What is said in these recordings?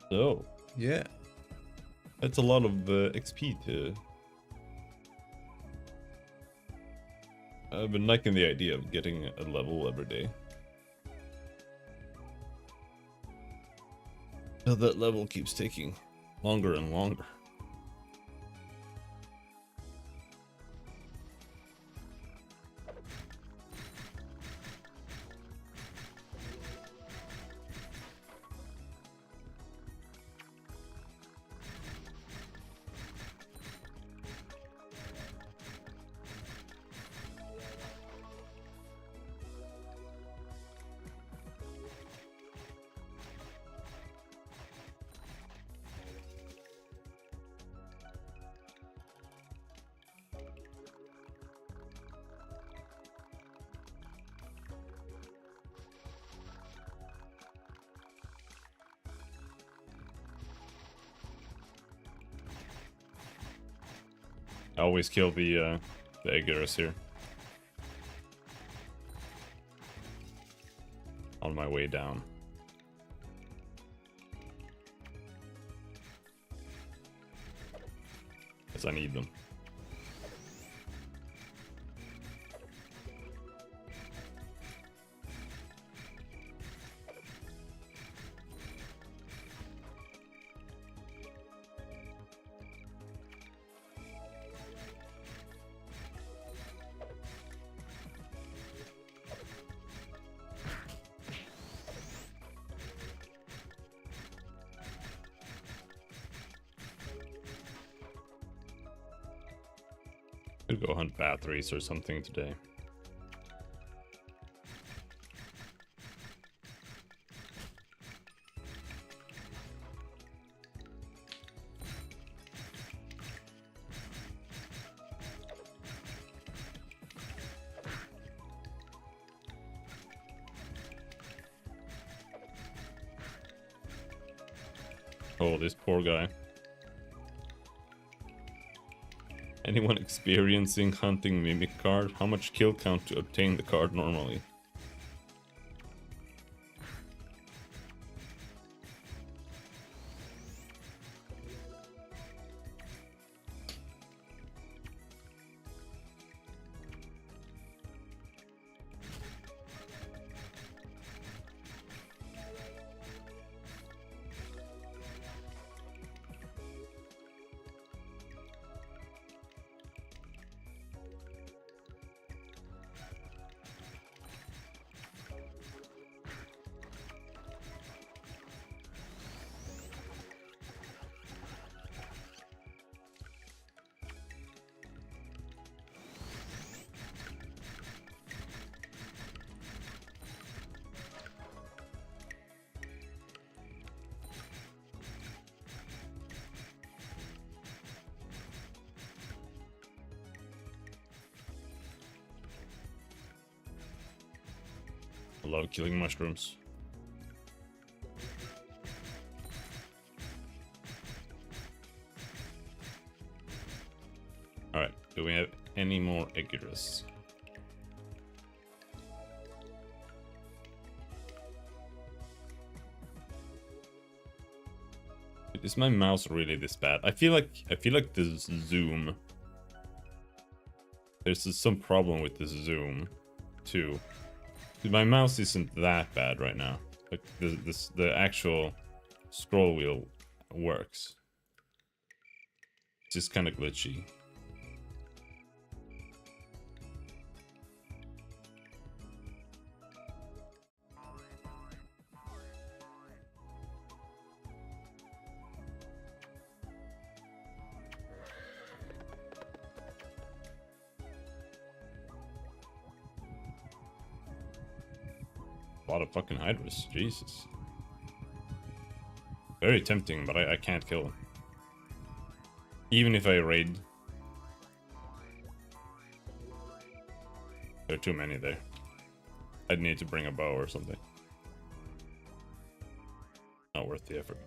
So, Yeah. that's a lot of XP to... I've been liking the idea of getting a level every day. But that level keeps taking longer and longer. I always kill the Eggers here. On my way down. Because I need them. Could go hunt batteries or something today. Oh, this poor guy. Anyone experiencing hunting Mimic card? How much kill count to obtain the card normally? I love killing mushrooms. Alright, do we have any more Eggers? Is my mouse really this bad? I feel like this zoom. There's some problem with this zoom too. My mouse isn't that bad right now. Like the actual scroll wheel works. It's just kind of glitchy. A lot of fucking Hydras, Jesus. Very tempting, but I can't kill them. Even if I raid. There are too many there. I'd need to bring a bow or something. Not worth the effort.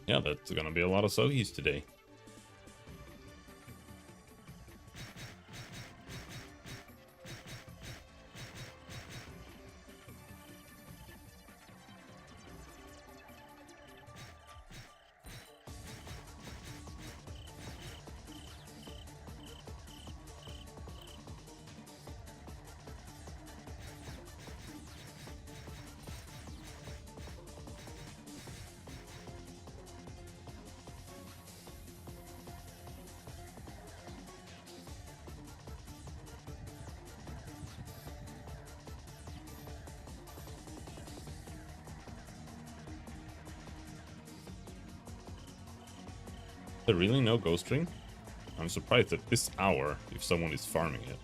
Yeah, that's gonna be a lot of Sohis today. There really no ghost ring? I'm surprised at this hour if someone is farming it.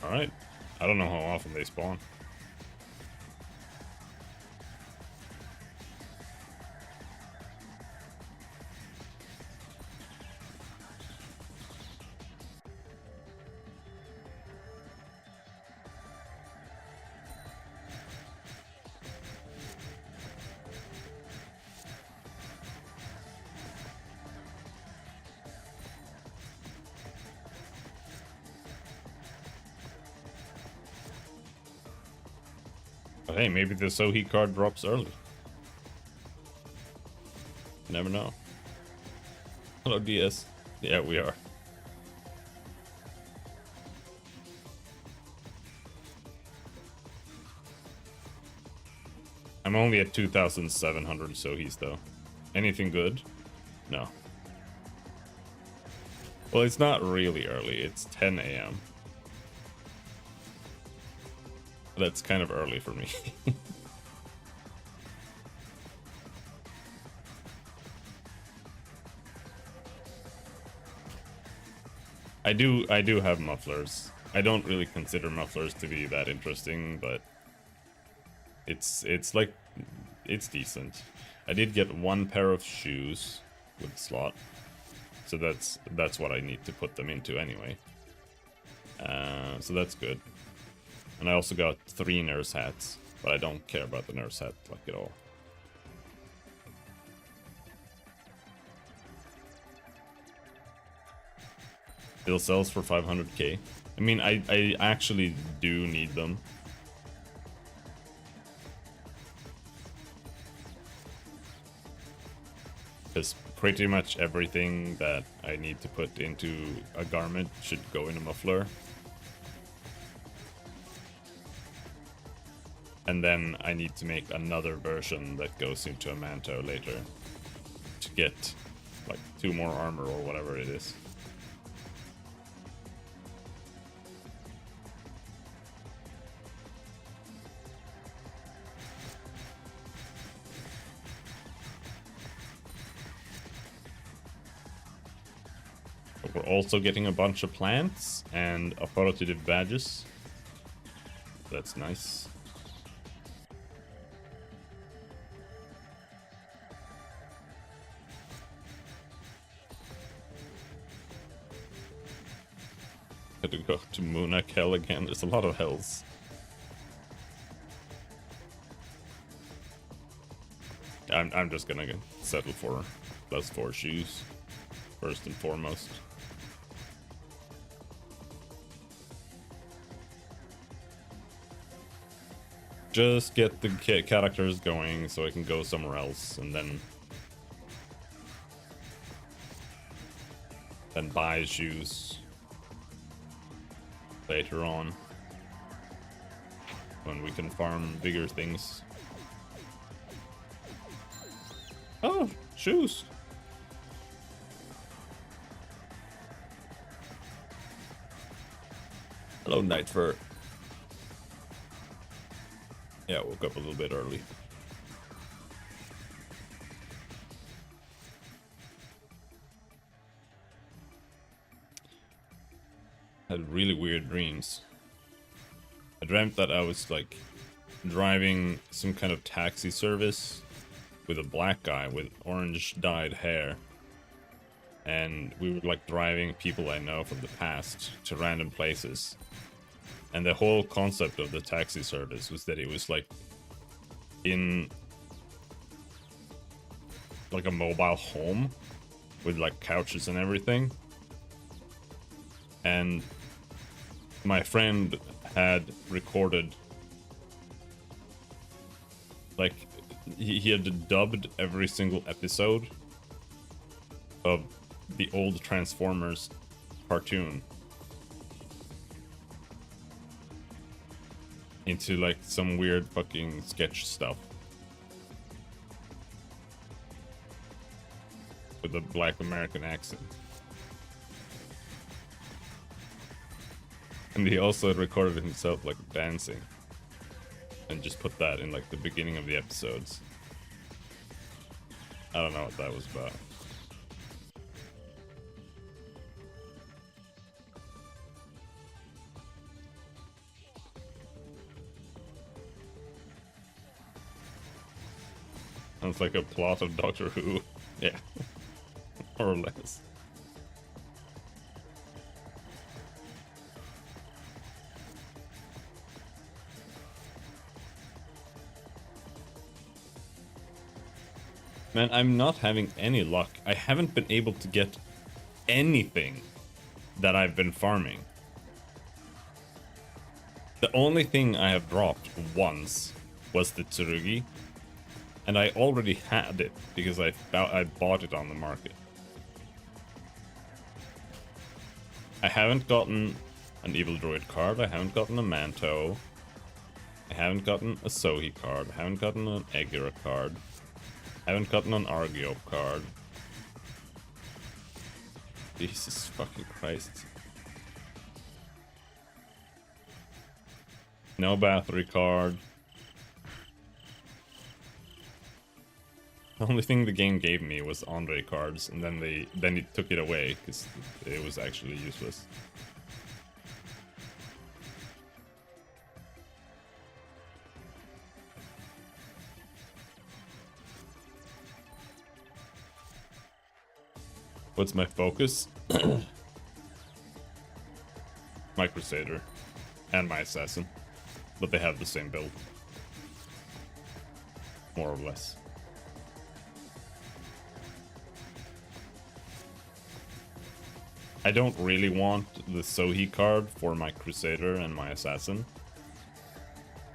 Alright. I don't know how often they spawn. But hey, maybe the Sohi card drops early. Never know. Hello, DS. Yeah, we are. I'm only at 2,700 Sohis, though. Anything good? No. Well, it's not really early. It's 10 a.m. That's kind of early for me. I do have mufflers. I don't really consider mufflers to be that interesting, but it's like it's decent. I did get one pair of shoes with slot, so that's what I need to put them into anyway. So that's good. And I also got 3 nurse hats, but I don't care about the nurse hat like at all. Still sells for 500k. I mean, I actually do need them. Because pretty much everything that I need to put into a garment should go in a muffler. And then I need to make another version that goes into a manto later to get like 2 more armor or whatever it is. But we're also getting a bunch of plants and authoritative badges. That's nice. Had to go to Moonak Hell again. There's a lot of hells. I'm just gonna settle for +4 shoes first and foremost. Just get the characters going so I can go somewhere else and then buy shoes later on when we can farm bigger things. Oh, shoes. Hello, Nightfur. Yeah, woke up a little bit early. Had really weird dreams. I dreamt that I was like driving some kind of taxi service with a black guy with orange dyed hair. And we were like driving people I know from the past to random places. And the whole concept of the taxi service was that it was like in like a mobile home with like couches and everything. And my friend had recorded, like, he had dubbed every single episode of the old Transformers cartoon into like some weird fucking sketch stuff with a Black American accent. And he also recorded himself like dancing and just put that in like the beginning of the episodes. I don't know what that was about. Sounds like a plot of Doctor Who. Yeah. More or less. Man, I'm not having any luck. I haven't been able to get anything that I've been farming. The only thing I have dropped once was the Tsurugi, and I already had it because I bought it on the market. I haven't gotten an Evil Droid card, I haven't gotten a Manto, I haven't gotten a Sohi card, I haven't gotten an Eggira card, I haven't gotten an Argeo card. Jesus fucking Christ. No battery card. The only thing the game gave me was Andre cards, and then it took it away because it was actually useless. What's my focus? My Crusader and my Assassin, but they have the same build, more or less. I don't really want the Sohi card for my Crusader and my Assassin,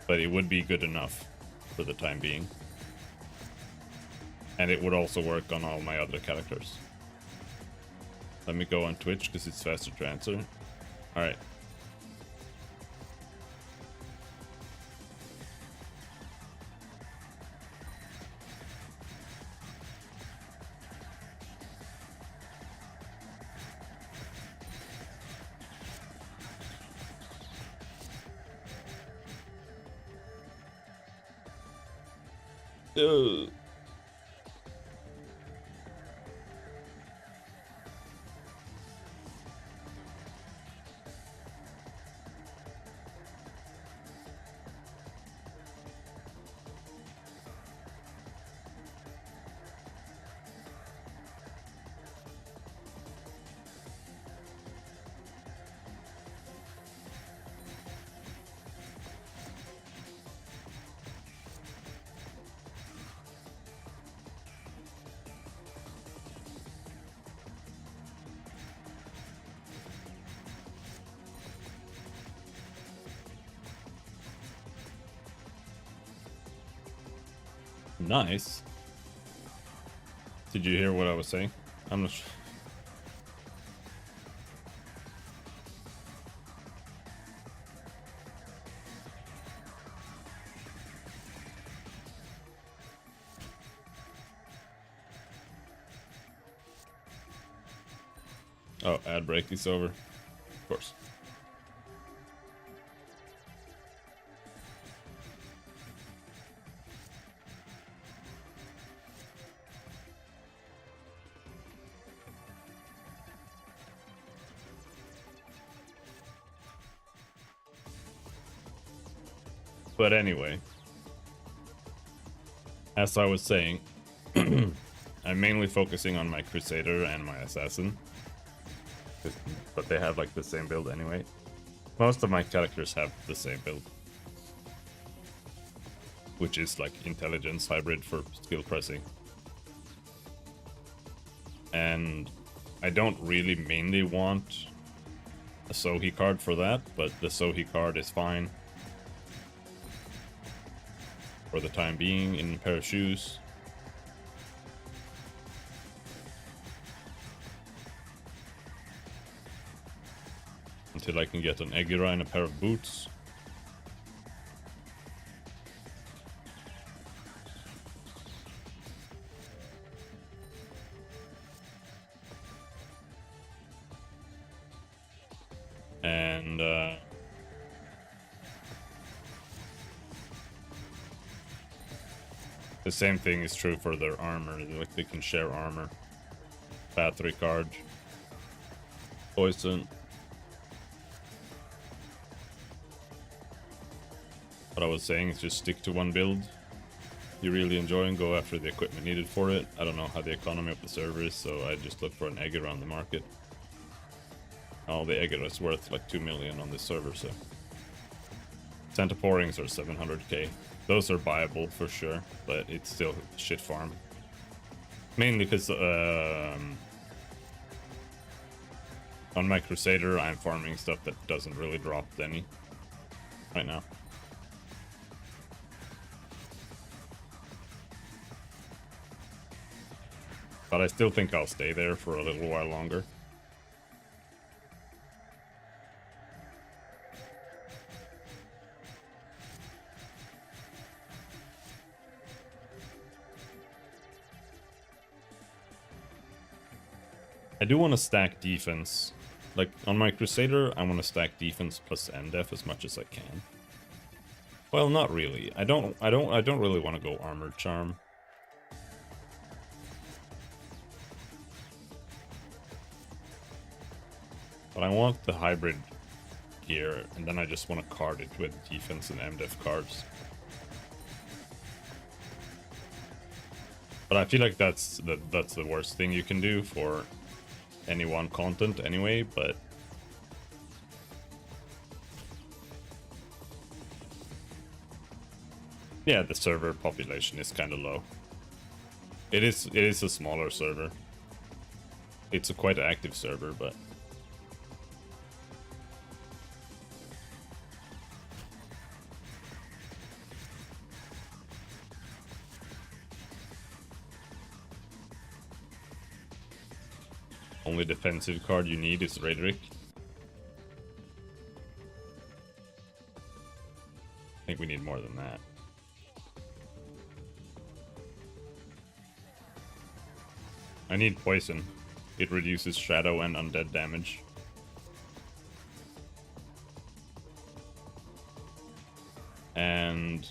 but it would be good enough for the time being. And it would also work on all my other characters. Let me go on Twitch because it's faster to answer. Alright. Ugh. Nice. Did you hear what I was saying? I'm not sure. Oh, ad break is over. Of course. But anyway, as I was saying, I'm mainly focusing on my Crusader and my Assassin, but they have like the same build anyway. Most of my characters have the same build, which is like intelligence hybrid for skill pressing. And I don't really mainly want a Sohi card for that, but the Sohi card is fine for the time being in a pair of shoes. Until I can get an Eggira and a pair of boots. And the same thing is true for their armor. Like they can share armor. Battery card. Poison. What I was saying is just stick to one build you really enjoy and go after the equipment needed for it. I don't know how the economy of the server is, so I just look for an egg around the market. Oh, the egg is worth like 2 million on this server, so. Santa Pourings are 700k. Those are buyable for sure, but it's still shit farm. Mainly because on my Crusader, I'm farming stuff that doesn't really drop any right now. But I still think I'll stay there for a little while longer. I do want to stack defense. Like on my Crusader, I want to stack defense plus MDef as much as I can. Well, not really. I don't really want to go armored charm. But I want the hybrid gear, and then I just want to card it with defense and MDef cards. But I feel like that's the worst thing you can do for any one content anyway, but yeah, the server population is kind of low. It is a smaller server. It's a quite active server, but only defensive card you need is Ragnarok. I think we need more than that. I need poison. It reduces shadow and undead damage. And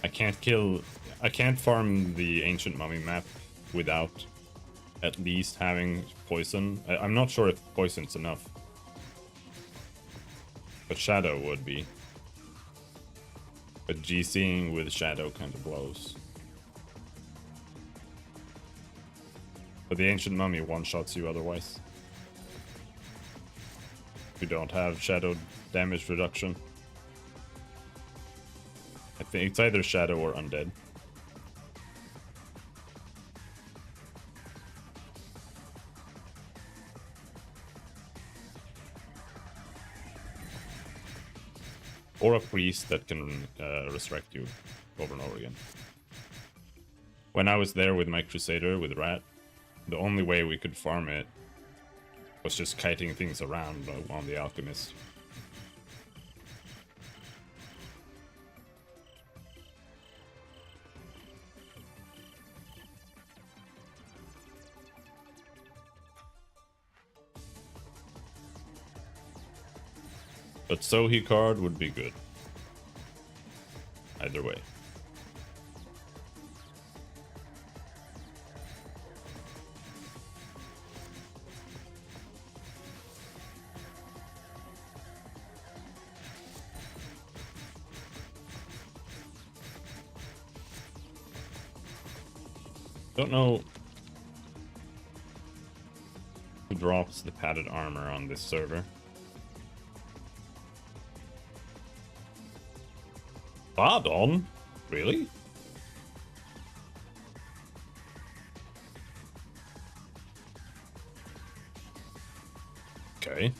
I can't farm the Ancient Mummy map without at least having poison. I'm not sure if poison's enough. But shadow would be. But GCing with shadow kind of blows. But the Ancient Mummy one-shots you otherwise. You don't have shadow damage reduction. I think it's either shadow or undead. Or a priest that can resurrect you over and over again. When I was there with my Crusader, with Rat, the only way we could farm it was just kiting things around on the Alchemist. But Sohi card would be good. Either way. Don't know who drops the padded armor on this server. Pardon? Really? Okay.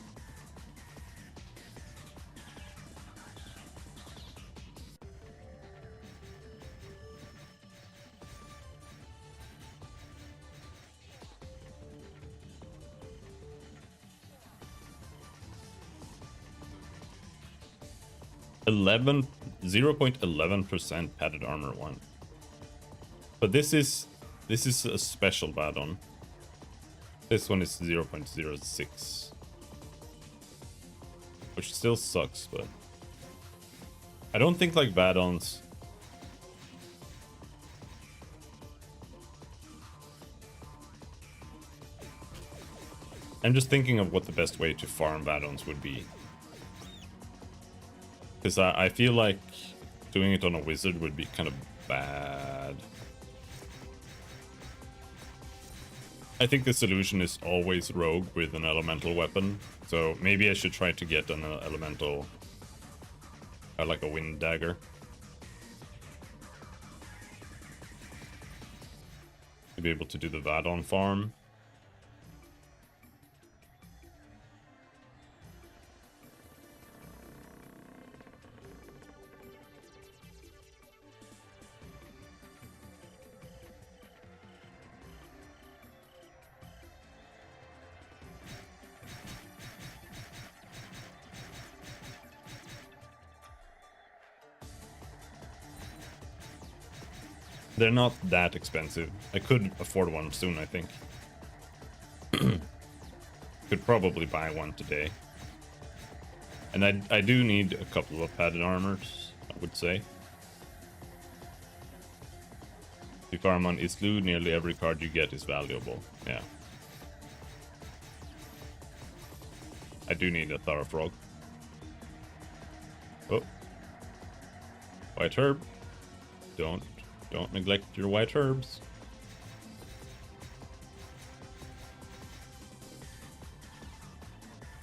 Eleven 0.11% padded armor 1. But this is a special bad-on. This one is 0.06. Which still sucks, but I don't think like bad-ons. I'm just thinking of what the best way to farm bad-ons would be. Because I feel like doing it on a wizard would be kind of bad. I think the solution is always rogue with an elemental weapon. So maybe I should try to get an elemental, like a wind dagger. To be able to do the Vadon farm. They're not that expensive. I could afford one soon, I think. Could probably buy one today. And I do need a couple of padded armors, I would say. If you farm on Islu, nearly every card you get is valuable. Yeah. I do need a Thara Frog. Oh. White herb. Don't neglect your white herbs.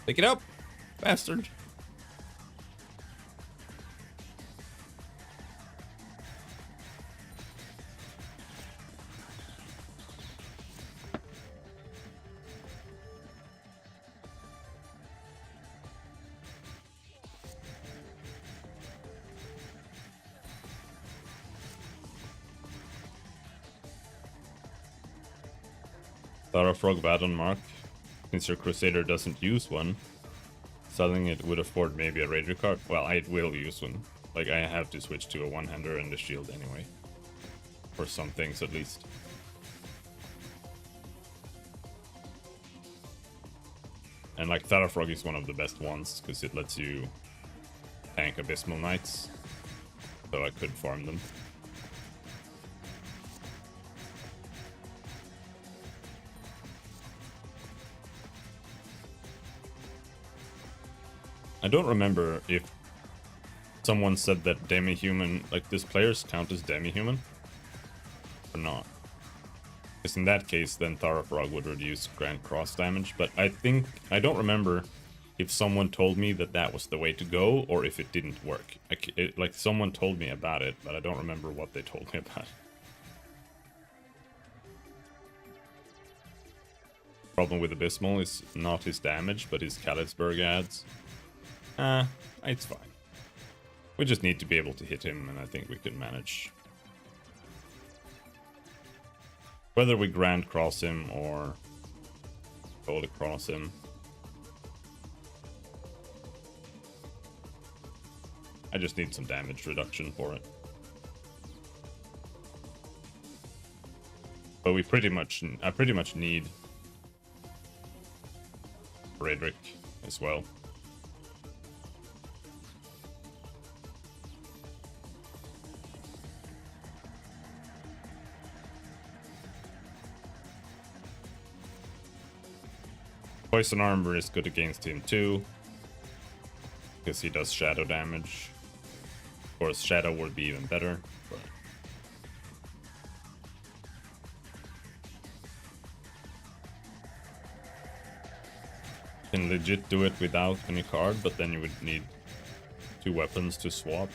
Pick it up, bastard. Thara Frog Vadon Mark. Since your Crusader doesn't use one, selling it would afford maybe a Raider card. Well, I will use one. Like, I have to switch to a one-hander and a shield anyway. For some things, at least. And, like, Thara Frog is one of the best ones, because it lets you tank Abysmal Knights. So I could farm them. I don't remember if someone said that demi-human, like, does players count as demi-human? Or not? Because in that case, then Thara Frog would reduce Grand Cross damage, but I don't remember if someone told me that that was the way to go, or if it didn't work. Like, someone told me about it, but I don't remember what they told me about it. Problem with Abysmal is not his damage, but his Kalitzberg adds. It's fine. We just need to be able to hit him, and I think we can manage. Whether we Grand Cross him or Gold Cross him. I just need some damage reduction for it. But I pretty much need Frederick as well. Poison Armor is good against him too, because he does shadow damage. Of course, shadow would be even better, but can legit do it without any card, but then you would need 2 weapons to swap.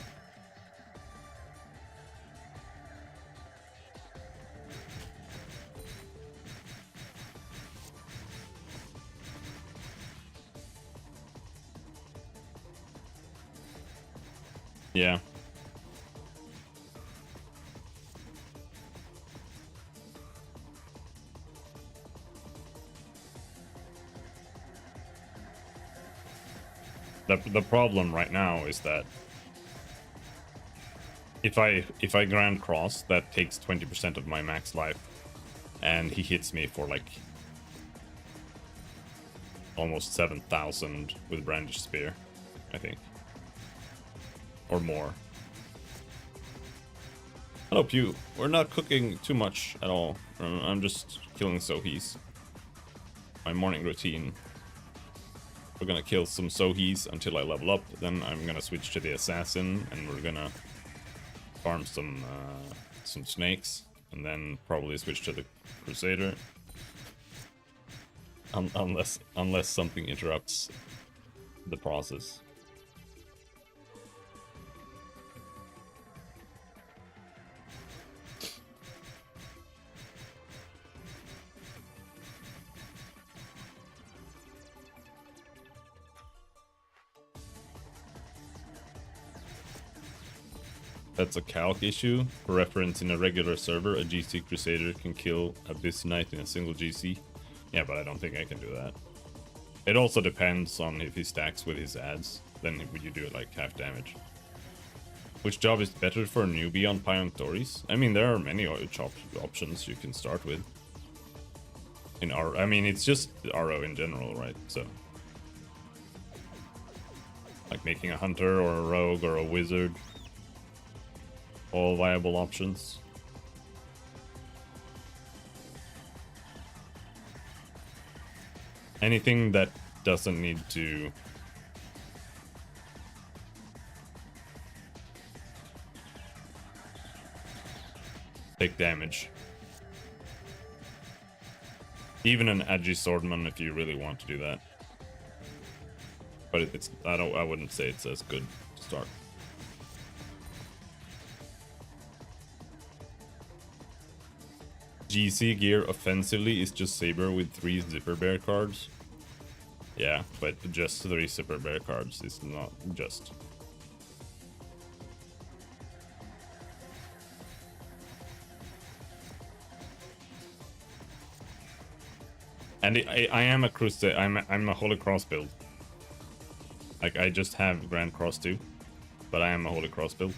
Yeah. The problem right now is that if I Grand Cross, that takes 20% of my max life, and he hits me for like almost 7,000 with Brandish Spear, I think, or more. Hello, Pew. We're not cooking too much at all. I'm just killing Sohis. My morning routine. We're gonna kill some Sohis until I level up. Then I'm gonna switch to the Assassin, and we're gonna farm some snakes, and then probably switch to the Crusader. Unless something interrupts the process. That's a calc issue. For reference, in a regular server, a GC Crusader can kill Abyss Knight in a single GC. Yeah, but I don't think I can do that. It also depends on if he stacks with his ads. Then would you do it like half damage? Which job is better for a newbie on Payon Stories? I mean, there are many options you can start with. In RO, I mean, it's just RO in general, right? So, like making a hunter or a rogue or a wizard. All viable options. Anything that doesn't need to take damage. Even an Agi Swordman if you really want to do that. But it's I wouldn't say it's as good to start. GC gear offensively is just Saber with 3 Zipper Bear cards. Yeah, but just 3 Zipper Bear cards is not just. And I am a Crusade. I'm a Holy Cross build. Like I just have Grand Cross too, but I am a Holy Cross build.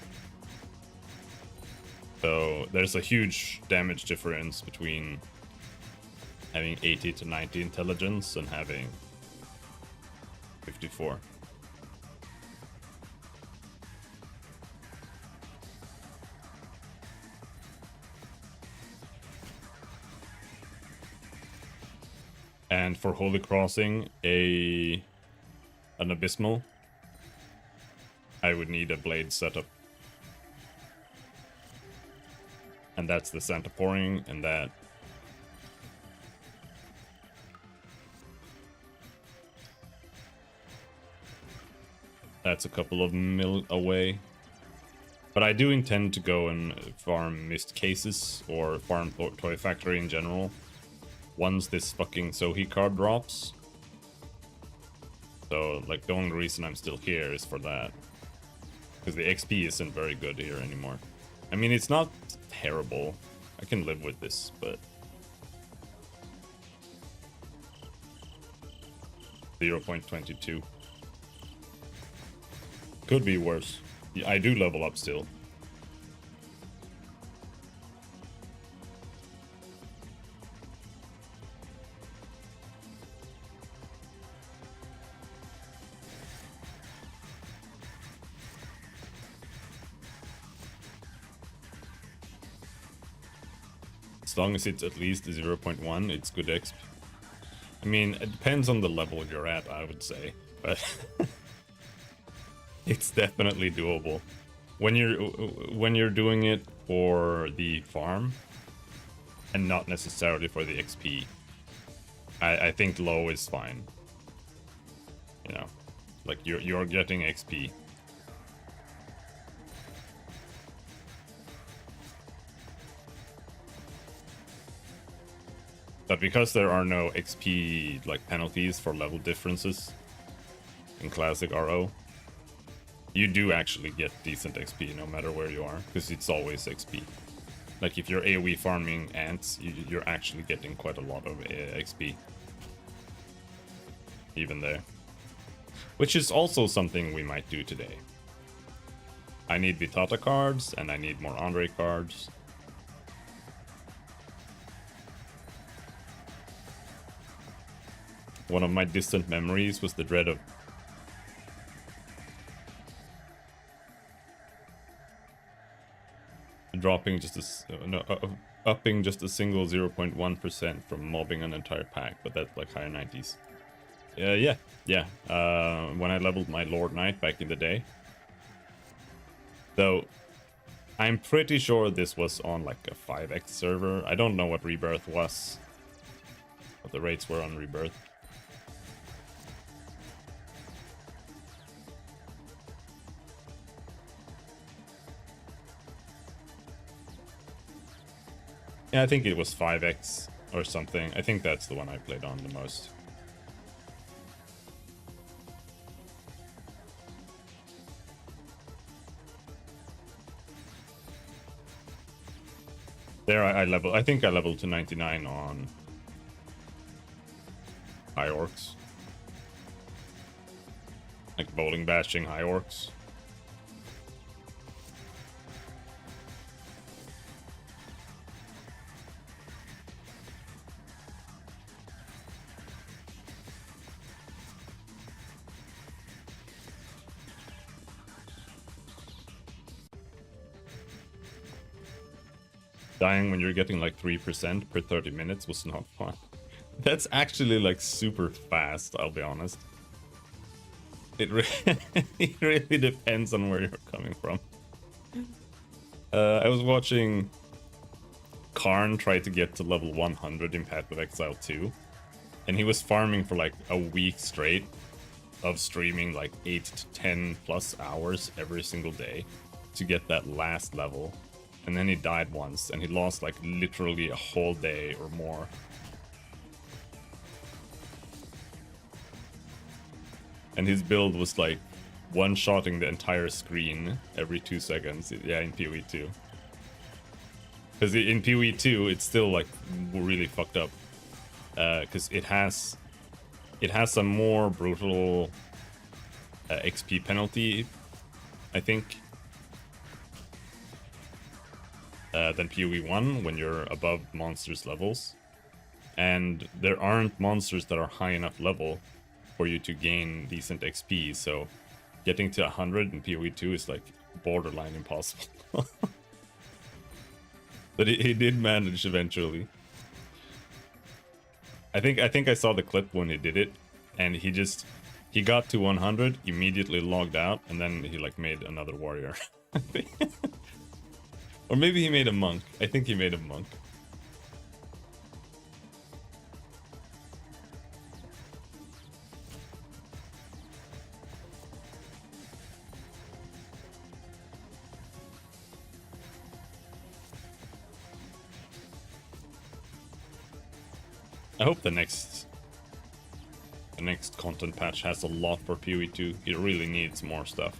So there's a huge damage difference between having 80 to 90 intelligence and having 54. And for Holy Crossing, an Abysmal, I would need a blade setup. And that's the Santa Pouring, and that's a couple of mil away. But I do intend to go and farm Mist Cases, or farm Toy Factory in general, once this fucking Sohi card drops. So, like, the only reason I'm still here is for that. Because the XP isn't very good here anymore. I mean, it's not terrible. I can live with this, but 0.22 could be worse. Yeah, I do level up still. As long as it's at least 0.1, it's good exp. I mean, it depends on the level you're at, I would say, but it's definitely doable. When you're doing it for the farm and not necessarily for the XP, I think low is fine. You know, like you're getting XP. But because there are no XP like penalties for level differences in classic RO, you do actually get decent XP no matter where you are, because it's always XP. Like if you're AoE farming ants, you're actually getting quite a lot of XP. Even there. Which is also something we might do today. I need Vitata cards, and I need more Andre cards. One of my distant memories was the dread of dropping just upping just a single 0.1% from mobbing an entire pack, but that's like higher 90s. Yeah. When I leveled my Lord Knight back in the day. Though, I'm pretty sure this was on like a 5x server. I don't know what Rebirth was. What the rates were on Rebirth. Yeah, I think it was 5x or something. I think that's the one I played on the most. There I think I leveled to 99 on High Orcs. Like bowling bashing High Orcs. Dying when you're getting like 3% per 30 minutes was not fun. That's actually like super fast, I'll be honest. It really depends on where you're coming from. I was watching Karn try to get to level 100 in Path of Exile 2. And he was farming for like a week straight of streaming like 8 to 10 plus hours every single day to get that last level. And then he died once, and he lost like literally a whole day or more. And his build was like one-shotting the entire screen every 2 seconds. Yeah, in PoE 2. Because in PoE 2, it's still like really fucked up. Because it has a more brutal XP penalty, I think. Than PoE 1 when you're above monsters' levels. And there aren't monsters that are high enough level for you to gain decent XP, so getting to 100 in PoE 2 is like borderline impossible. But he did manage eventually. I think I saw the clip when he did it, and he got to 100, immediately logged out, and then he like made another warrior. Or maybe he made a monk. I think he made a monk. I hope the next content patch has a lot for PoE 2. It really needs more stuff.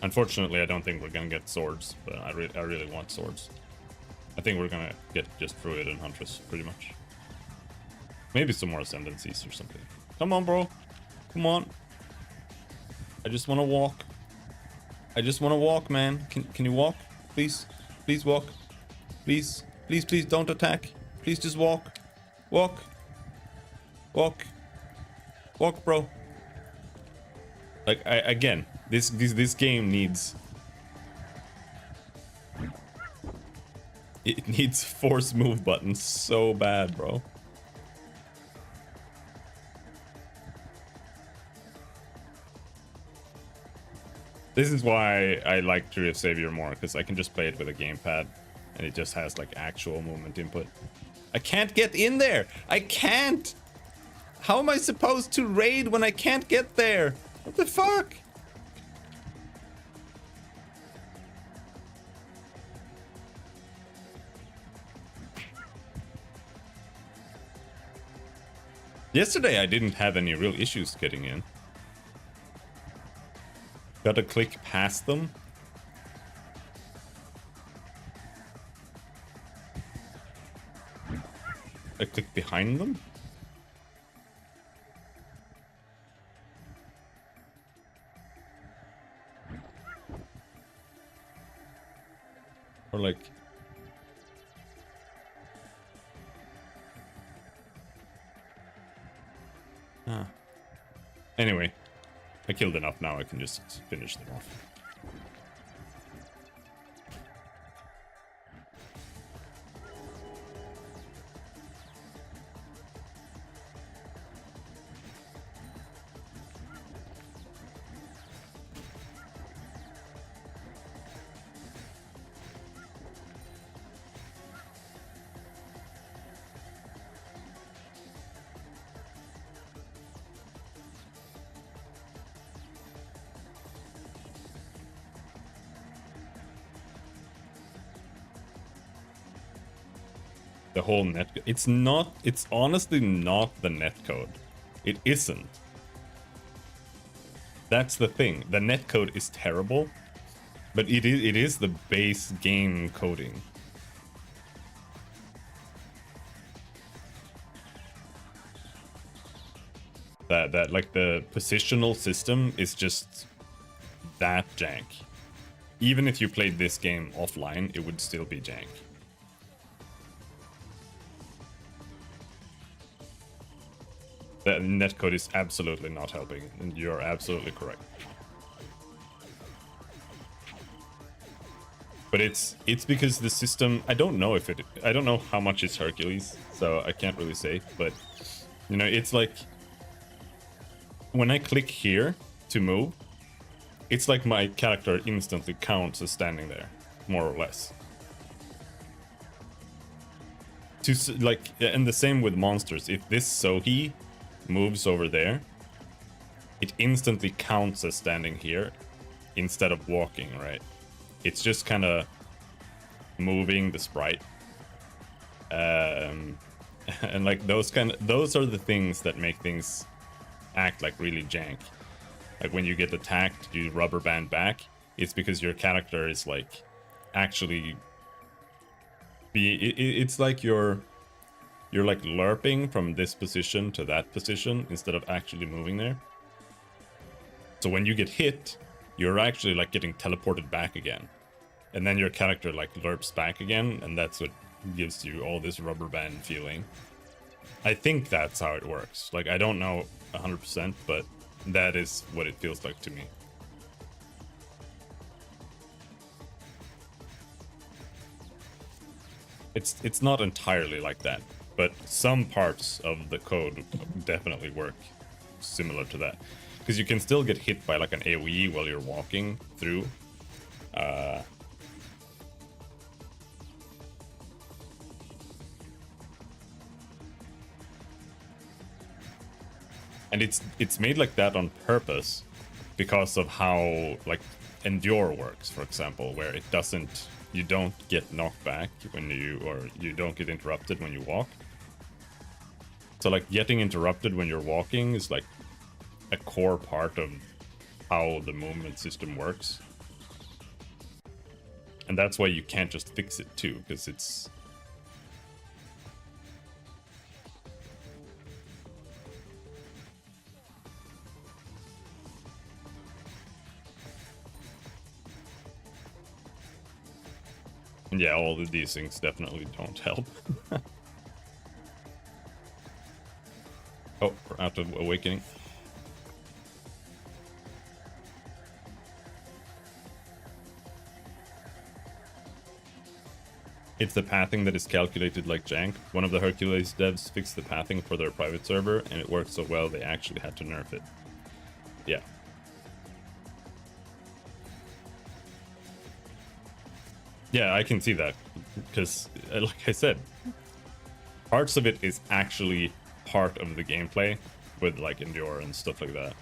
Unfortunately, I don't think we're gonna get swords, but I really want swords. I think we're gonna get just Druid and Huntress, pretty much. Maybe some more Ascendancies or something. Come on, bro. Come on. I just wanna walk. I just wanna walk, man. Can you walk? Please? Please walk. Please? Please don't attack. Please just walk. Walk. Walk. Walk, bro. Like, again, this game needs... It needs force move buttons so bad, bro. This is why I like Tree of Savior more, because I can just play it with a gamepad, and it just has, like, actual movement input. I can't get in there! I can't! How am I supposed to raid when I can't get there? What the fuck? Yesterday I didn't have any real issues getting in. Gotta click past them. I click behind them? Or like... Ah. Anyway, I killed enough, now I can just finish them off. The whole net... It's not... It's honestly not the netcode. It isn't. That's the thing. The netcode is terrible, but it is the base game coding. That like the positional system is just that jank. Even if you played this game offline, it would still be jank. The netcode is absolutely not helping, and you're absolutely correct. But it's because the system, I don't know how much is Hercules, so I can't really say, but you know, it's like when I click here to move, it's like my character instantly counts as standing there, more or less. And the same with monsters. If this Sohi moves over there, it instantly counts as standing here instead of walking, right? It's just kind of moving the sprite. And like those are the things that make things act like really jank. Like when you get attacked, you rubber band back. It's because your character is like actually it's like you're like lerping from this position to that position instead of actually moving there. So when you get hit, you're actually like getting teleported back again. And then your character like lerps back again, and that's what gives you all this rubber band feeling. I think that's how it works. Like, I don't know 100%, but that is what it feels like to me. It's not entirely like that, but some parts of the code definitely work similar to that. Because you can still get hit by like an AoE while you're walking through. And it's made like that on purpose because of how like endure works, for example, where it doesn't, you don't get knocked back when you don't get interrupted when you walk. So like getting interrupted when you're walking is like a core part of how the movement system works. And that's why you can't just fix it too, because it's... And yeah, all of these things definitely don't help. Oh, we're out of awakening. It's the pathing that is calculated like jank. One of the Hercules devs fixed the pathing for their private server, and it worked so well they actually had to nerf it. Yeah. Yeah, I can see that, because, like I said, parts of it is actually part of the gameplay, with, like, endure and stuff like that.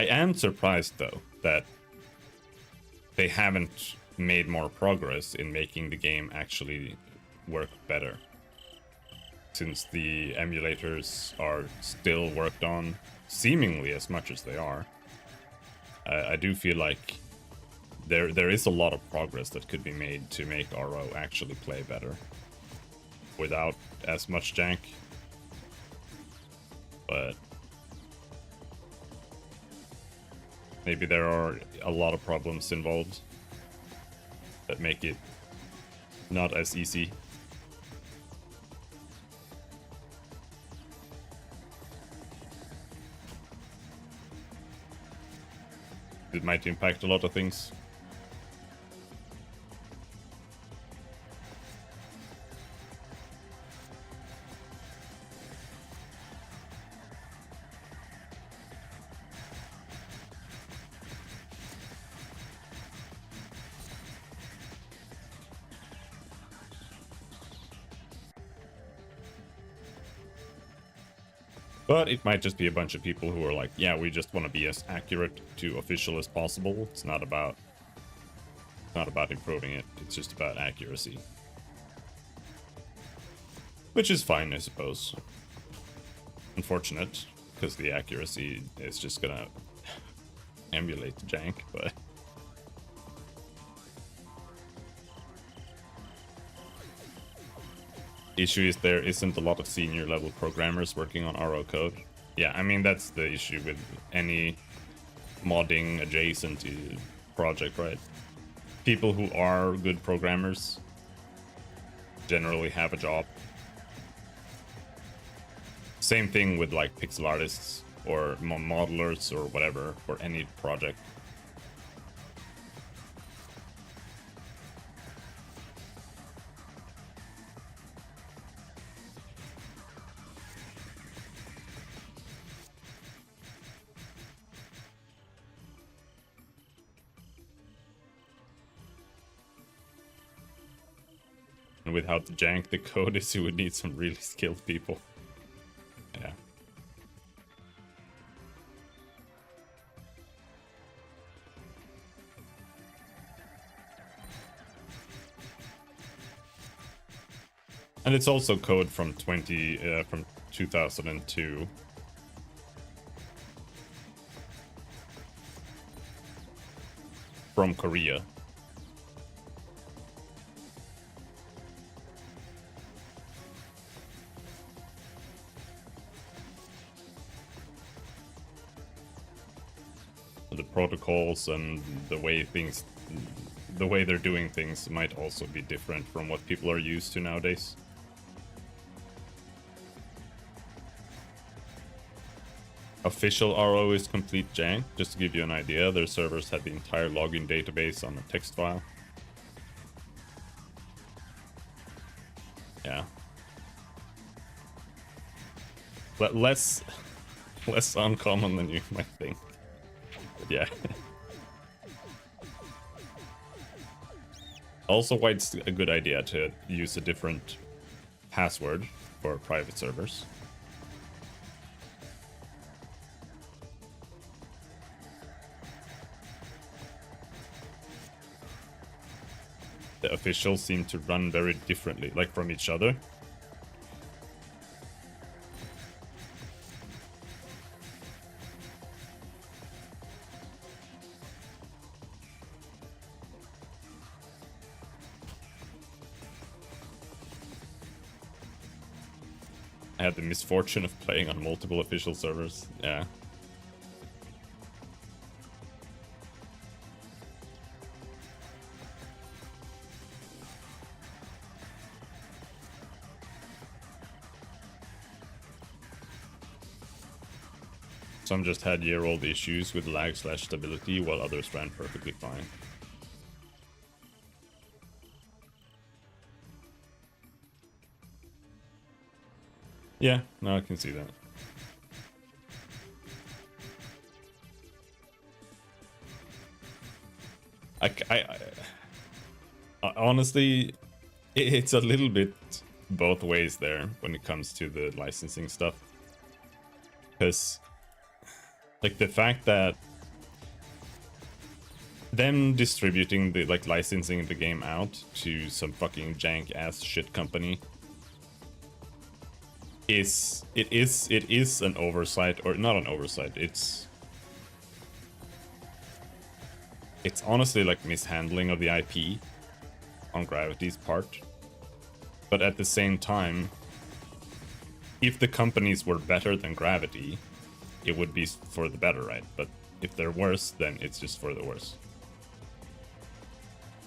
I am surprised though that they haven't made more progress in making the game actually work better, since the emulators are still worked on seemingly as much as they are. I do feel like there is a lot of progress that could be made to make RO actually play better without as much jank. But maybe there are a lot of problems involved that make it not as easy. It might impact a lot of things. But it might just be a bunch of people who are like, yeah, we just want to be as accurate to official as possible. It's not about improving it. It's just about accuracy. Which is fine, I suppose. Unfortunate, because the accuracy is just gonna emulate the jank, but issue is there isn't a lot of senior level programmers working on RO code. Yeah, I mean, that's the issue with any modding adjacent to project, right? People who are good programmers generally have a job. Same thing with like pixel artists or modelers or whatever for any project. And with how to jank the code is, you would need some really skilled people. Yeah. And it's also code from 2002. From Korea. The protocols and the way they're doing things might also be different from what people are used to nowadays. Official RO is complete jank. Just to give you an idea, their servers had the entire login database on a text file. Yeah. Less uncommon than you might think. But yeah. Also, why it's a good idea to use a different password for private servers. The officials seem to run very differently, like from each other. I had the misfortune of playing on multiple official servers. Yeah. Some just had year-old issues with lag/stability, while others ran perfectly fine. Yeah, no, I can see that. Honestly, it's a little bit both ways there when it comes to the licensing stuff. Because, like, the fact that them distributing the like licensing the game out to some fucking jank ass shit company is an oversight, or not an oversight. It's honestly like mishandling of the IP on Gravity's part. But at the same time, if the companies were better than Gravity, it would be for the better, right? But if they're worse, then it's just for the worse.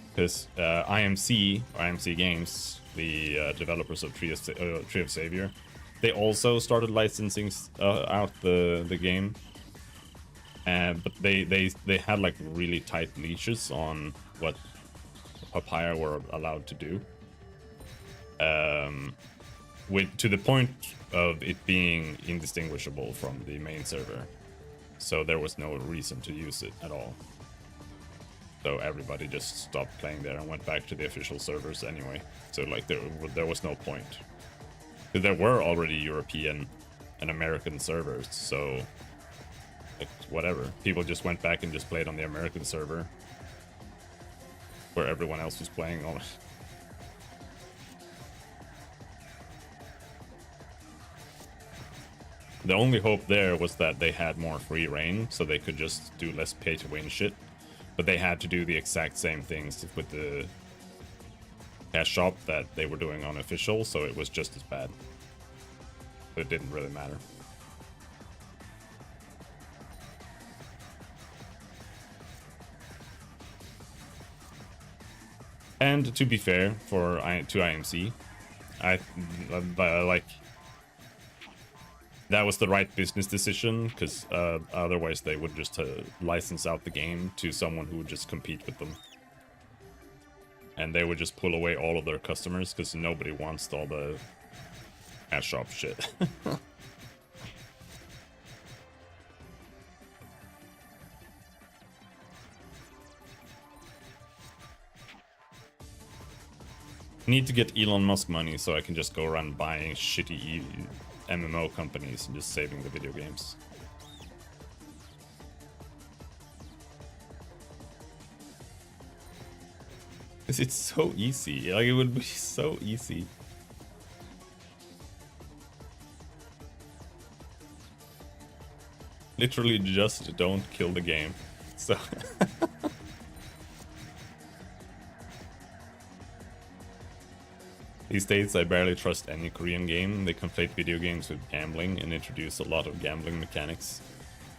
Because IMC Games, the developers of Tree of Savior, they also started licensing out the game, but they had like really tight leashes on what Papaya were allowed to do, to the point of it being indistinguishable from the main server. So there was no reason to use it at all. So everybody just stopped playing there and went back to the official servers anyway. So like there was no point. There were already European and American servers, so like whatever. People just went back and just played on the American server where everyone else was playing on it. The only hope there was that they had more free reign, so they could just do less pay-to-win shit. But they had to do the exact same things with the cash shop that they were doing on official, so it was just as bad. It didn't really matter. And to be fair to IMC, I like that was the right business decision, because otherwise they would just license out the game to someone who would just compete with them. And they would just pull away all of their customers, because nobody wants all the cash shop shit. Need to get Elon Musk money so I can just go around buying shitty MMO companies and just saving the video games. It's so easy. Like, it would be so easy. Literally just don't kill the game. So these days I barely trust any Korean game. They conflate video games with gambling and introduce a lot of gambling mechanics.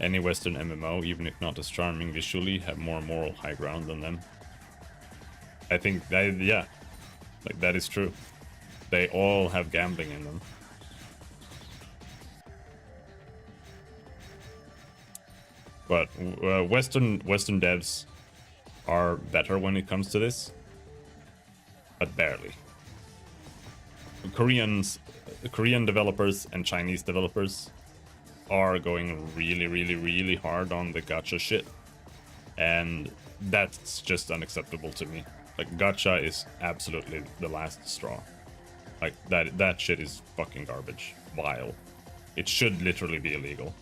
Any Western MMO, even if not as charming visually, have more moral high ground than them. I think that, yeah, like that is true. They all have gambling in them. But Western devs are better when it comes to this, but barely. Korean developers and Chinese developers are going really hard on the gacha shit, and that's just unacceptable to me. Like, gacha is absolutely the last straw. Like, that shit is fucking garbage. Vile. It should literally be illegal.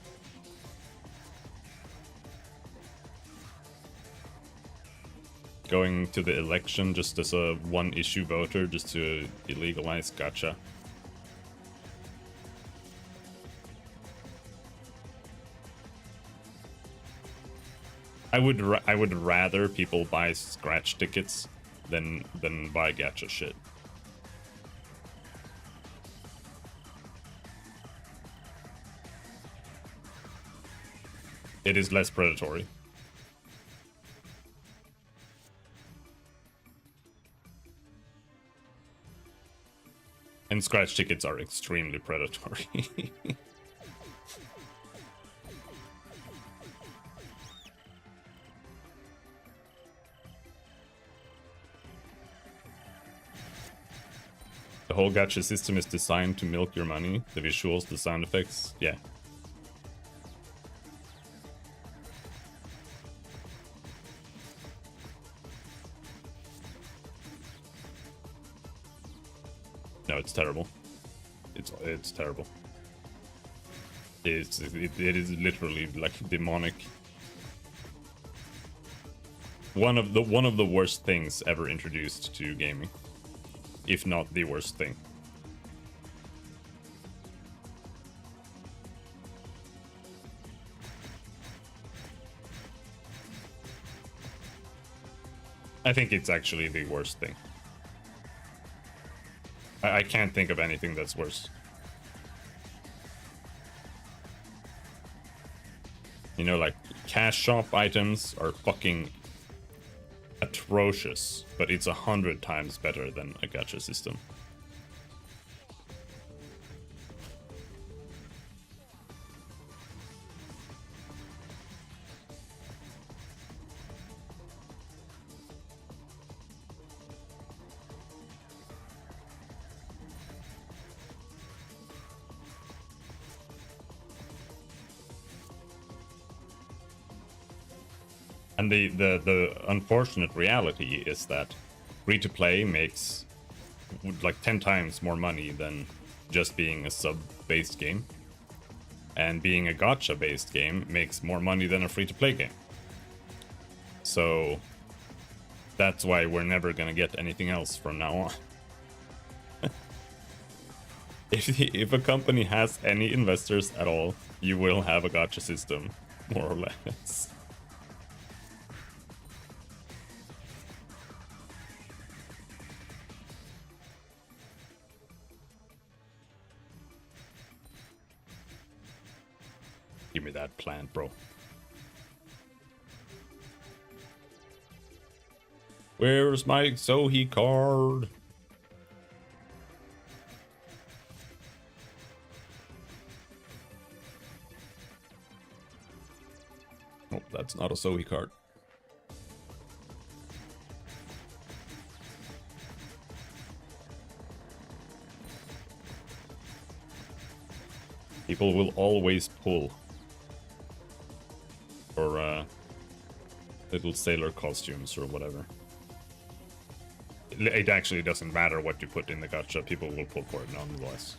Going to the election just as a one-issue voter, just to illegalize gacha. I would rather people buy scratch tickets than buy gacha shit. It is less predatory. And scratch tickets are extremely predatory. The whole gacha system is designed to milk your money. The visuals, the sound effects, yeah. No, it's terrible. It's terrible. It is literally like demonic. One of the worst things ever introduced to gaming, if not the worst thing. I think it's actually the worst thing. I can't think of anything that's worse. You know, like, cash shop items are fucking atrocious, but it's 100 times better than a gacha system. And the unfortunate reality is that free-to-play makes like 10 times more money than just being a sub-based game. And being a gacha-based game makes more money than a free-to-play game. So that's why we're never gonna get anything else from now on. If a company has any investors at all, you will have a gacha system, more or less. Give me that plant, bro. Where's my Sohi card? Oh, that's not a Sohi card. People will always pull for little sailor costumes or whatever. It actually doesn't matter what you put in the gacha, people will pull for it nonetheless.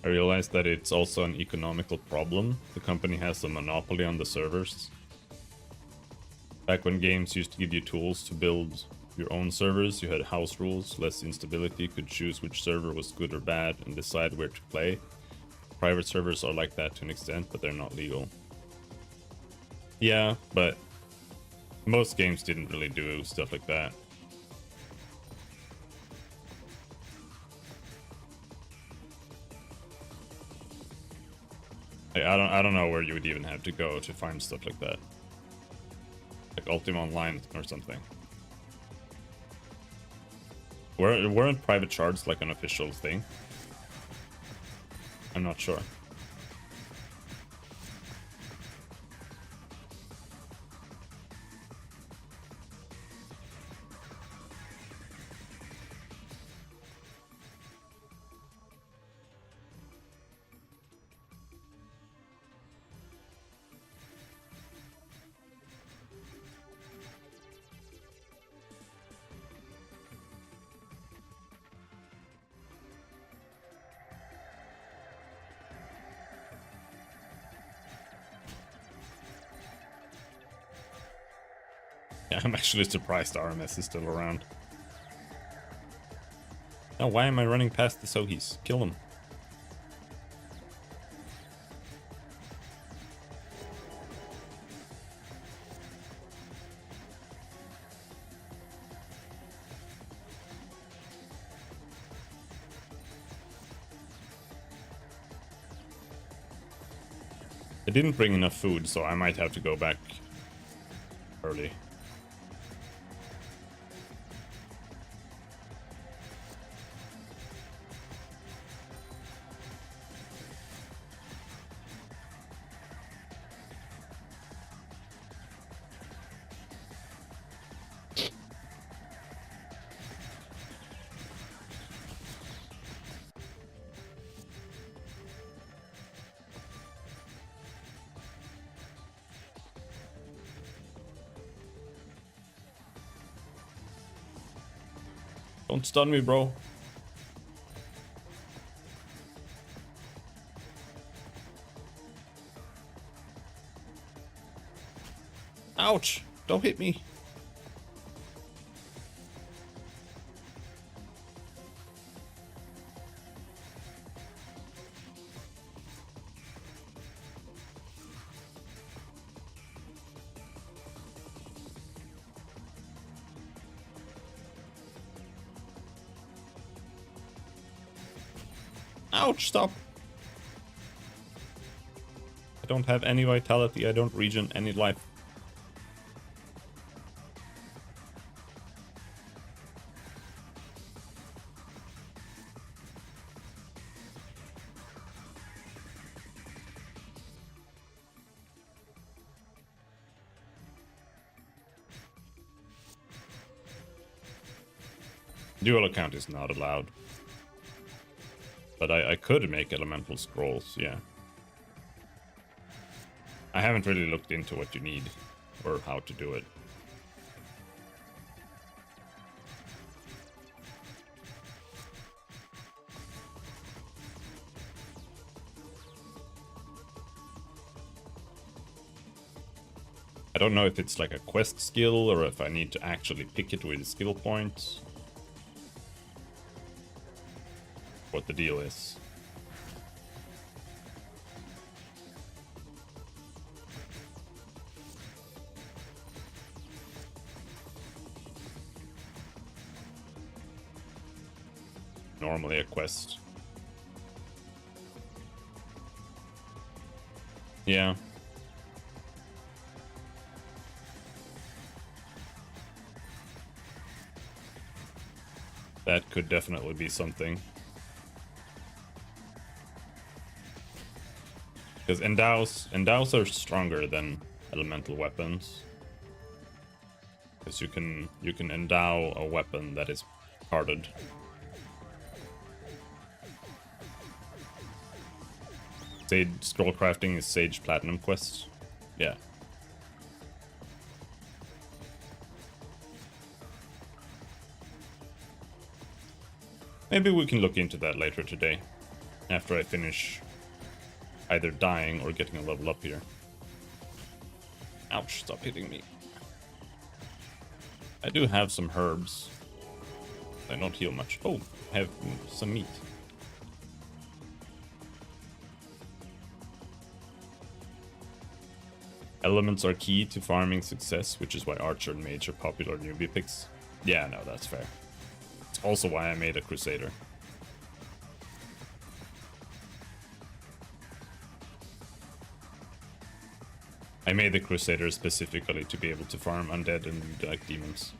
I realized that it's also an economical problem. The company has a monopoly on the servers. Back when games used to give you tools to build your own servers, you had house rules, less instability, could choose which server was good or bad, and decide where to play. Private servers are like that to an extent, but they're not legal. Yeah, but most games didn't really do stuff like that. I don't know where you would even have to go to find stuff like that. Like Ultima Online or something. Weren't private shards like an official thing? I'm not sure. Yeah, I'm actually surprised RMS is still around. Now, why am I running past the Sohis? Kill them. I didn't bring enough food, so I might have to go back early. Don't stun me, bro. Ouch! Don't hit me. Ouch, stop. I don't have any vitality, I don't regen any life. Dual account is not allowed. But I could make elemental scrolls, yeah. I haven't really looked into what you need or how to do it. I don't know if it's like a quest skill or if I need to actually pick it with skill points. What the deal is. Normally a quest. Yeah. That could definitely be something. Because endows are stronger than elemental weapons. Because you can endow a weapon that is carded. Sage scroll crafting is Sage Platinum quest. Yeah. Maybe we can look into that later today, after I finish either dying or getting a level up here. Ouch, stop hitting me. I do have some herbs. I don't heal much. Oh, I have some meat. Elements are key to farming success, which is why Archer and Mage are popular newbie picks. Yeah, no, that's fair. It's also why I made a Crusader. I made the Crusader specifically to be able to farm undead and like demons.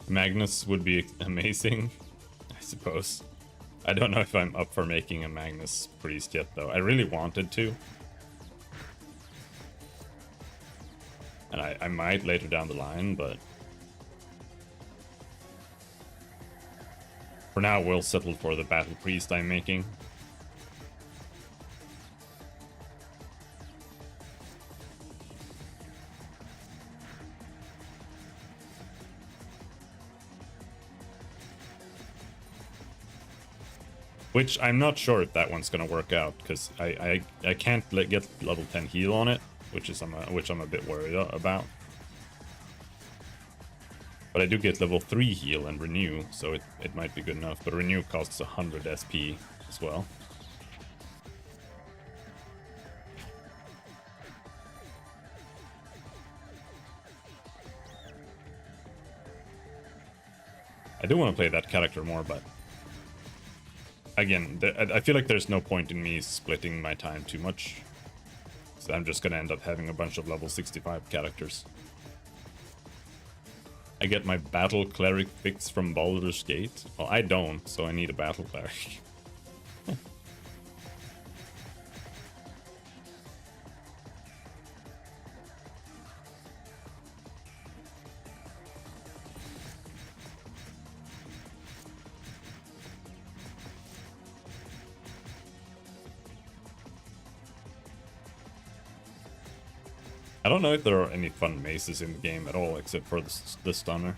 Magnus would be amazing, I suppose. I don't know if I'm up for making a Magnus priest yet, though. I really wanted to. And I might later down the line, but... for now, we'll settle for the battle priest I'm making. Which I'm not sure if that one's gonna work out, because I can't get level 10 heal on it, which I'm a bit worried about. But I do get level 3 heal and renew, so it might be good enough. But renew costs 100 SP as well. I do want to play that character more, but again, I feel like there's no point in me splitting my time too much. So I'm just gonna end up having a bunch of level 65 characters. I get my battle cleric fix from Baldur's Gate. Well, I don't, so I need a battle cleric. I don't know if there are any fun mazes in the game at all, except for the stunner.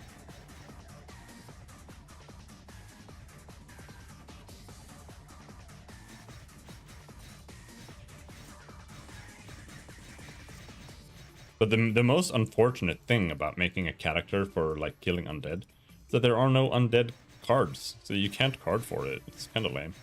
But the most unfortunate thing about making a character for like killing undead is that there are no undead cards, so you can't card for it. It's kind of lame.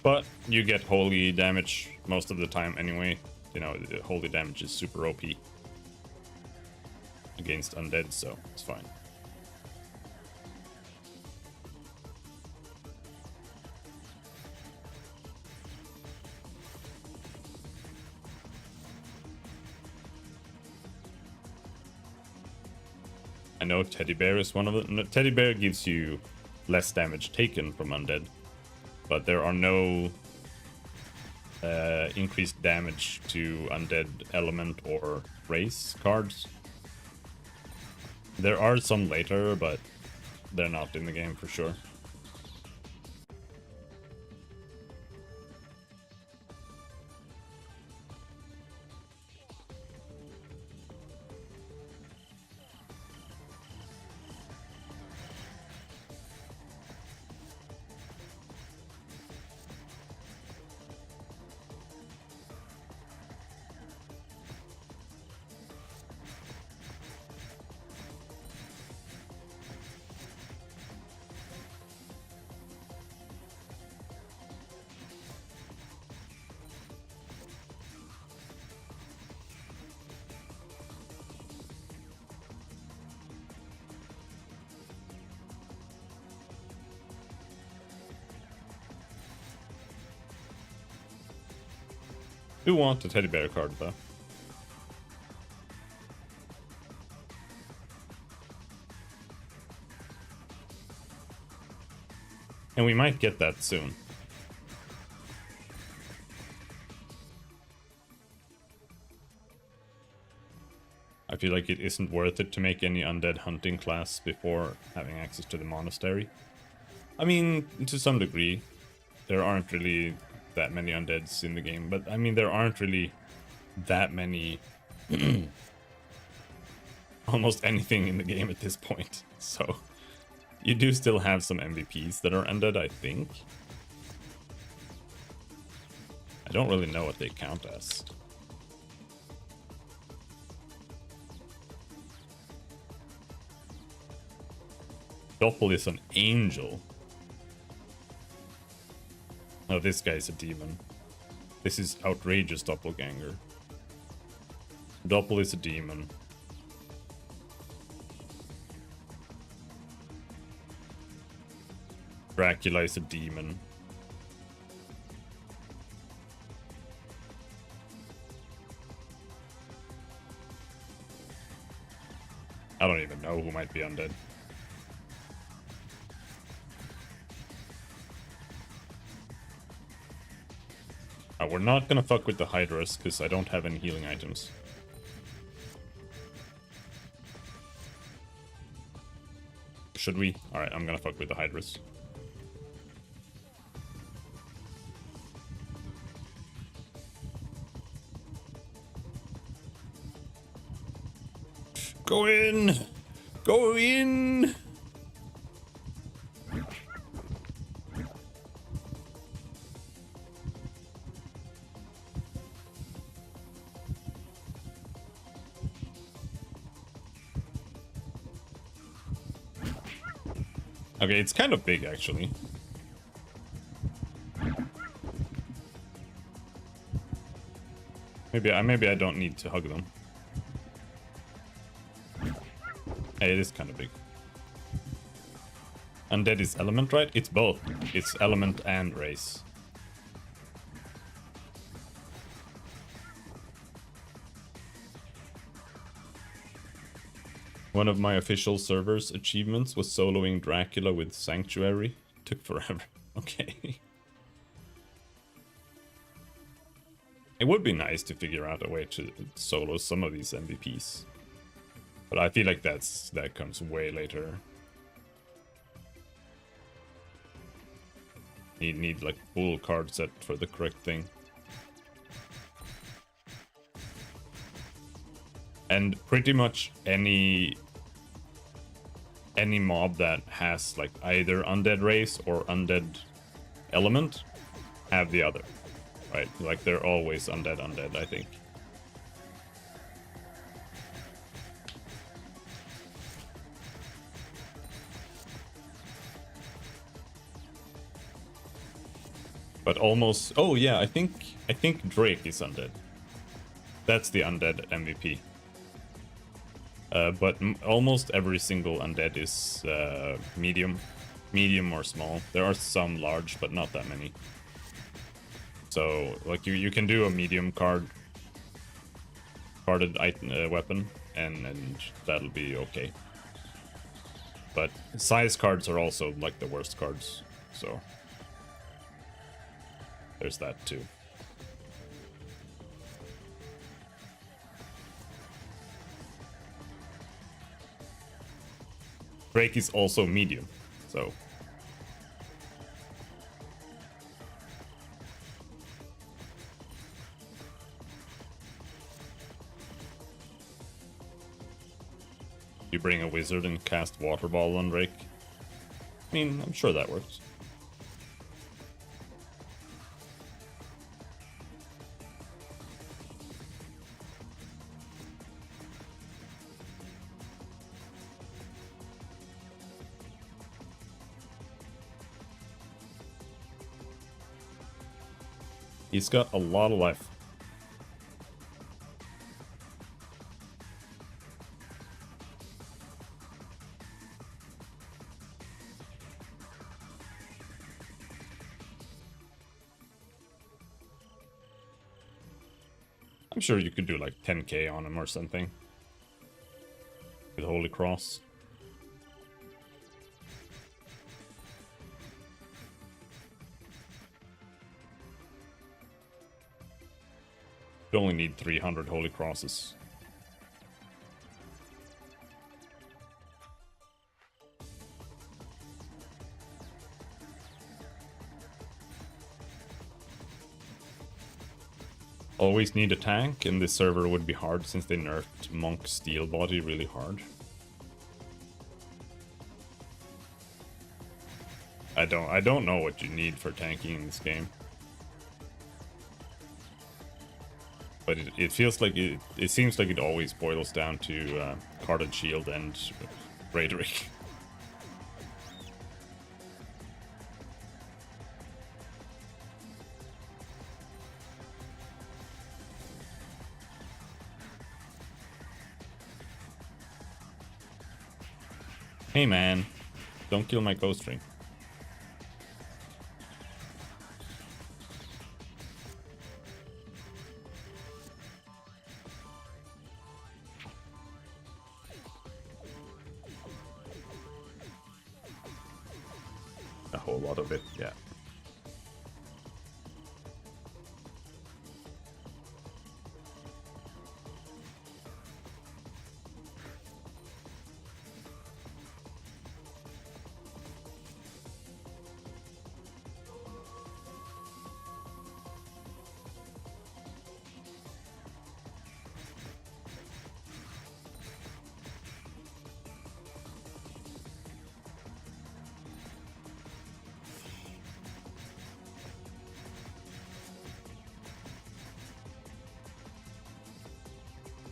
But you get holy damage most of the time anyway. You know, holy damage is super OP against undead, so it's fine. I know Teddy Bear is one of them. No, Teddy Bear gives you less damage taken from undead, but there are no increased damage to undead element or race cards. There are some later, but they're not in the game for sure. Do want a teddy bear card though. And we might get that soon. I feel like it isn't worth it to make any undead hunting class before having access to the monastery. I mean, to some degree, there aren't really that many undeads in the game, but I mean, there aren't really that many almost anything in the game at this point. So you do still have some MVPs that are undead, I think. I don't really know what they count as. Doppel is an angel. Oh, this guy's a demon. This is outrageous doppelganger. Doppel is a demon. Dracula is a demon. I don't even know who might be undead. We're not gonna fuck with the Hydras, because I don't have any healing items. Should we? Alright, I'm gonna fuck with the Hydras. Go in! Go in! Okay, it's kind of big, actually. Maybe I don't need to hug them. Hey, it is kind of big. Undead is element, right? It's both. It's element and race. One of my official server's achievements was soloing Dracula with Sanctuary. Took forever. Okay. It would be nice to figure out a way to solo some of these MVPs. But I feel like that comes way later. Need like full card set for the correct thing. And pretty much any mob that has like either undead race or undead element have the other, right? Like they're always undead, I think. But almost, oh yeah, I think Drake is undead. That's the undead MVP. But almost every single undead is medium or small. There are some large, but not that many. So like you can do a medium carded item, weapon, and that'll be okay. But size cards are also like the worst cards, so there's that too. Drake is also medium, so you bring a wizard and cast water ball on Drake. I mean, I'm sure that works. He's got a lot of life. I'm sure you could do like 10k on him or something. With Holy Cross. You only need 300 Holy Crosses. Always need a tank, and this server would be hard since they nerfed Monk Steel Body really hard. I don't know what you need for tanking in this game. But it feels like it seems like it always boils down to Carded Shield and Raiderick. Hey man, don't kill my ghost ring. A whole lot of it, yeah.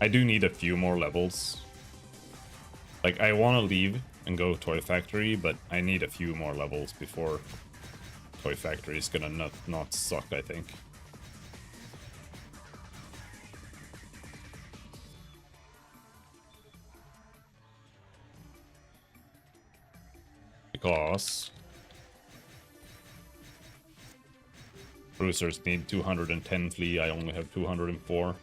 I do need a few more levels. Like, I want to leave and go Toy Factory, but I need a few more levels before Toy Factory is gonna not suck, I think. Because Bruisers need 210 flea, I only have 204.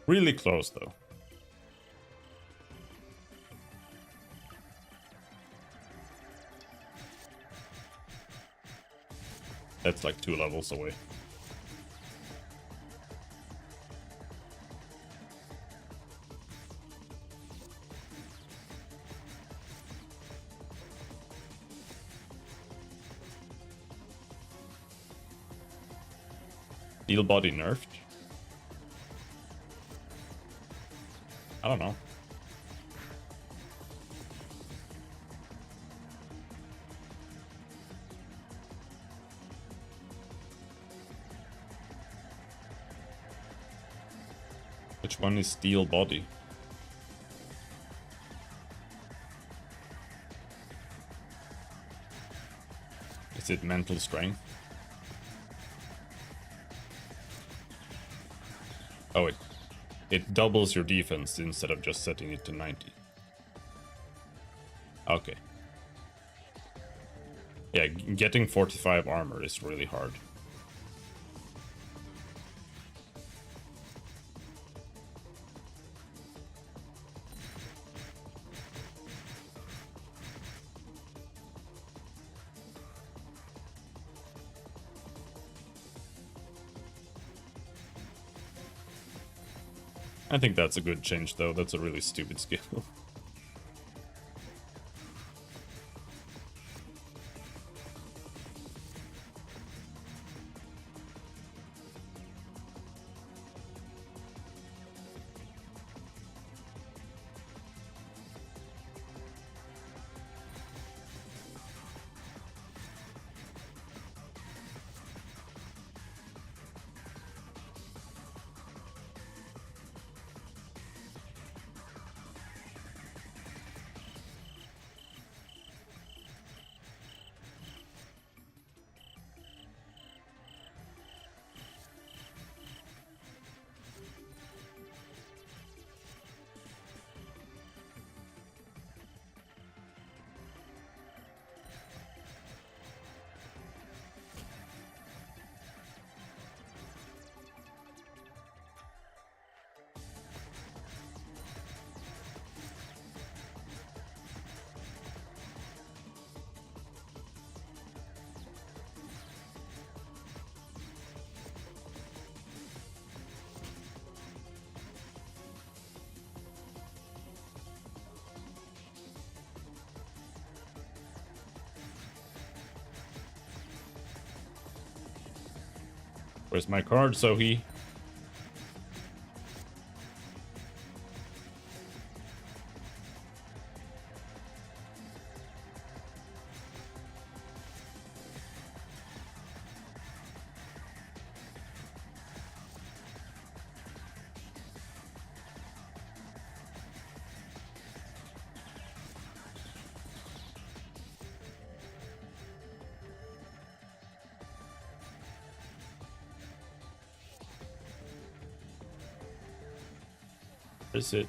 Really close, though. That's like 2 levels away. Steel body nerfed? I don't know. Which one is steel body? Is it mental strength? Oh, it doubles your defense instead of just setting it to 90. Okay. Yeah, getting 45 armor is really hard. I think that's a good change, though. That's a really stupid skill. Where's my card, Sohi? Is it?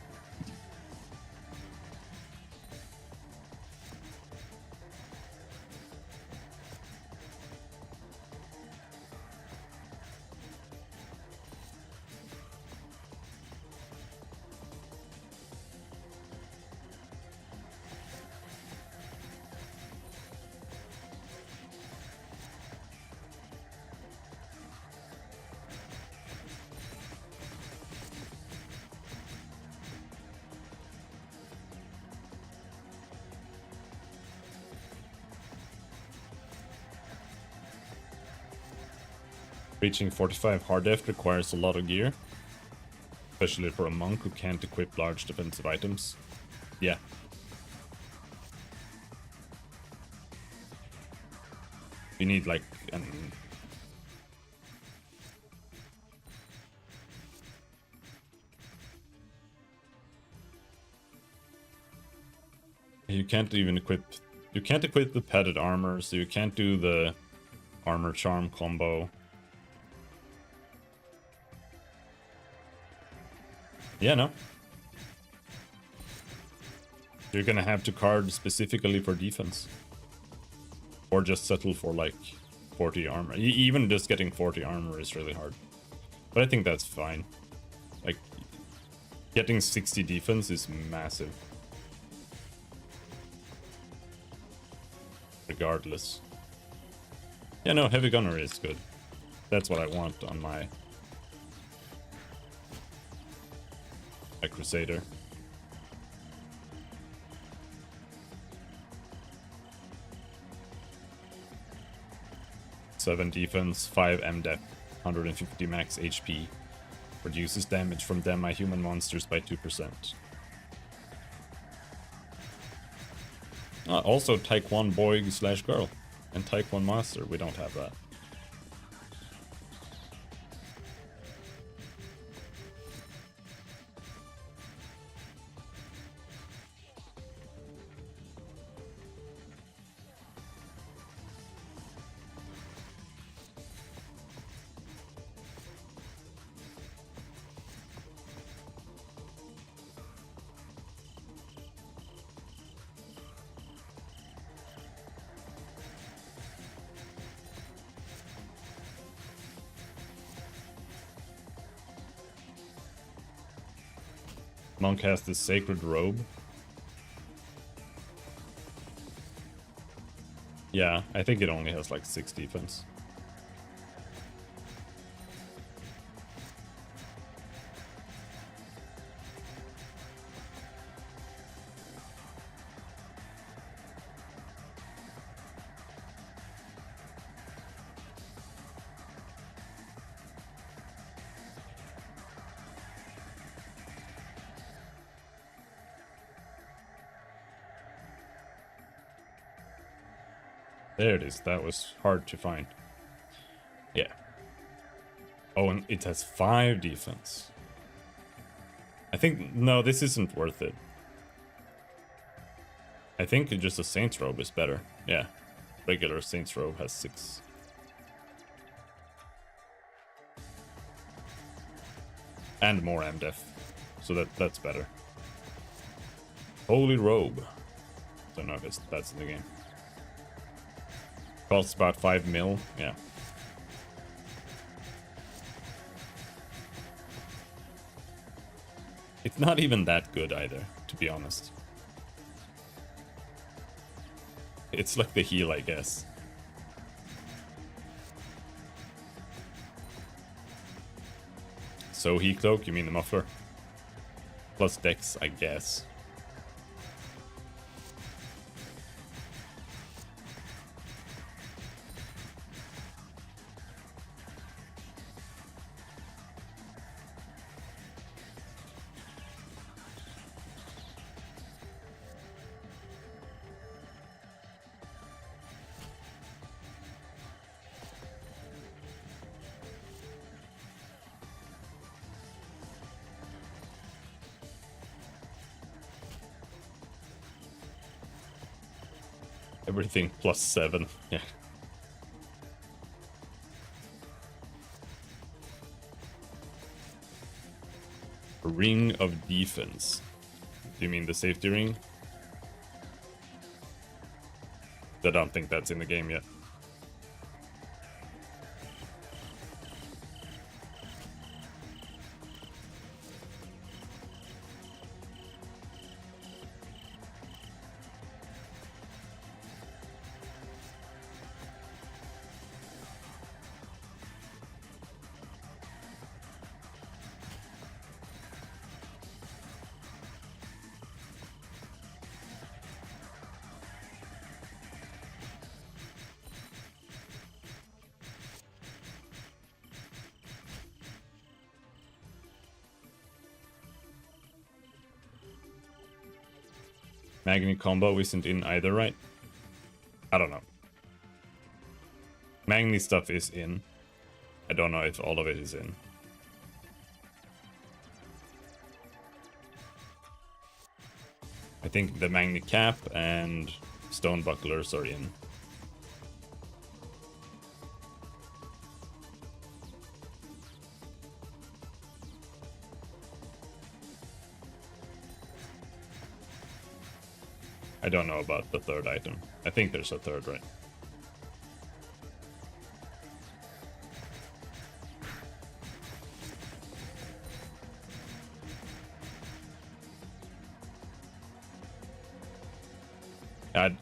Reaching 45 hard def requires a lot of gear, especially for a monk who can't equip large defensive items. Yeah. You need like an... You can't even equip... You can't equip the padded armor, so you can't do the armor charm combo. Yeah, no. You're gonna have to card specifically for defense. Or just settle for like 40 armor. Even just getting 40 armor is really hard. But I think that's fine. Like, getting 60 defense is massive. Regardless. Yeah, no, heavy gunner is good. That's what I want on my Crusader. 7 defense, 5 MDef, 150 max HP. Reduces damage from demi-human monsters by 2%. Also Taekwon boy / girl. And Taekwon master, we don't have that. Monk has this sacred robe. Yeah, I think it only has like 6 defense. There it is. That was hard to find. Yeah. Oh, and it has 5 defense. I think... No, this isn't worth it. I think just a Saint's Robe is better. Yeah. Regular Saint's Robe has 6. And more MDef. So that's better. Holy Robe. Don't know if that's in the game. Costs about 5 mil. Yeah. It's not even that good either, to be honest. It's like the heal, I guess. So he cloak, you mean the muffler? Plus dex, I guess. Everything plus 7, yeah. Ring of Defense. Do you mean the safety ring? I don't think that's in the game yet. Magni combo isn't in either, right? I don't know. Magni stuff is in. I don't know if all of it is in. I think the Magni cap and stone bucklers are in. I don't know about the third item. I think there's a third, right?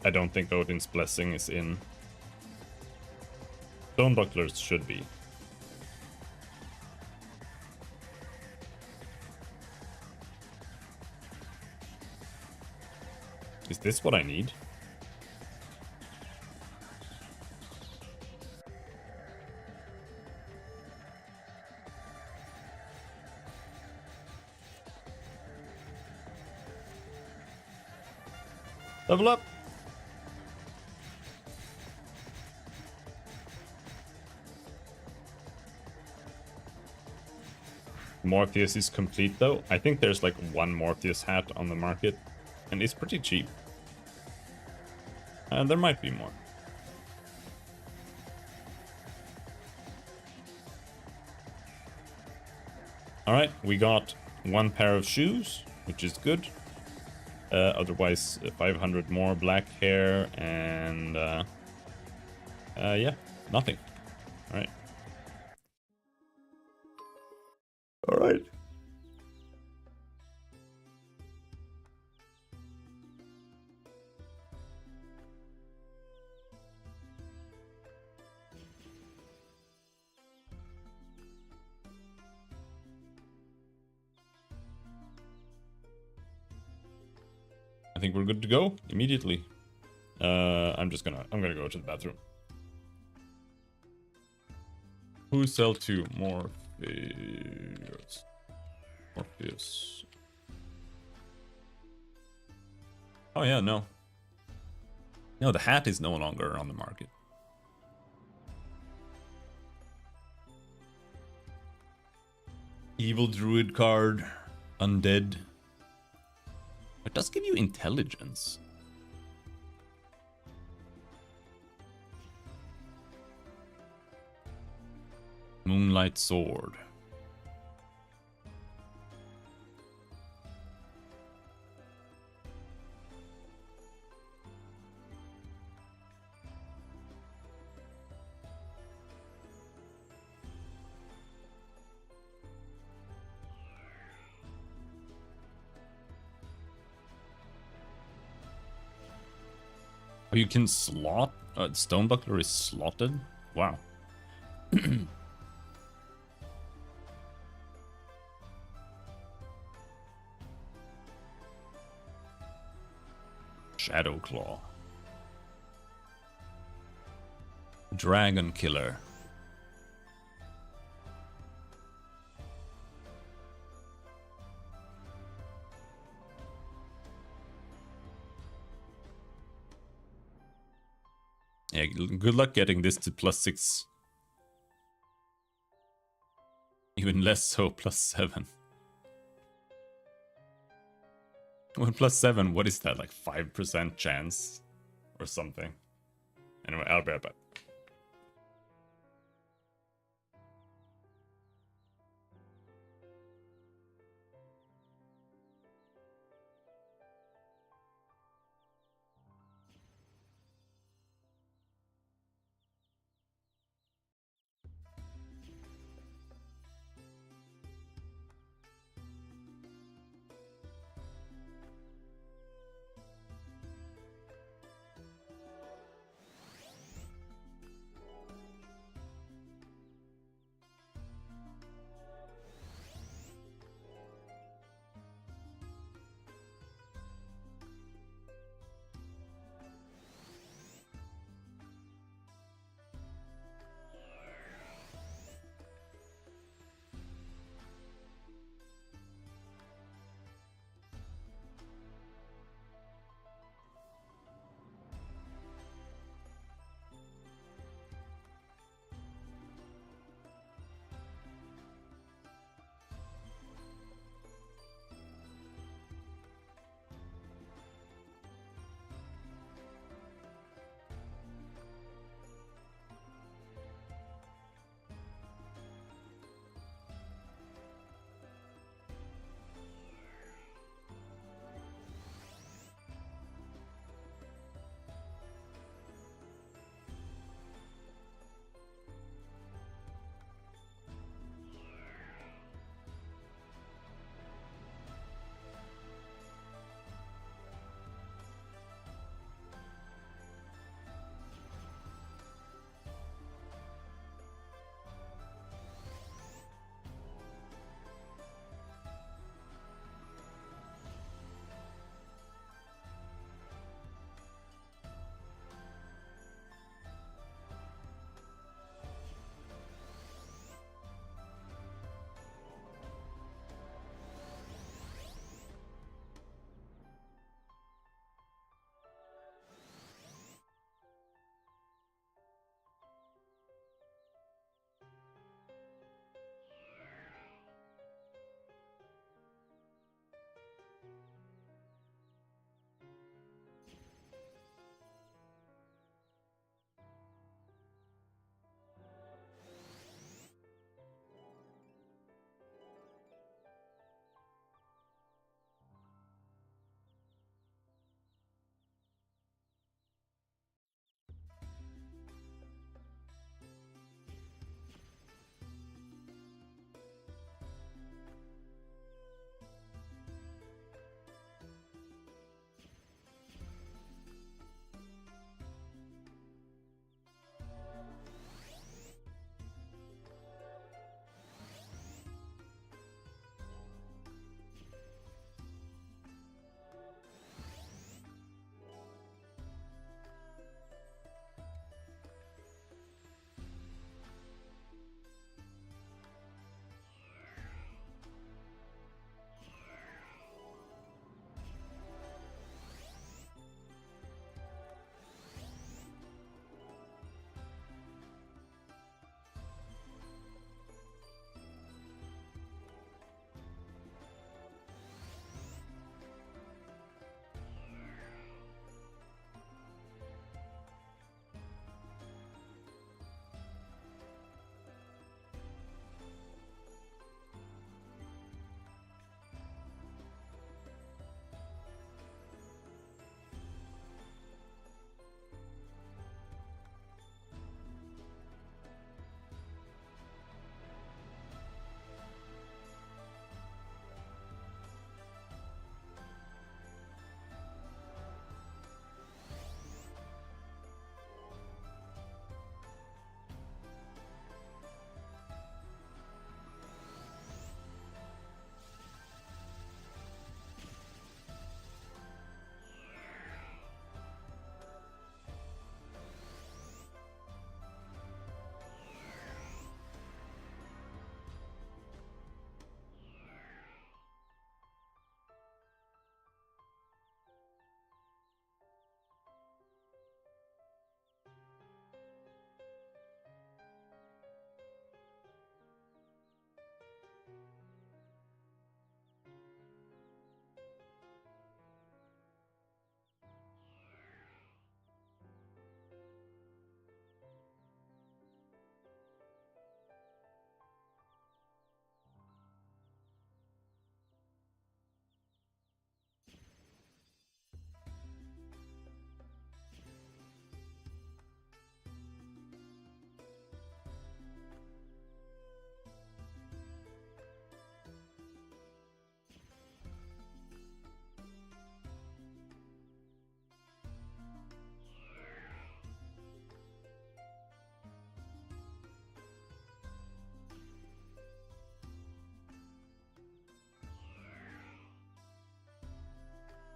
I don't think Odin's Blessing is in. Stone bucklers should be. Is this what I need? Level up! Morpheus is complete though. I think there's like one Morpheus hat on the market, and it's pretty cheap. There might be more. Alright, we got one pair of shoes, which is good. Otherwise, 500 more black hair, and yeah, nothing. Alright. Alright. I think we're good to go immediately. I'm gonna go to the bathroom. Who sell to Morpheus? Morpheus. Oh yeah, no. No, the hat is no longer on the market. Evil Druid card. Undead. It does give you intelligence. Moonlight Sword. Oh, you can slot? Stone Buckler is slotted? Wow. Shadow Claw. Dragon Killer. Yeah, good luck getting this to +6. Even less so, +7. Well, +7, what is that? Like 5% chance? Or something. Anyway, I'll be right back.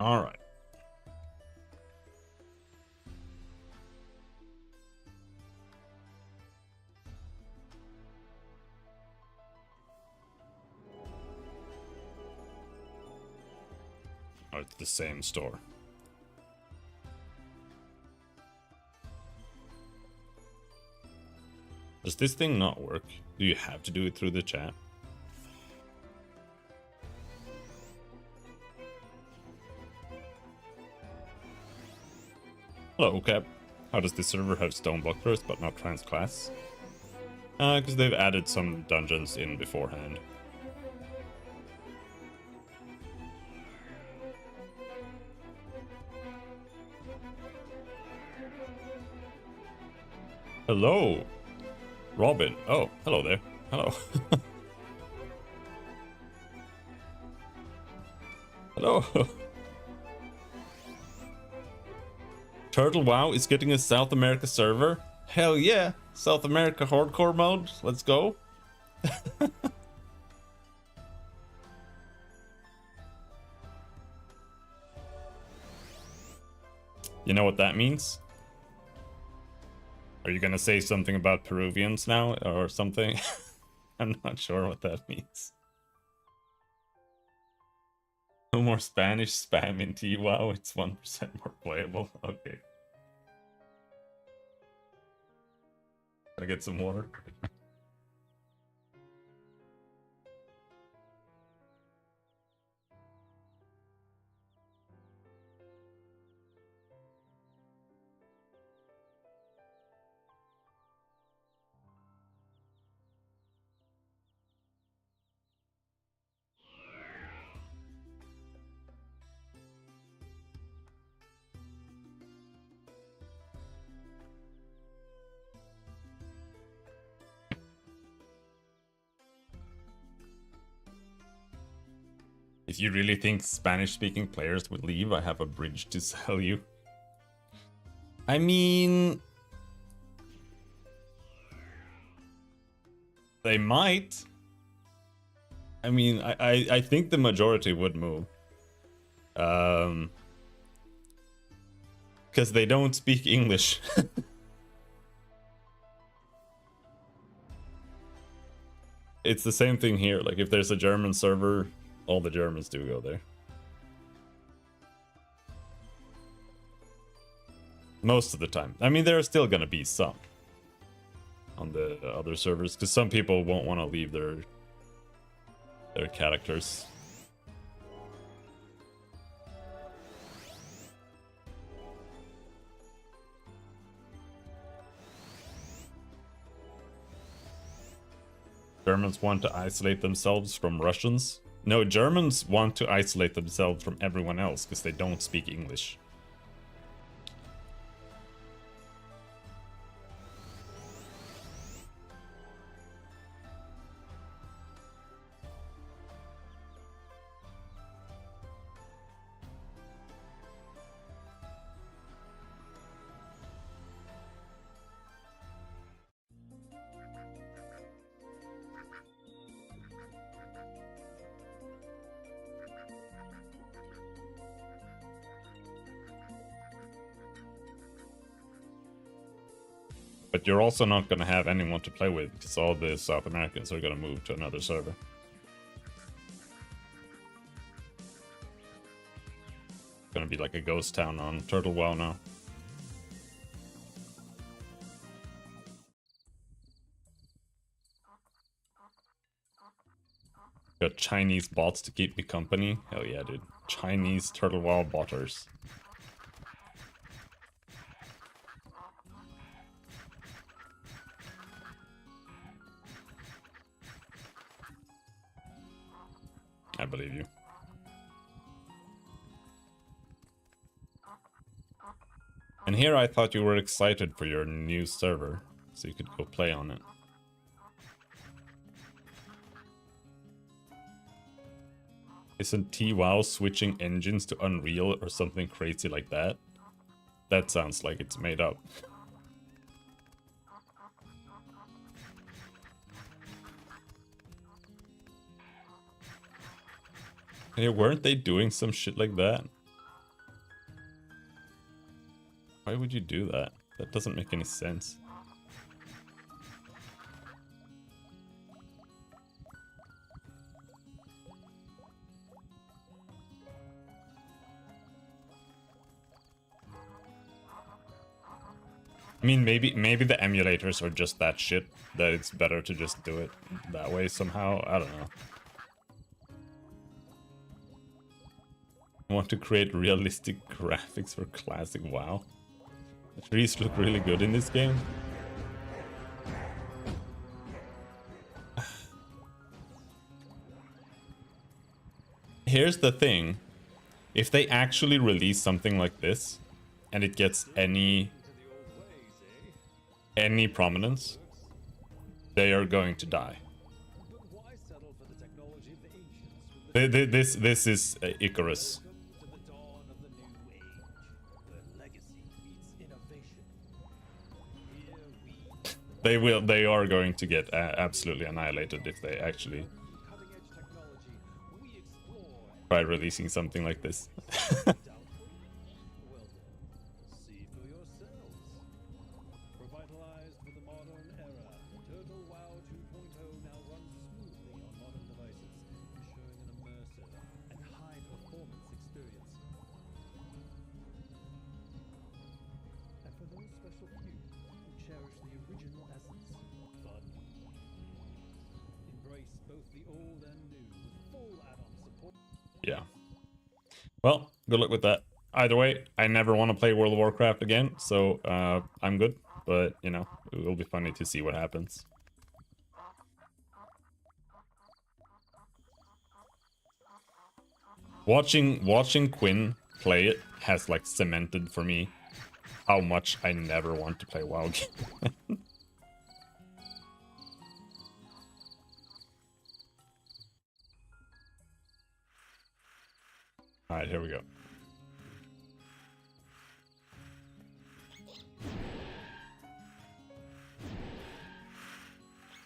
All right. Oh, it's the same store. Does this thing not work? Do you have to do it through the chat? Hello, Cap. How does this server have stone block first but not trans class? Because they've added some dungeons in beforehand. Hello, Robin. Oh, hello there. Hello. Hello. Turtle WoW is getting a South America server. Hell yeah. South America hardcore mode. Let's go. You know what that means? Are you gonna say something about Peruvians now or something? I'm not sure what that means. No more Spanish spam in T-WoW, it's 1% more playable. Okay. Can I get some water? If you really think Spanish-speaking players would leave, I have a bridge to sell you. I mean... they might. I mean, I think the majority would move. Because they don't speak English. It's the same thing here. Like, if there's a German server, all the Germans do go there. Most of the time. I mean, there are still gonna be some on the other servers, because some people won't want to leave their characters. Germans want to isolate themselves from Russians. No, Germans want to isolate themselves from everyone else because they don't speak English. But you're also not going to have anyone to play with because all the South Americans are going to move to another server. It's going to be like a ghost town on Turtle WoW now. Got Chinese bots to keep me company. Hell yeah, dude. Chinese Turtle WoW botters. I believe you. And here I thought you were excited for your new server, so you could go play on it. Isn't T-WoW switching engines to Unreal or something crazy like that? That sounds like it's made up. Hey, weren't they doing some shit like that? Why would you do that? That doesn't make any sense. I mean, maybe the emulators are just that shit that it's better to just do it that way somehow. I don't know. I want to create realistic graphics for classic WoW. The trees look really good in this game. Here's the thing. If they actually release something like this and it gets any prominence, they are going to die. This is Icarus. They are going to get absolutely annihilated if they actually try releasing something like this. Yeah. Well, good luck with that. Either way, I never want to play World of Warcraft again, so I'm good. But, you know, it will be funny to see what happens. Watching Quinn play it has, like, cemented for me how much I never want to play WoW again. Alright, here we go.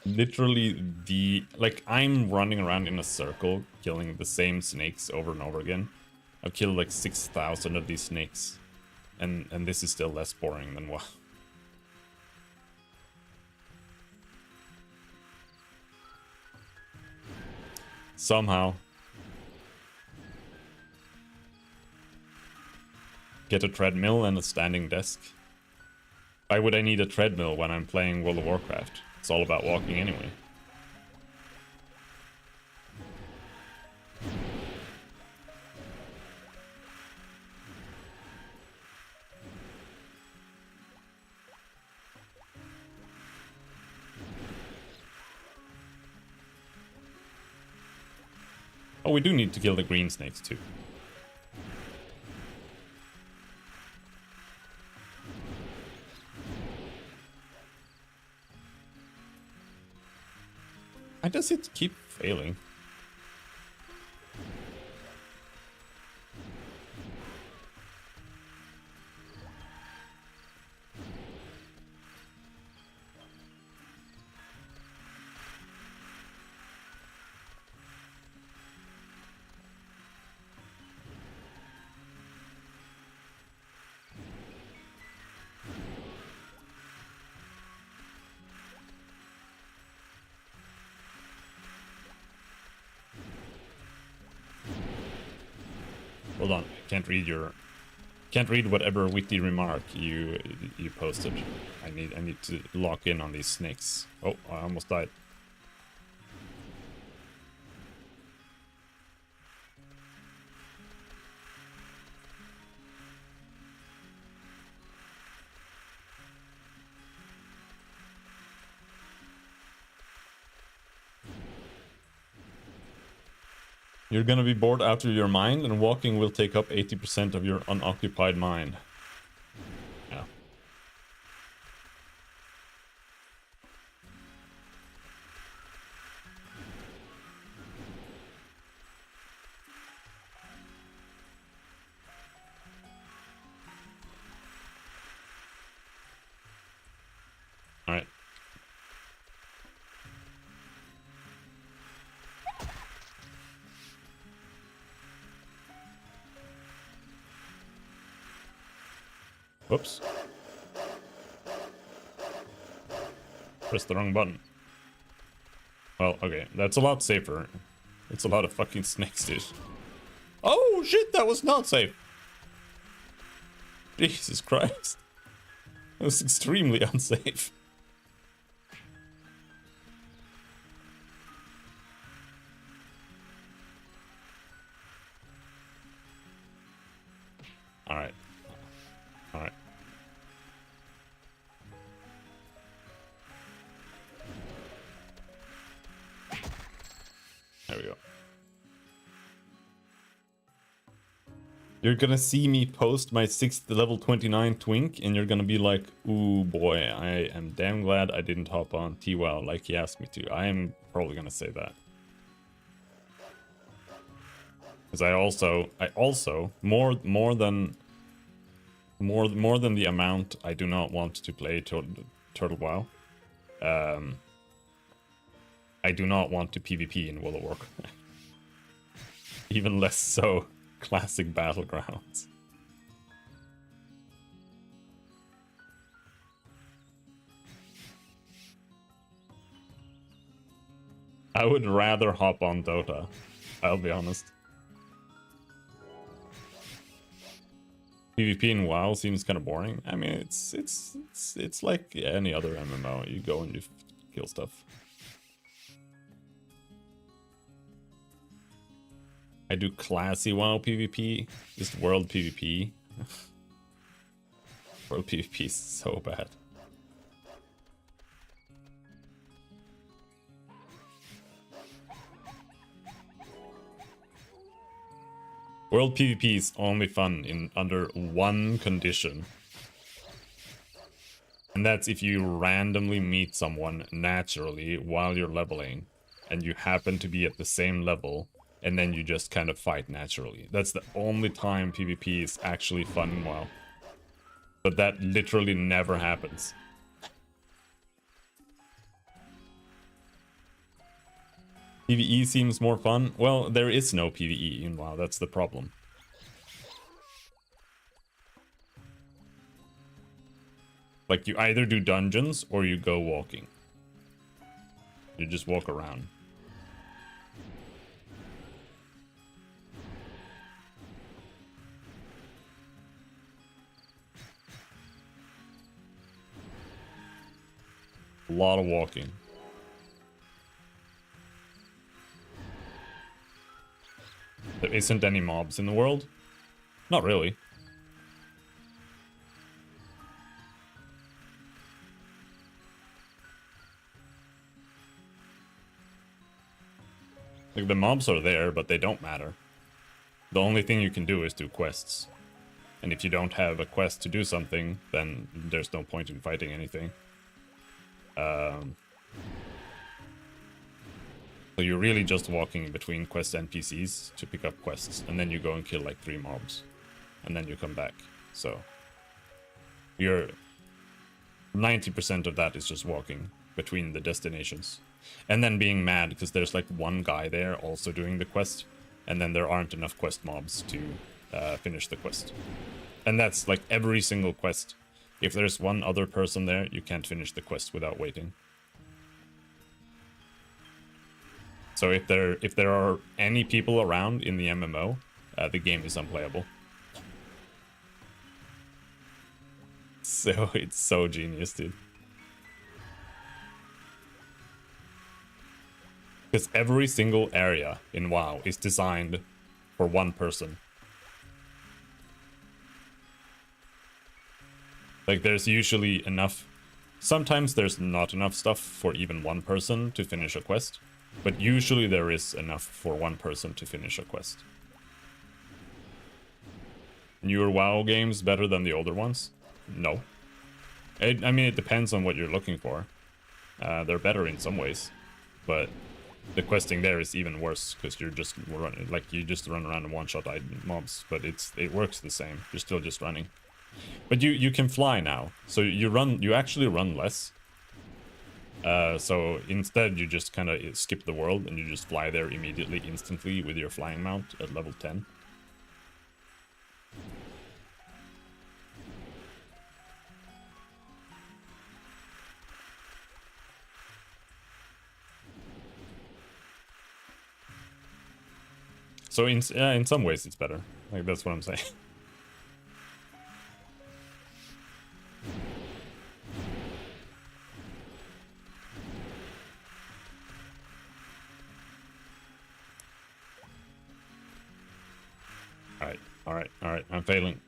Literally I'm running around in a circle killing the same snakes over and over again. I've killed like 6,000 of these snakes, and this is still less boring than WoW. Somehow get a treadmill and a standing desk. Why would I need a treadmill when I'm playing World of Warcraft? It's all about walking anyway. Oh, we do need to kill the green snakes too. Why does it keep failing? Hold on, can't read whatever witty remark you posted. I need to lock in on these snakes. Oh, I almost died. You're gonna be bored out of your mind, and walking will take up 80% of your unoccupied mind. Yeah. Alright. Whoops. Press the wrong button. Well, okay, that's a lot safer. It's a lot of fucking snakes, dude. Oh shit, that was not safe. Jesus Christ. That was extremely unsafe. Alright. Alright. There we go. You're gonna see me post my 6th level 29 twink, and you're gonna be like, ooh boy, I am damn glad I didn't hop on T-Wow like he asked me to. I am probably gonna say that. Because I also more than the amount I do not want to play Turtle WoW. I do not want to PvP in World of Warcraft. Even less so classic battlegrounds. I would rather hop on Dota, I'll be honest. PvP in WoW seems kind of boring. I mean, it's like any other MMO. You go and you kill stuff. I do classy WoW PvP, just world PvP. World PvP is so bad. World PvP is only fun in under one condition. And that's if you randomly meet someone naturally while you're leveling, and you happen to be at the same level, and then you just kind of fight naturally. That's the only time PvP is actually fun in WoW. But that literally never happens. PvE seems more fun. Well, there is no PvE in WoW, that's the problem. Like, you either do dungeons or you go walking. You just walk around. A lot of walking. There isn't any mobs in the world? Not really. Like, the mobs are there, but they don't matter. The only thing you can do is do quests. And if you don't have a quest to do something, then there's no point in fighting anything. So you're really just walking between quest NPCs to pick up quests, and then you go and kill like 3 mobs, and then you come back. So you're 90% of that is just walking between the destinations, and then being mad because there's like one guy there also doing the quest, and then there aren't enough quest mobs to finish the quest. And that's like every single quest. If there's one other person there, you can't finish the quest without waiting. So if there are any people around in the MMO, the game is unplayable. So it's so genius, dude. Because every single area in WoW is designed for one person. Like, there's usually enough. Sometimes there's not enough stuff for even one person to finish a quest. But usually there is enough for one person to finish a quest. Newer WoW games better than the older ones? No. I mean, it depends on what you're looking for. They're better in some ways. But the questing there is even worse, because you just run around and one-shot mobs. But it works the same. You're still just running. But you can fly now. So you actually run less. So instead you just kind of skip the world and you just fly there immediately, instantly with your flying mount at level 10. So in some ways it's better. Like, that's what I'm saying. Alright, I'm failing.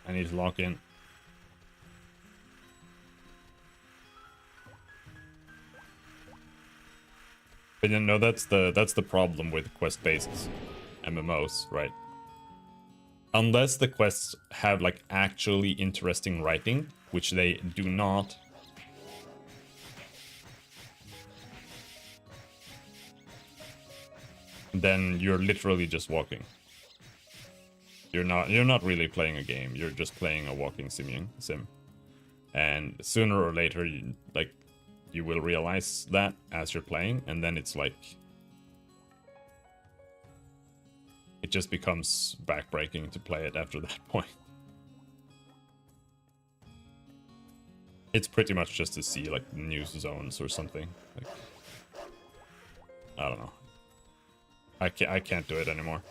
I need to lock in. But you know, that's the problem with quest-based MMOs, right? Unless the quests have like actually interesting writing, which they do not. Then you're literally just walking. You're not really playing a game. You're just playing a walking sim. And sooner or later, you will realize that as you're playing, and then it's like it just becomes backbreaking to play it after that point. It's pretty much just to see like new zones or something. Like, I don't know. I can't do it anymore.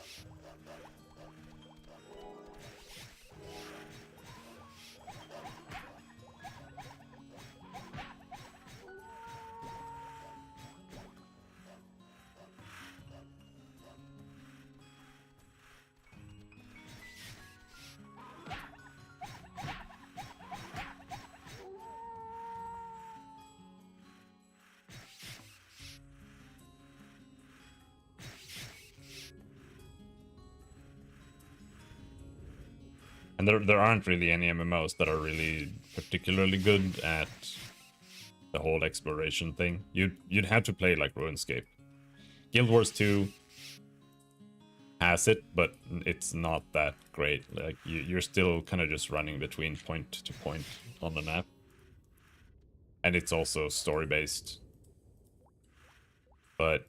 And there aren't really any MMOs that are really particularly good at the whole exploration thing. You'd have to play like RuneScape. Guild Wars 2 has it, but it's not that great. Like you're still kind of just running between point to point on the map. And it's also story based. But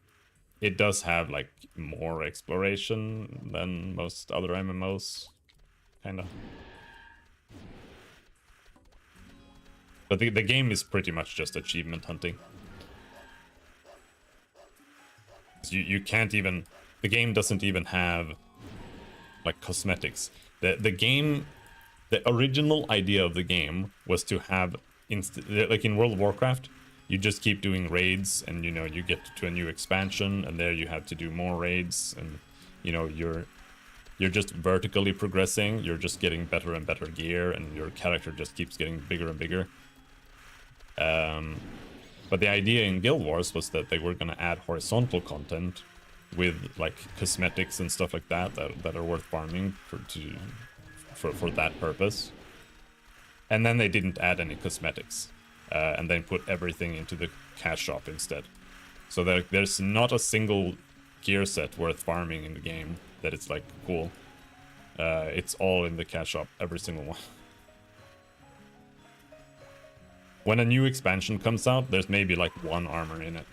it does have like more exploration than most other MMOs. Kind of. But the game is pretty much just achievement hunting. You can't even... The game doesn't even have like cosmetics. The game... The original idea of the game was to have... like in World of Warcraft, you just keep doing raids and, you know, you get to a new expansion and there you have to do more raids and, you know, you're just vertically progressing, you're just getting better and better gear, and your character just keeps getting bigger and bigger. But the idea in Guild Wars was that they were going to add horizontal content with like cosmetics and stuff like that that are worth farming for that purpose. And then they didn't add any cosmetics, and then put everything into the cash shop instead. So there's not a single gear set worth farming in the game that it's like cool. It's all in the cash shop, every single one. When a new expansion comes out, there's maybe like one armor in it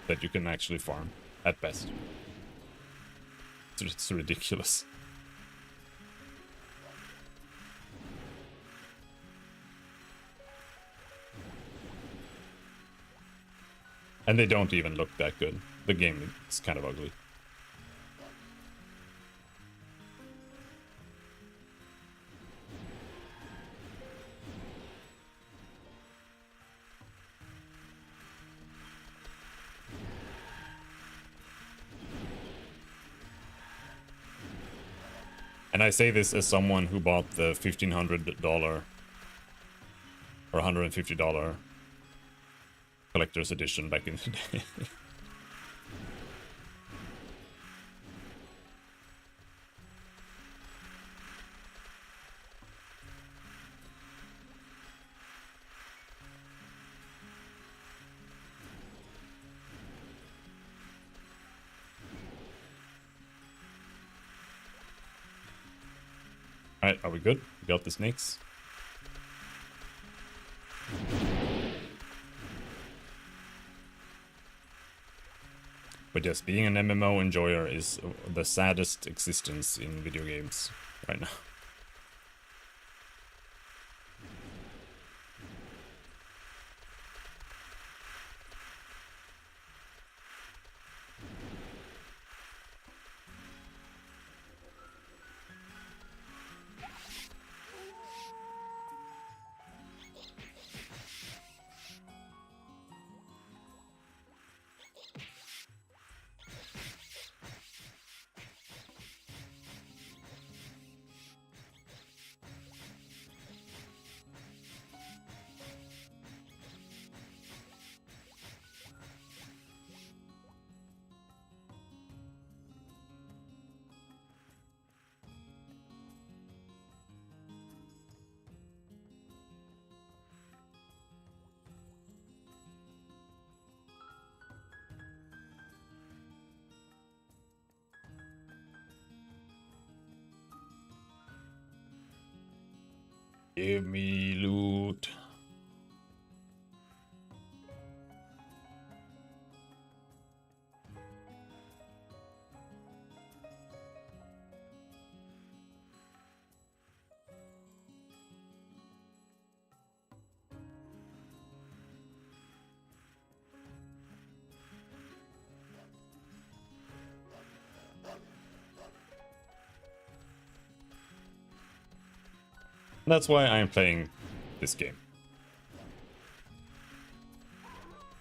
that you can actually farm, at best. It's ridiculous. And they don't even look that good. The game is kind of ugly. And I say this as someone who bought the $1,500 or $150 collector's edition back in the day. Alright, are we good? We got the snakes. But yes, being an MMO enjoyer is the saddest existence in video games right now. Give me loot. That's why I'm playing this game.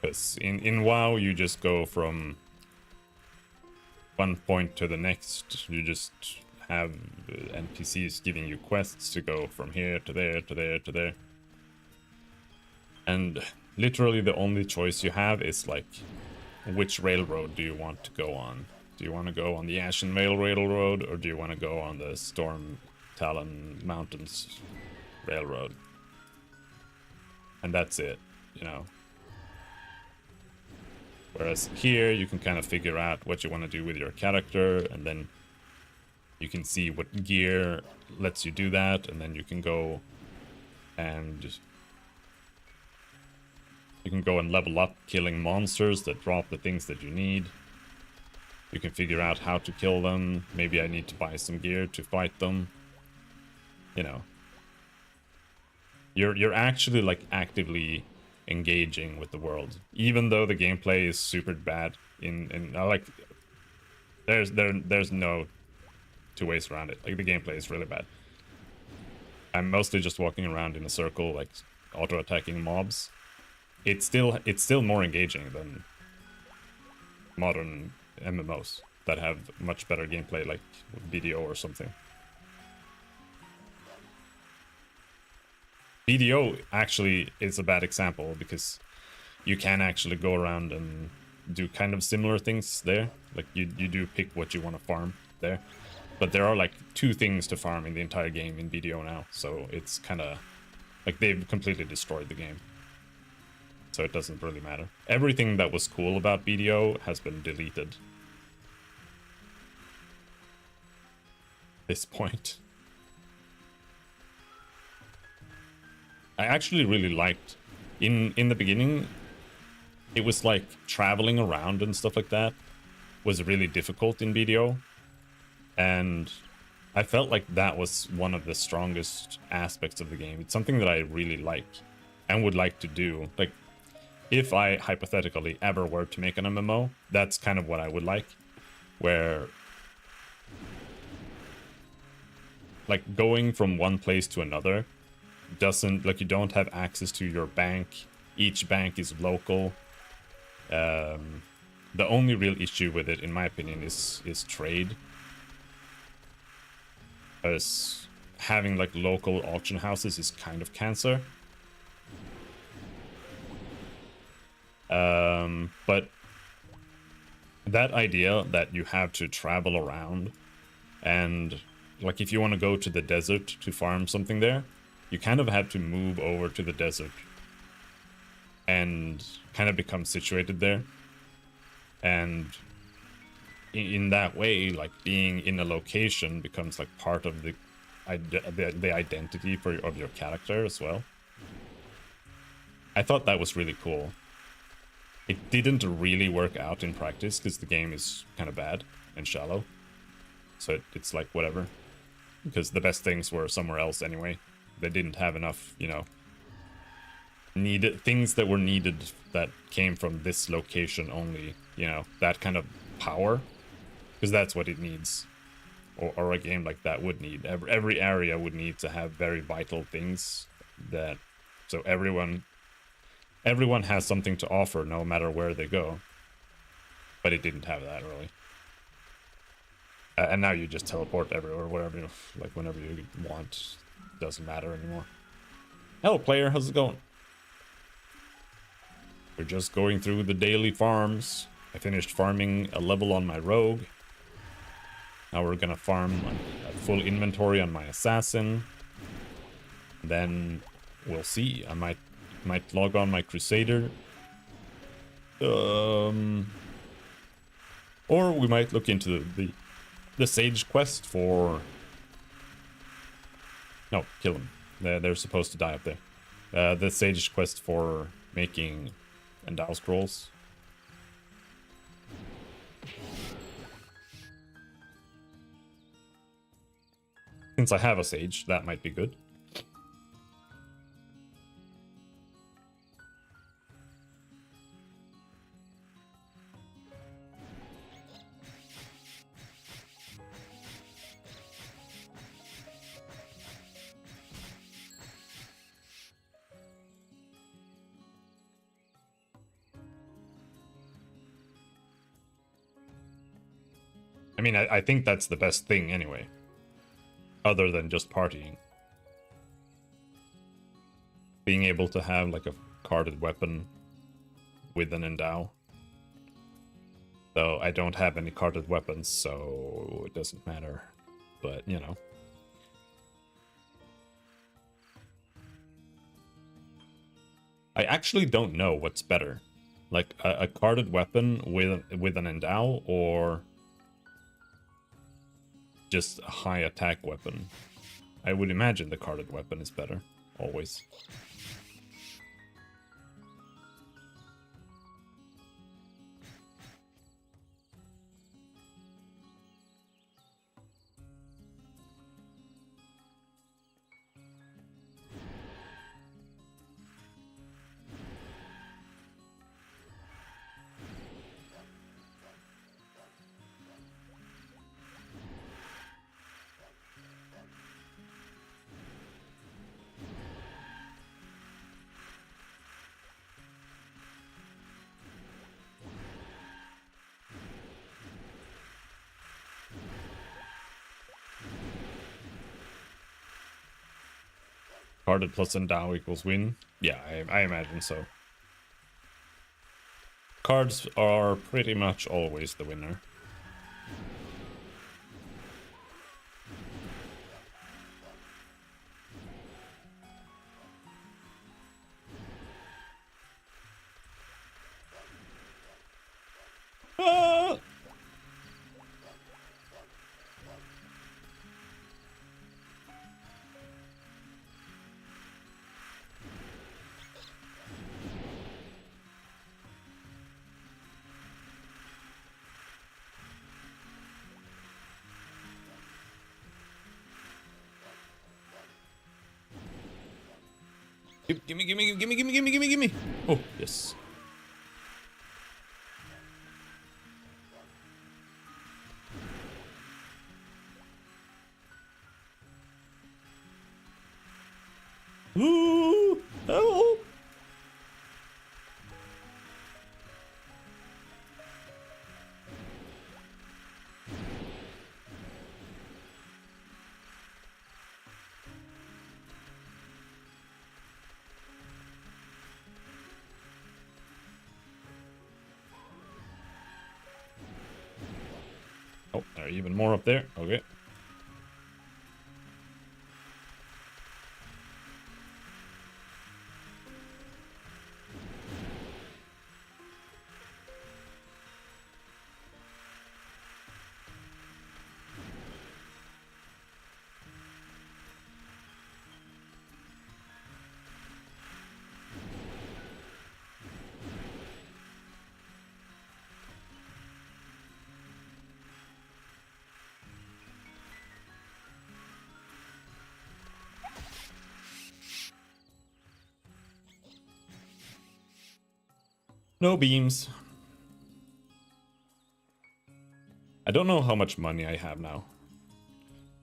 Because in WoW, you just go from one point to the next. You just have NPCs giving you quests to go from here to there to there to there. And literally the only choice you have is like, which railroad do you want to go on? Do you want to go on the Ashen Vale Railroad, or do you want to go on the Storm Talon Mountains Railroad? And that's it, you know. Whereas here, you can kind of figure out what you want to do with your character, and then you can see what gear lets you do that, and then you can go and level up killing monsters that drop the things that you need. You can figure out how to kill them. Maybe I need to buy some gear to fight them. You know. You're actually like actively engaging with the world, even though the gameplay is super bad. Like there's no two ways around it. Like the gameplay is really bad. I'm mostly just walking around in a circle, like auto attacking mobs. It's still more engaging than modern MMOs that have much better gameplay, like BDO or something. BDO actually is a bad example because you can actually go around and do kind of similar things there. Like you do pick what you want to farm there. But there are like 2 things to farm in the entire game in BDO now. So it's kind of like they've completely destroyed the game. So it doesn't really matter. Everything that was cool about BDO has been deleted. At this point. I actually really liked in the beginning. It was like traveling around and stuff like that was really difficult in BDO, and I felt like that was one of the strongest aspects of the game. It's something that I really like and would like to do. Like if I hypothetically ever were to make an MMO, that's kind of what I would like, where like going from one place to another doesn't, like, you don't have access to your bank. Each bank is local. The only real issue with it, in my opinion, is trade. As having like local auction houses is kind of cancer. But that idea that you have to travel around, and like if you want to go to the desert to farm something there, you kind of have to move over to the desert and kind of become situated there. And in that way, like being in a location becomes like part of the identity of your character as well. I thought that was really cool. It didn't really work out in practice because the game is kind of bad and shallow. So it's like whatever. Because the best things were somewhere else anyway. They didn't have enough, you know, things that were needed that came from this location only, you know, that kind of power. Because that's what it needs. Or a game like that would need. Every area would need to have very vital things that, so everyone has something to offer no matter where they go. But it didn't have that really. And now you just teleport everywhere, wherever, like whenever you want. Doesn't matter anymore. Hello player, how's it going? We're just going through the daily farms. I finished farming a level on my rogue. Now we're gonna farm a full inventory on my assassin. Then we'll see. I might log on my crusader. Or we might look into the sage quest for... No, kill him. They're supposed to die up there. The Sage quest for making Endow scrolls. Since I have a Sage, that might be good. I mean, I think that's the best thing anyway. Other than just partying. Being able to have like a carded weapon with an Endow. Though I don't have any carded weapons, so it doesn't matter. But, you know. I actually don't know what's better. Like a carded weapon with an Endow, or just a high attack weapon. I would imagine the carded weapon is better, always. Carded plus Endow equals win? Yeah, I imagine so. Cards are pretty much always the winner. Ah! Gimme. Oh, yes. Ooh, help! Oh, there are even more up there. Okay. No beams. I don't know how much money I have now.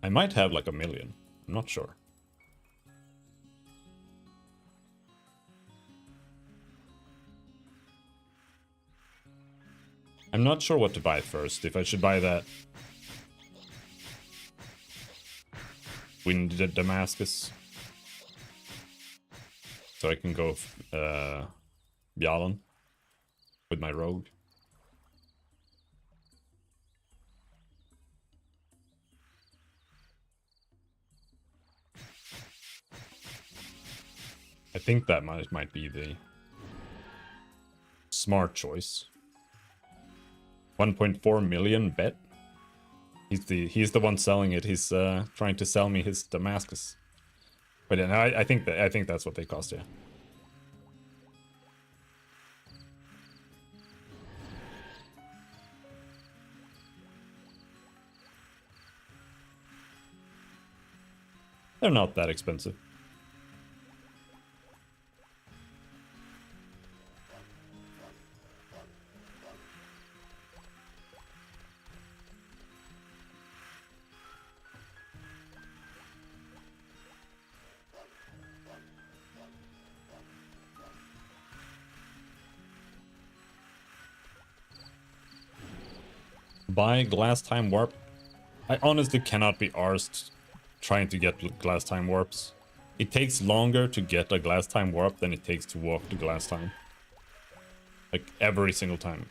I might have like 1 million. I'm not sure. I'm not sure what to buy first. If I should buy that Winded Damascus. So I can go Bjalan with my rogue. I think that might be the smart choice. 1.4 million bet. He's the one selling it. He's trying to sell me his Damascus. But yeah, no, I think that's what they cost, yeah. They're not that expensive. Buy glass time warp. I honestly cannot be arsed trying to get glass time warps. It takes longer to get a glass time warp than it takes to walk to glass time. Like, every single time.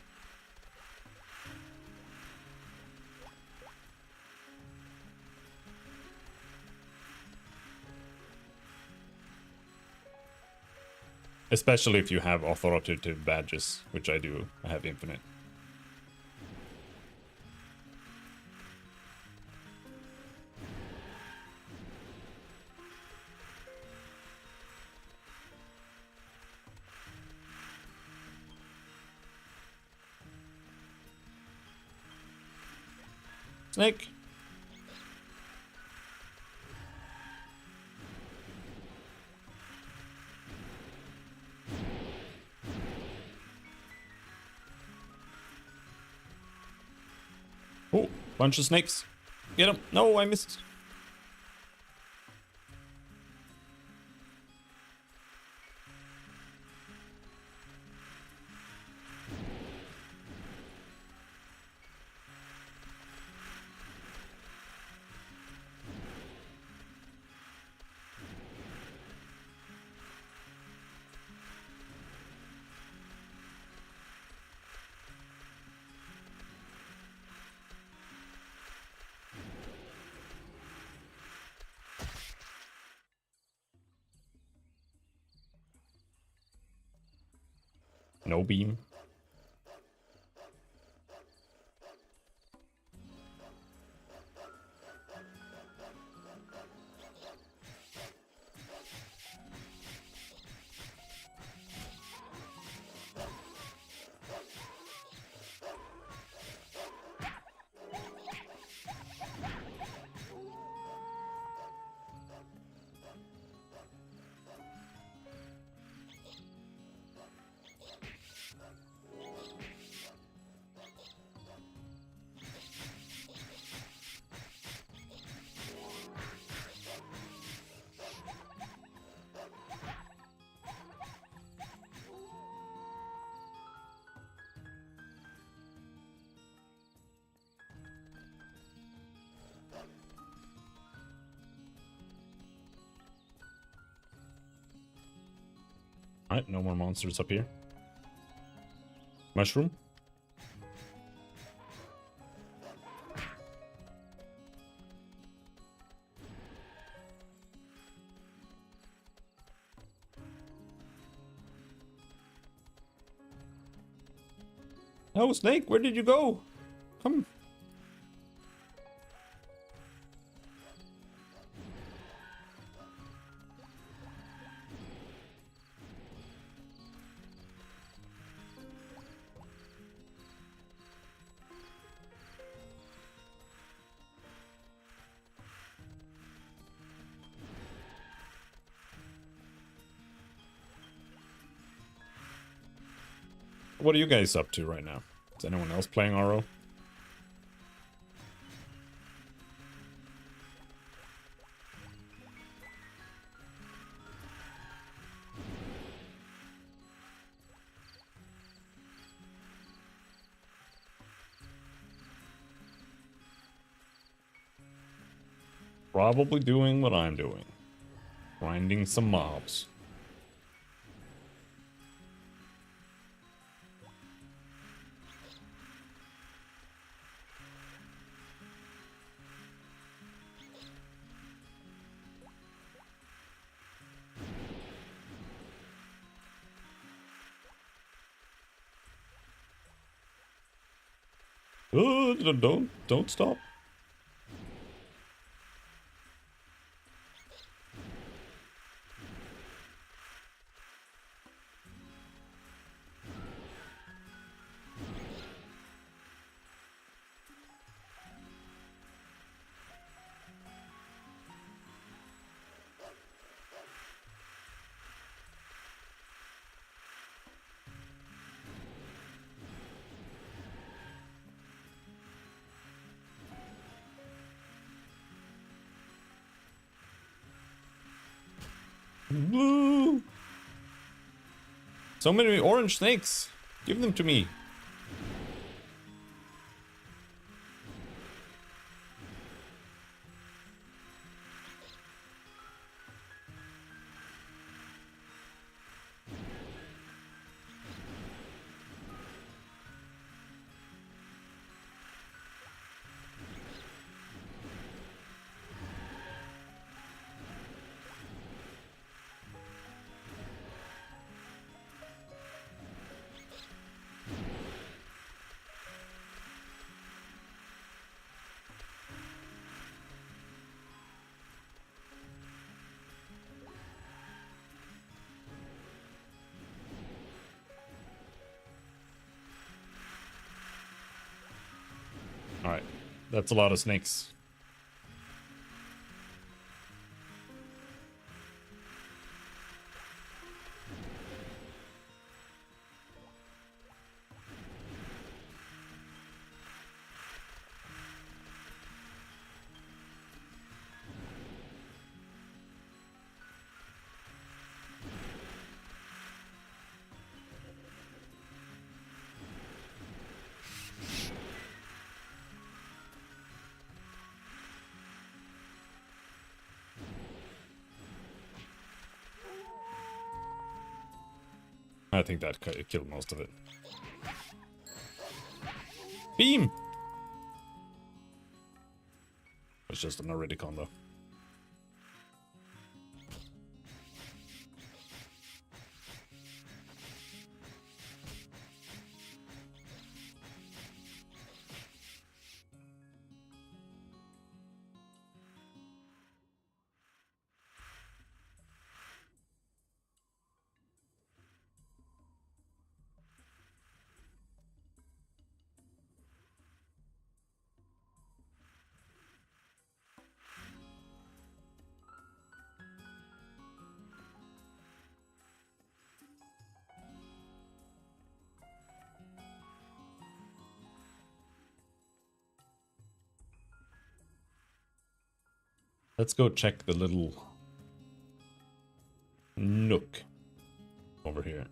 Especially if you have authoritative badges, which I do. I have infinite. Snake! Oh, bunch of snakes. Get him. No, I missed. No beam. Alright, no more monsters up here. Mushroom? Oh, Snake, where did you go? Come. What are you guys up to right now? Is anyone else playing RO? Probably doing what I'm doing. Grinding some mobs. Don't stop. Woo! So many orange snakes. Give them to me. Alright, that's a lot of snakes. I think that killed most of it. Beam! It's just an Iridicon though. Let's go check the little nook over here.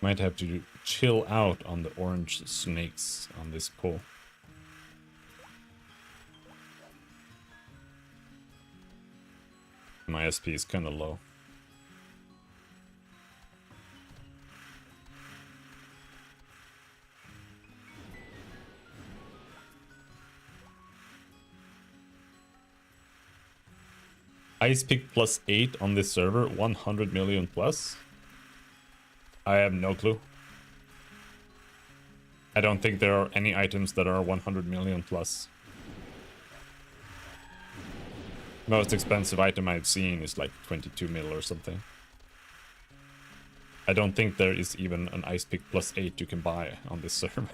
Might have to chill out on the orange snakes on this pull. My SP is kind of low. Ice pick +8 on this server, 100 million plus. I have no clue. I don't think there are any items that are 100 million plus. Most expensive item I've seen is like 22 mil or something. I don't think there is even an ice pick +8 you can buy on this server.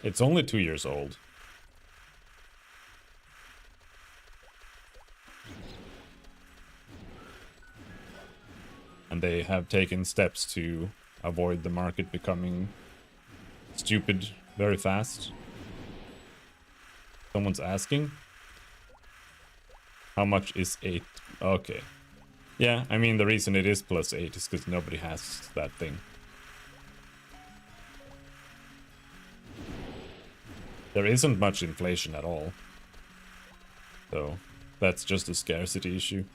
It's only 2 years old. And they have taken steps to avoid the market becoming stupid very fast. Someone's asking. How much is 8? Okay. Yeah, I mean, the reason it is +8 is because nobody has that thing. There isn't much inflation at all. So, that's just a scarcity issue.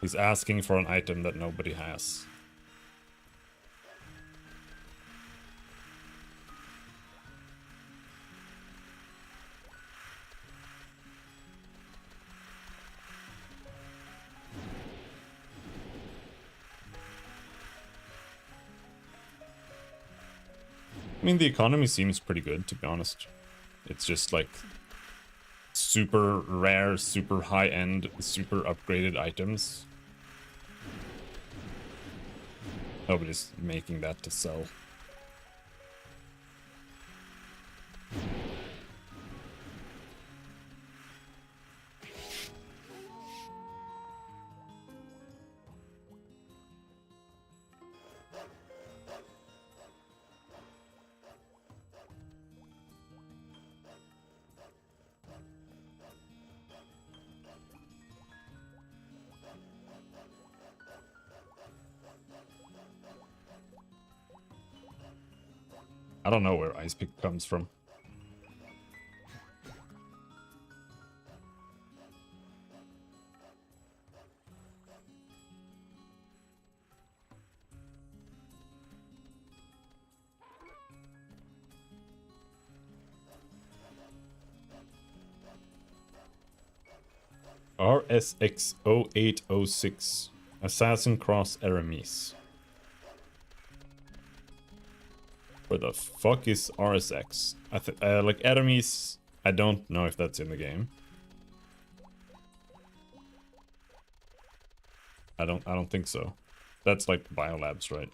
He's asking for an item that nobody has. I mean, the economy seems pretty good, to be honest. It's just like super rare, super high-end, super upgraded items. Nobody's making that to sell. I don't know where Ice Pick comes from. RSX0806 Assassin Cross Aramis. Where the fuck is RSX? Like Aramis, I don't know if that's in the game. I don't think so. That's like Biolabs, right?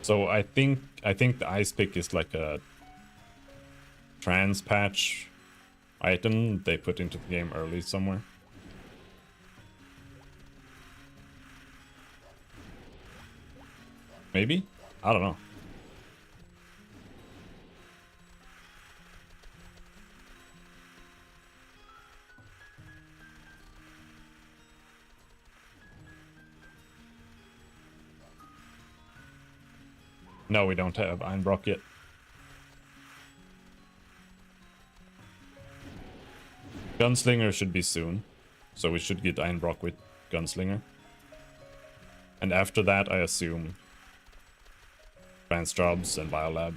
So I think the Ice Pick is like a trans patch item they put into the game early somewhere. Maybe? I don't know. No, we don't have Einbrock yet. Gunslinger should be soon, so we should get Einbrock with Gunslinger. And after that, I assume Trans Jobs and Biolab.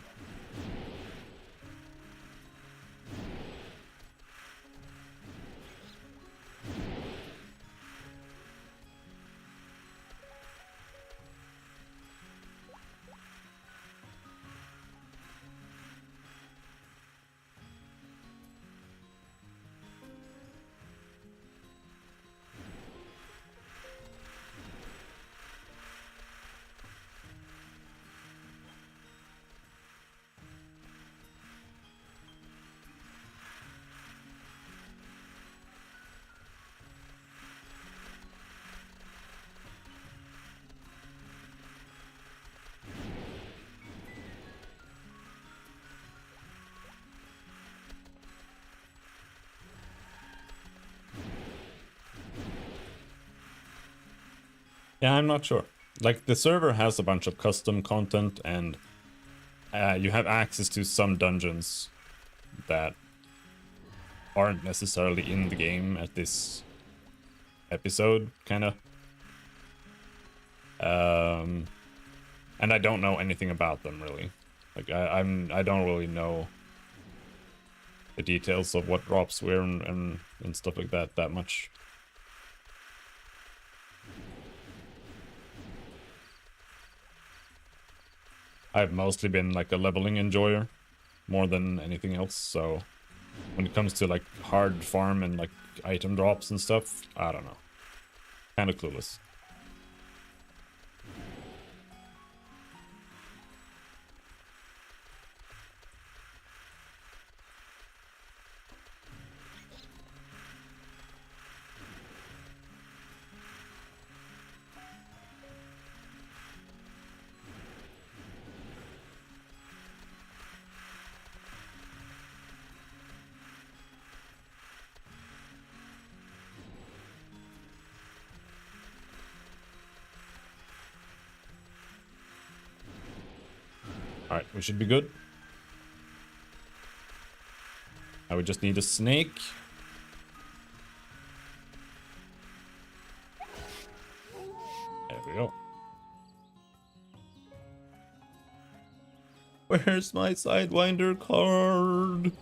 Yeah, I'm not sure. Like, the server has a bunch of custom content, and you have access to some dungeons that aren't necessarily in the game at this episode, kind of. And I don't know anything about them, really. Like, I don't really know the details of what drops where and stuff like that much. I've mostly been like a leveling enjoyer more than anything else, so when it comes to like hard farm and like item drops and stuff, I don't know. Kind of clueless. Alright, we should be good. I would just need a snake. There we go. Where's my Sidewinder card?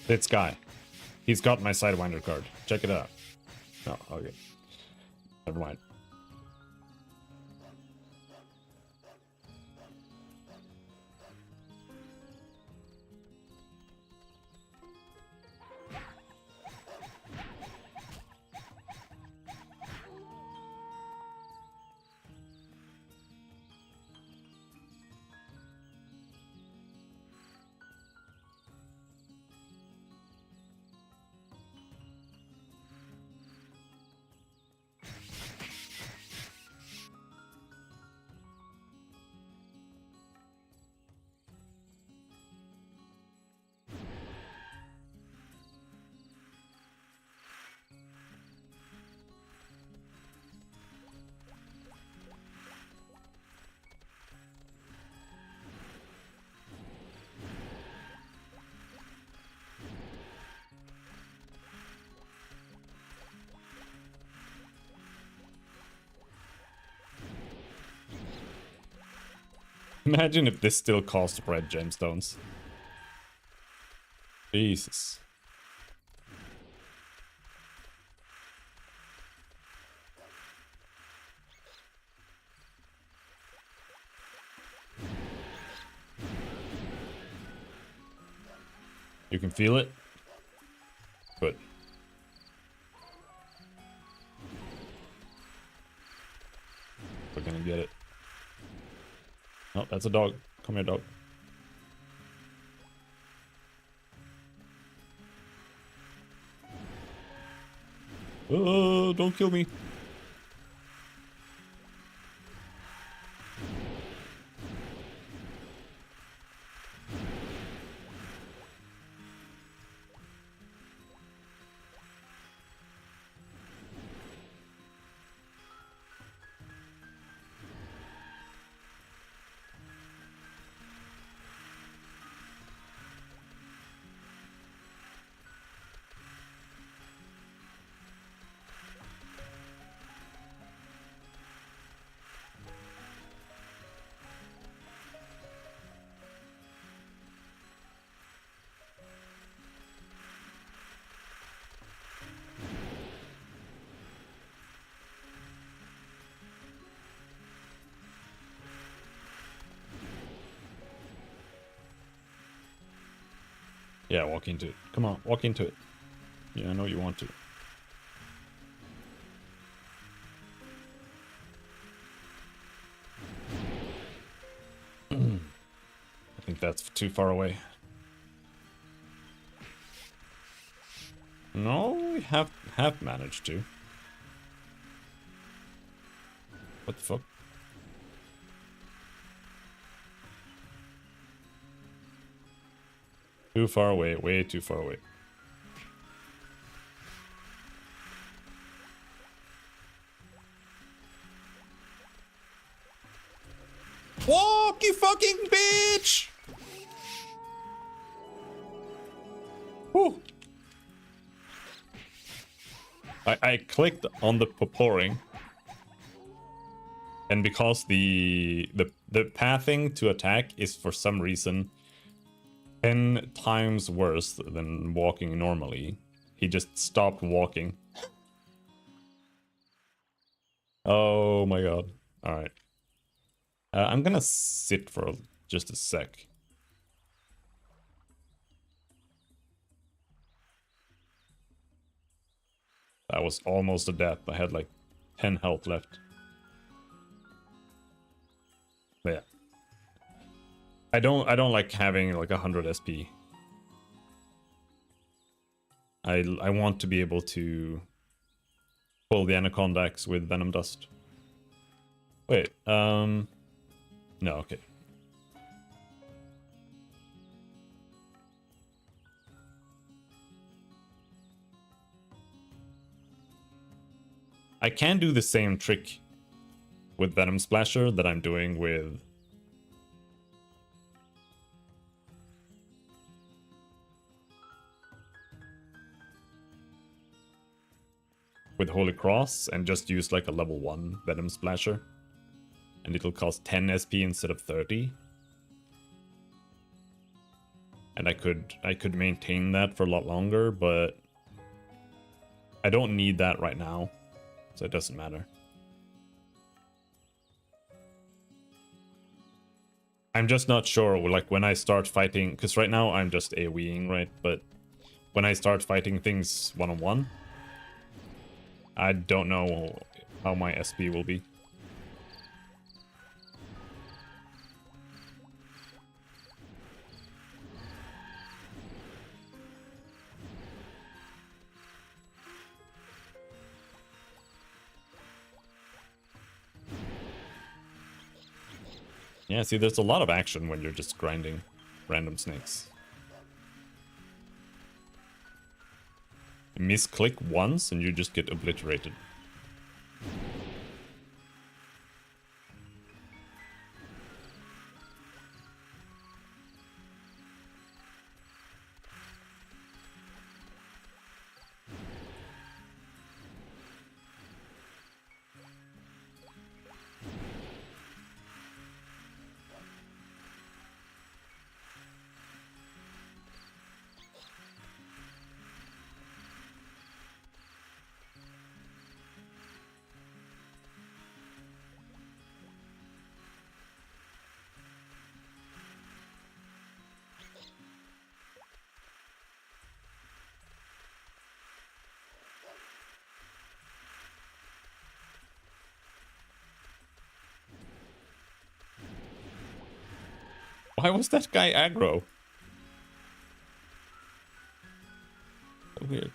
This guy. He's got my Sidewinder card. Check it out. No, okay. Never mind. Imagine if this still cost red gemstones. Jesus. You can feel it? Good. We're gonna get it. Oh, that's a dog. Come here, dog. Oh, don't kill me. Yeah, walk into it. Come on, walk into it. Yeah, I know you want to. I think that's too far away. No, we have managed to. What the fuck? Too far away, way too far away. Walk, you fucking bitch! Whew. I clicked on the pouring, and because the pathing to attack is for some reason 10 times worse than walking normally. He just stopped walking. Oh my god. Alright. I'm gonna sit for just a sec. That was almost a death. I had like 10 health left. But yeah. I don't like having like 100 SP. I want to be able to pull the Anaconda Axe with Venom Dust. Wait, no, okay. I can do the same trick with Venom Splasher that I'm doing with Holy Cross and just use like a level 1 Venom Splasher. And it'll cost 10 SP instead of 30. And I could maintain that for a lot longer, but I don't need that right now, so it doesn't matter. I'm just not sure, like, when I start fighting, because right now I'm just AoEing, right? But when I start fighting things one-on-one, I don't know how my SP will be. Yeah, see, there's a lot of action when you're just grinding random snakes. Misclick once and you just get obliterated. Why was that guy aggro? So weird.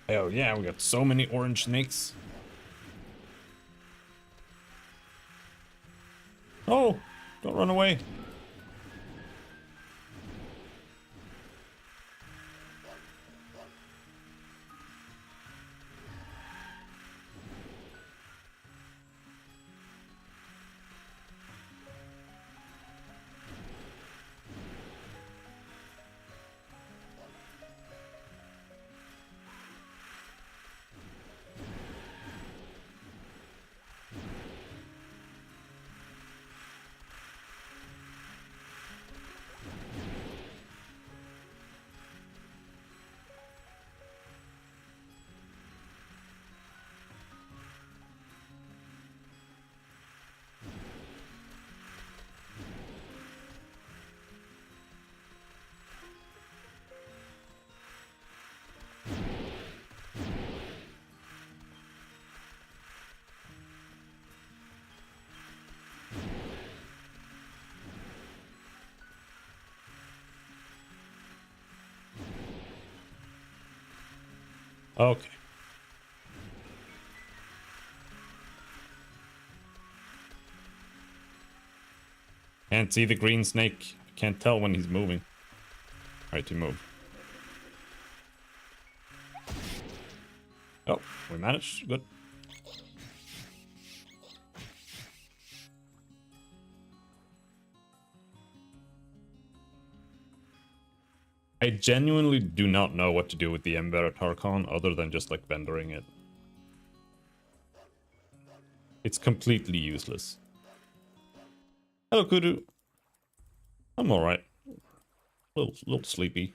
Oh yeah, we got so many orange snakes. Oh, don't run away. Okay. Can't see the green snake. Can't tell when he's moving. Alright, he moved. We managed. Good. I genuinely do not know what to do with the Ember Tarkon other than just like vendoring it. It's completely useless. Hello, Kudu. I'm alright. Little sleepy.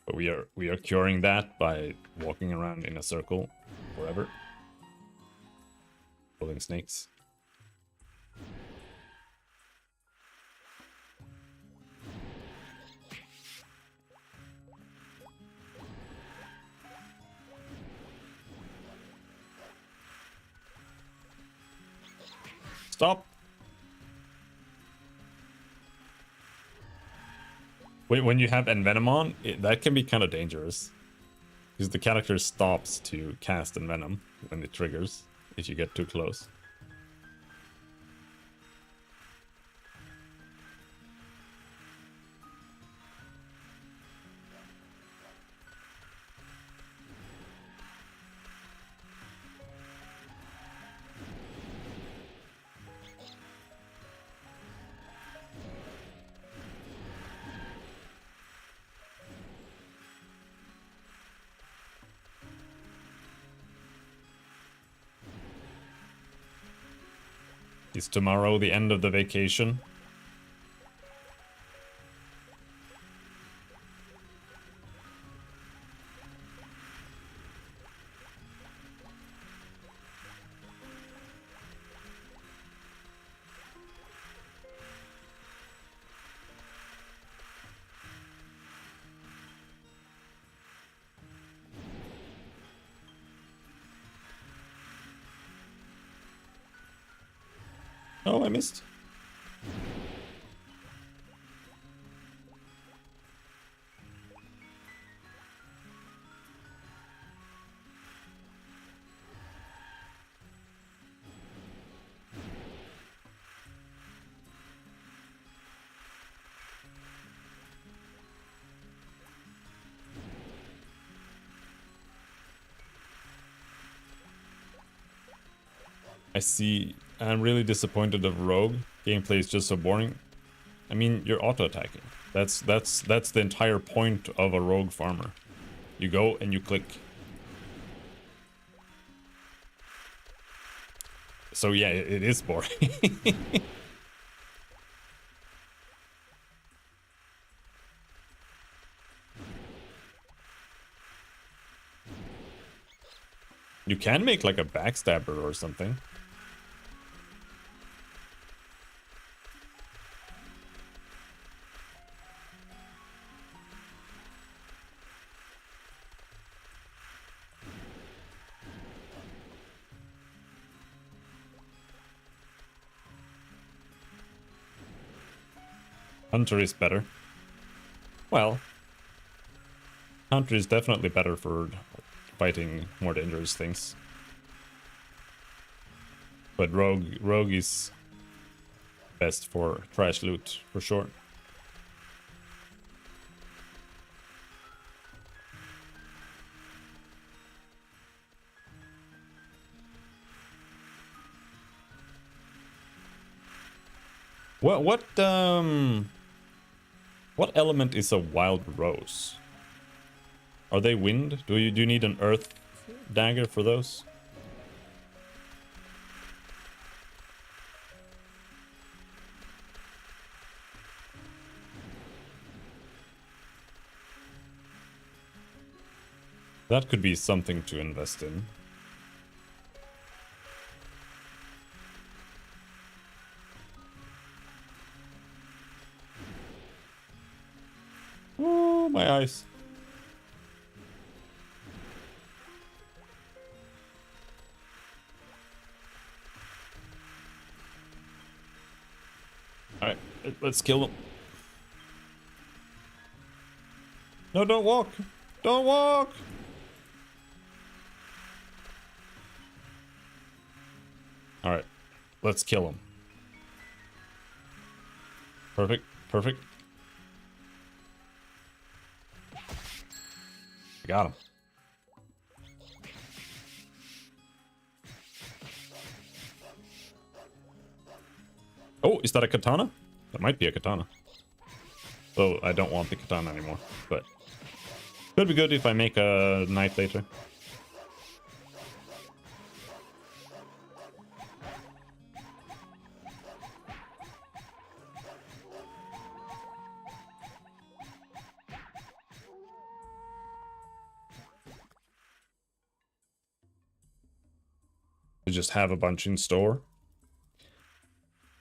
But we are curing that by walking around in a circle forever. Pulling snakes. Stop! When you have Envenom on, that can be kind of dangerous. Because the character stops to cast Envenom when it triggers, if you get too close. Is tomorrow the end of the vacation? Oh, I missed. I see. I'm really disappointed of Rogue. Gameplay is just so boring. I mean, you're auto-attacking. That's the entire point of a Rogue farmer. You go and you click. So yeah, it is boring. You can make like a backstabber or something. Hunter is better. Well, Hunter is definitely better for fighting more dangerous things. But Rogue is best for trash loot, for sure. What element is a wild rose? Are they wind? Do you need an earth dagger for those? That could be something to invest in. Oh, my eyes. Alright, let's kill them. No, don't walk! Don't walk! Let's kill him. Perfect, perfect. Got him. Oh, is that a katana? That might be a katana. Oh, I don't want the katana anymore, but could be good if I make a knife later. To just have a bunch in store.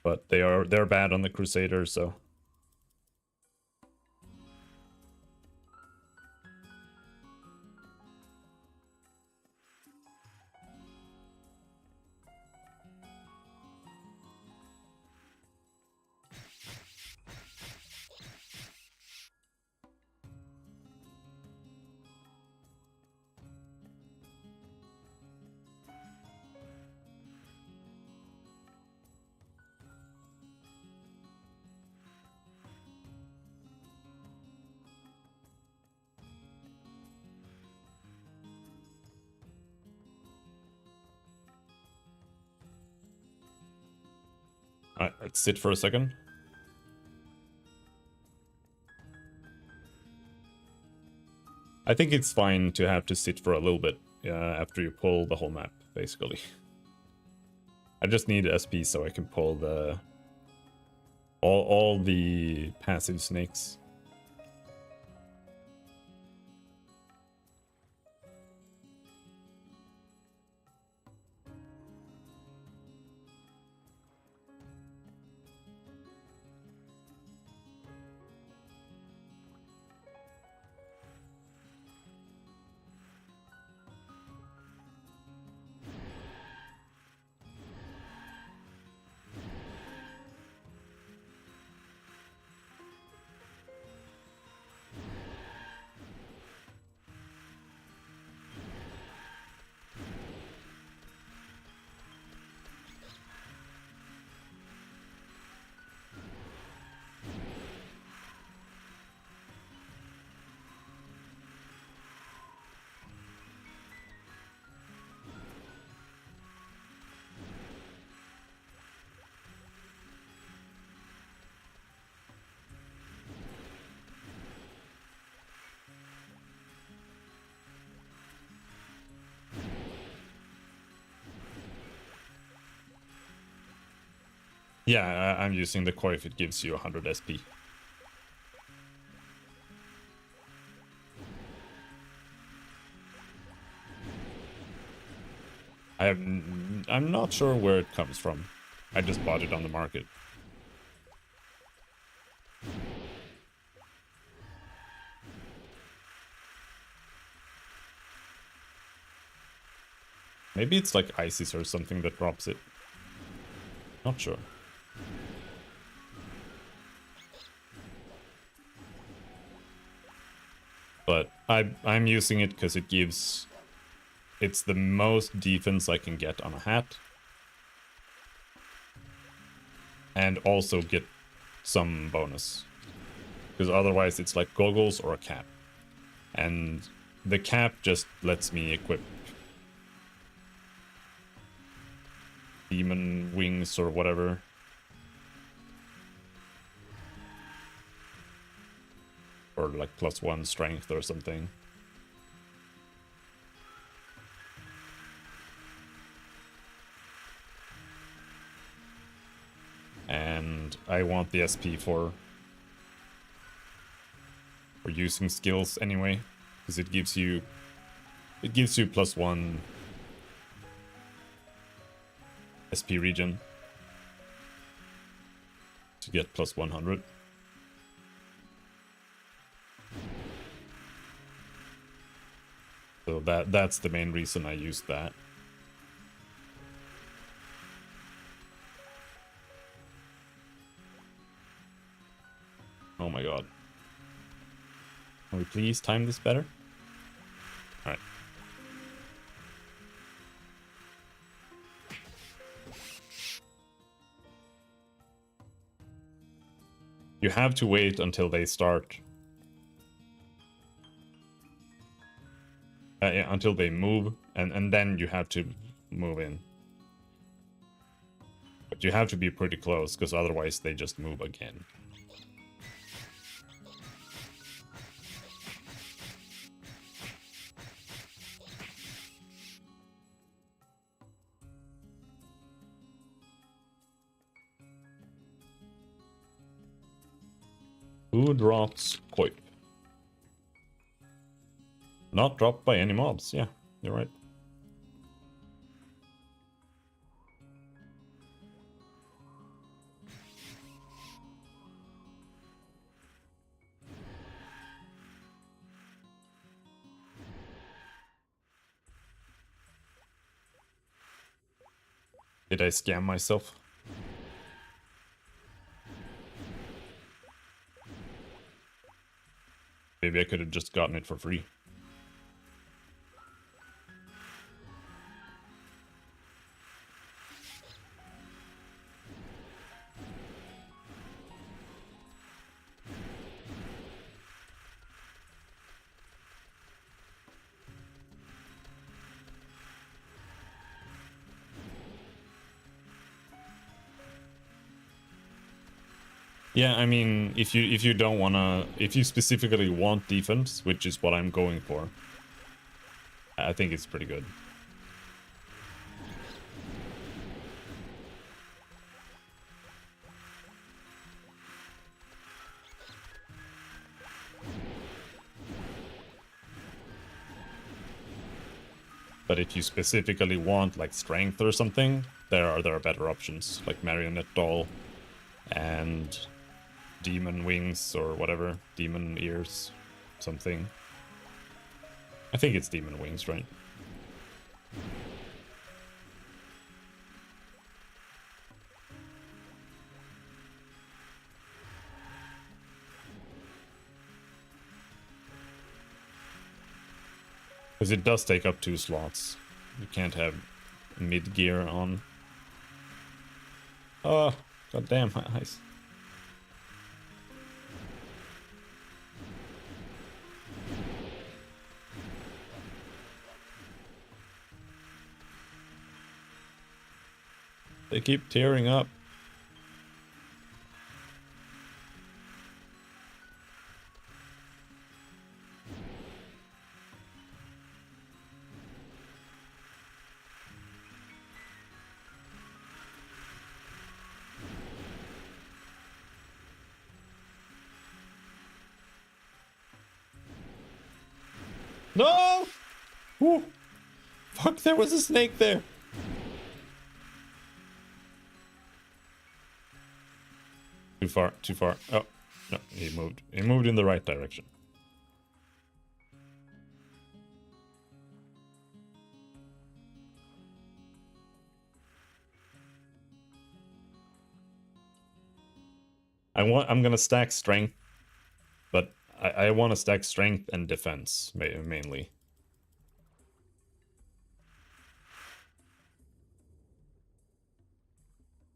But they're bad on the Crusaders, so alright, let's sit for a second. I think it's fine to have to sit for a little bit after you pull the whole map, basically. I just need SP so I can pull the all the passive snakes. Yeah, I'm using the core if it gives you 100 SP. I'm not sure where it comes from. I just bought it on the market. Maybe it's like ISIS or something that drops it. Not sure. But I'm using it because it gives... It's the most defense I can get on a hat. And also get some bonus. Because otherwise it's like goggles or a cap. And the cap just lets me equip demon wings or whatever. Or like +1 strength or something. And I want the SP for using skills anyway, because it gives you +1 SP regen to get +100. So that's the main reason I used that. Oh my god. Can we please time this better? Alright. You have to wait until they start. Yeah, until they move, and then you have to move in. But you have to be pretty close, because otherwise they just move again. Who drops Coip? Not dropped by any mobs, yeah, you're right. Did I scam myself? Maybe I could have just gotten it for free. Yeah, I mean, if you don't wanna, if you specifically want defense, which is what I'm going for, I think it's pretty good. But if you specifically want like strength or something, there are better options like Marionette Doll and Demon Wings or whatever, Demon Ears, something. I think it's Demon Wings, right? Because it does take up 2 slots. You can't have mid-gear on. Oh, goddamn, nice. They keep tearing up. No! Woo! Fuck, there was a snake there. Too far, too far. Oh, no, he moved. He moved in the right direction. I'm gonna stack strength, but I want to stack strength and defense mainly.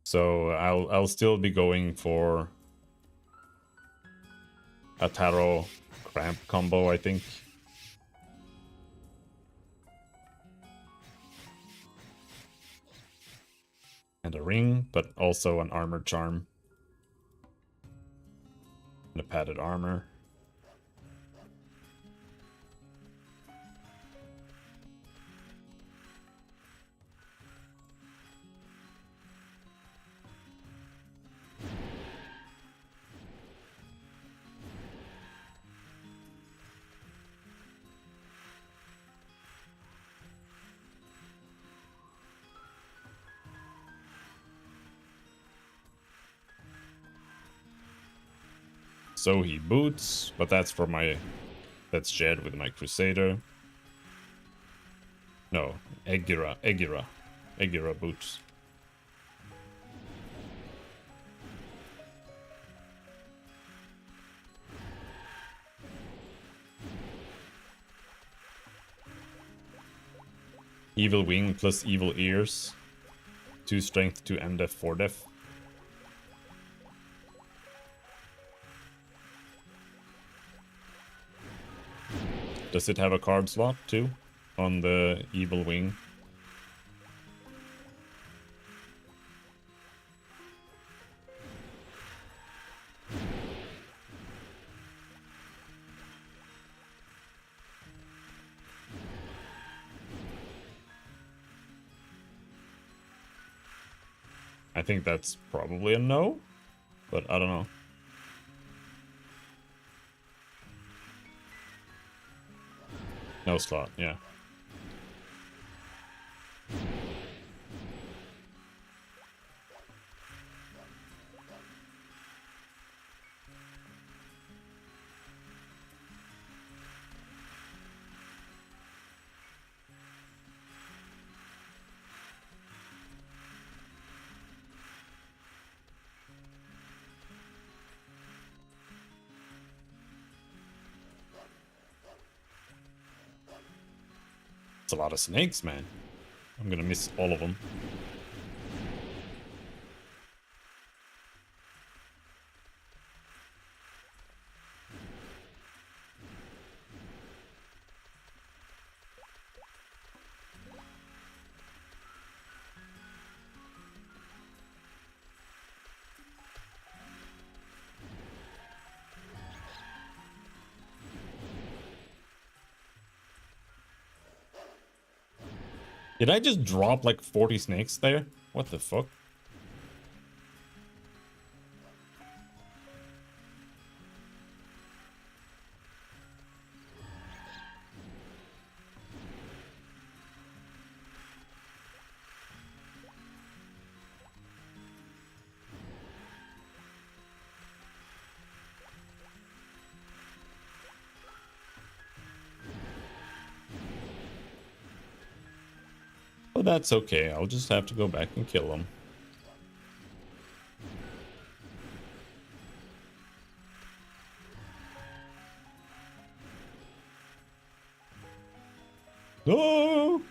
So I'll still be going for a Taro Cramp combo, I think. And a ring, but also an armor charm. And a padded armor. So he boots, but that's for my... That's Jed with my Crusader. No, Egira boots. Evil Wing plus Evil Ears. 2 strength, 2 MDef, 4 def. Does it have a card slot too? On the evil wing? I think that's probably a no, but I don't know. No slot, yeah. It's a lot of snakes, man. I'm gonna miss all of them. Did I just drop like 40 snakes there? What the fuck? But that's okay, I'll just have to go back and kill them. No!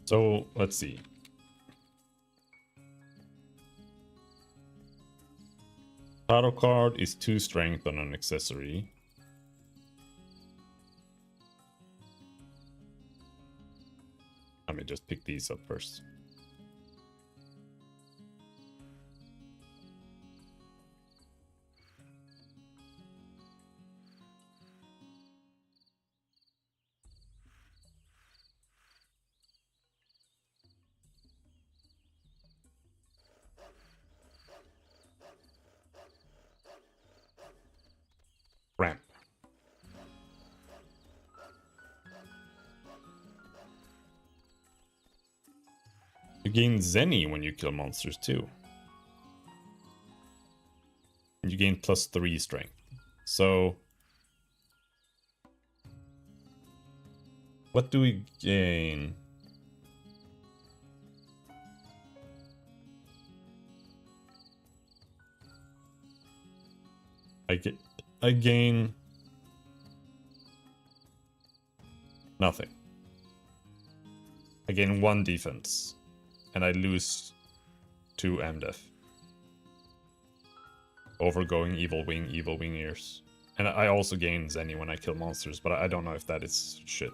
So, let's see. Tarot card is 2 strength on an accessory. Let me just pick these up first. Ramp. You gain Zenny when you kill monsters too. And you gain +3 strength. So... what do we gain? I gain nothing. I gain 1 defense, and I lose 2 MDef. Overgoing evil wing ears. And I also gain Zenny when I kill monsters, but I don't know if that is shit.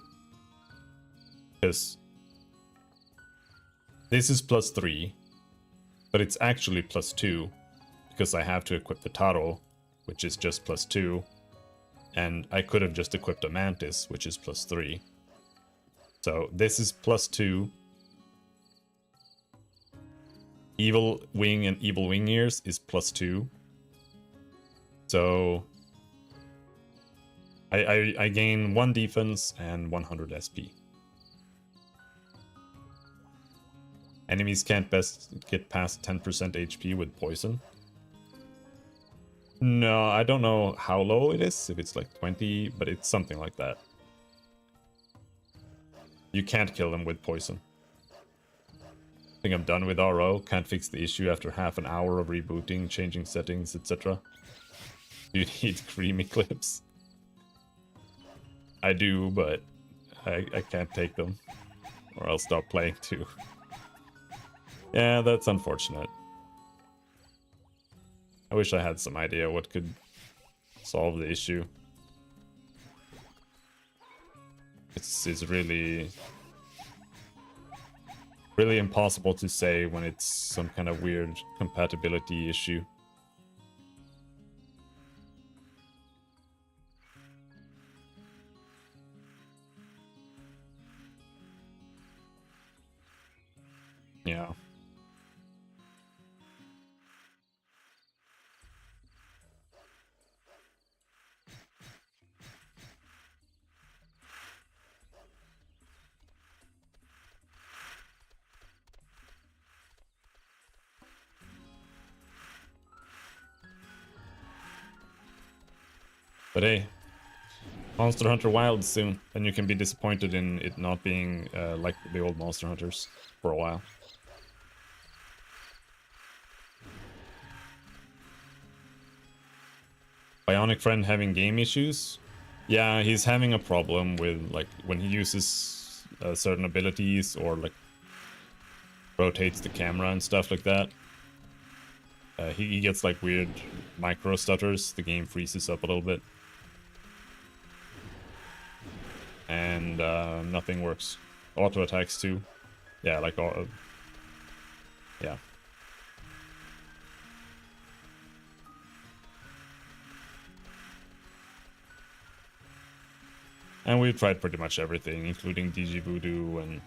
Because this is +3, but it's actually +2, because I have to equip the Taro, which is just +2, and I could have just equipped a Mantis, which is +3. So this is +2. Evil Wing and Evil Wing Ears is +2. So I gain 1 defense and 100 SP. Enemies can't get past 10% HP with poison. No, I don't know how low it is, if it's like 20, but it's something like that. You can't kill them with poison. I think I'm done with RO, can't fix the issue after half an hour of rebooting, changing settings, etc. You need creamy clips. I do, but I can't take them, or I'll stop playing too. Yeah, that's unfortunate. I wish I had some idea what could solve the issue. It's really impossible to say when it's some kind of weird compatibility issue. Yeah. But hey, Monster Hunter Wild soon, and you can be disappointed in it not being like the old Monster Hunters for a while. Bionic Friend having game issues? Yeah, he's having a problem with like when he uses certain abilities or like rotates the camera and stuff like that. He gets like weird micro stutters. The game freezes up a little bit. And nothing works. Auto attacks too. Yeah, like yeah. And we've tried pretty much everything, including DG Voodoo and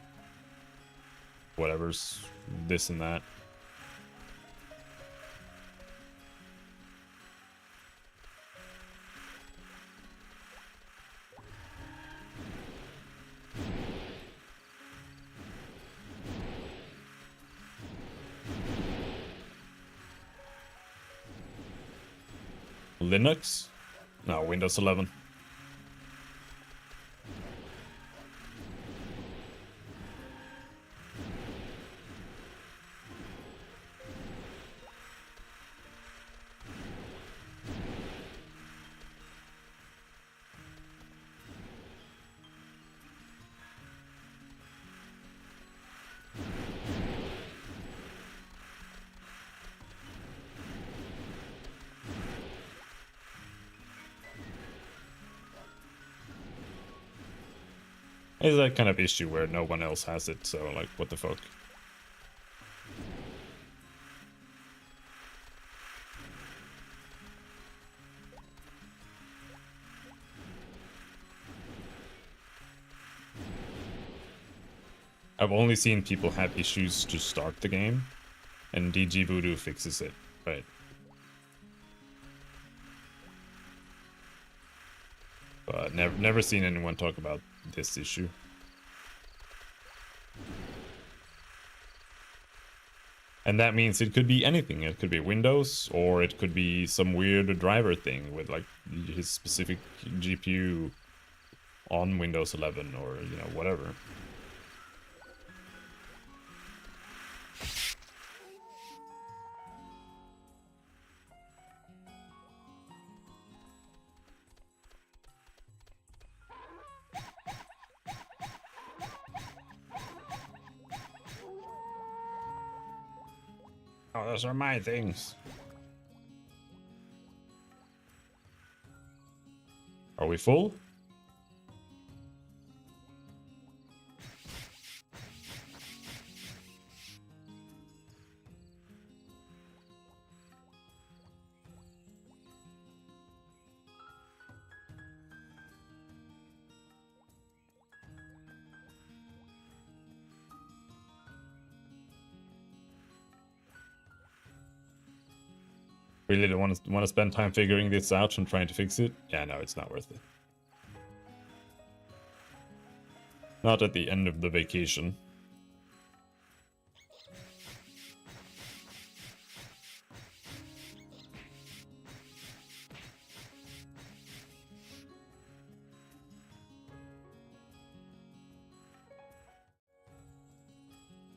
whatever's this and that. Linux? No, Windows 11. It's that kind of issue where no one else has it, so like, what the fuck? I've only seen people have issues to start the game, and DG Voodoo fixes it, right? But never seen anyone talk about this issue. And that means it could be anything. It could be Windows, or it could be some weird driver thing with like his specific GPU on Windows 11, or you know, whatever. Oh, those are my things. Are we full? Really don't want to spend time figuring this out and trying to fix it? Yeah, no, it's not worth it. Not at the end of the vacation.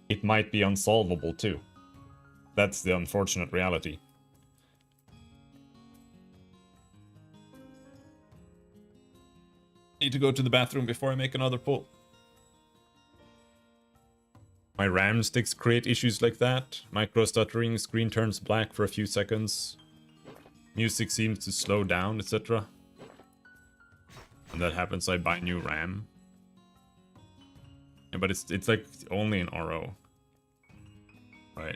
It might be unsolvable too. That's the unfortunate reality. Need to go to the bathroom before I make another pull. My RAM sticks create issues like that. Micro stuttering, screen turns black for a few seconds. Music seems to slow down, etc. When that happens, I buy new RAM. Yeah, but it's like only in RO. Right.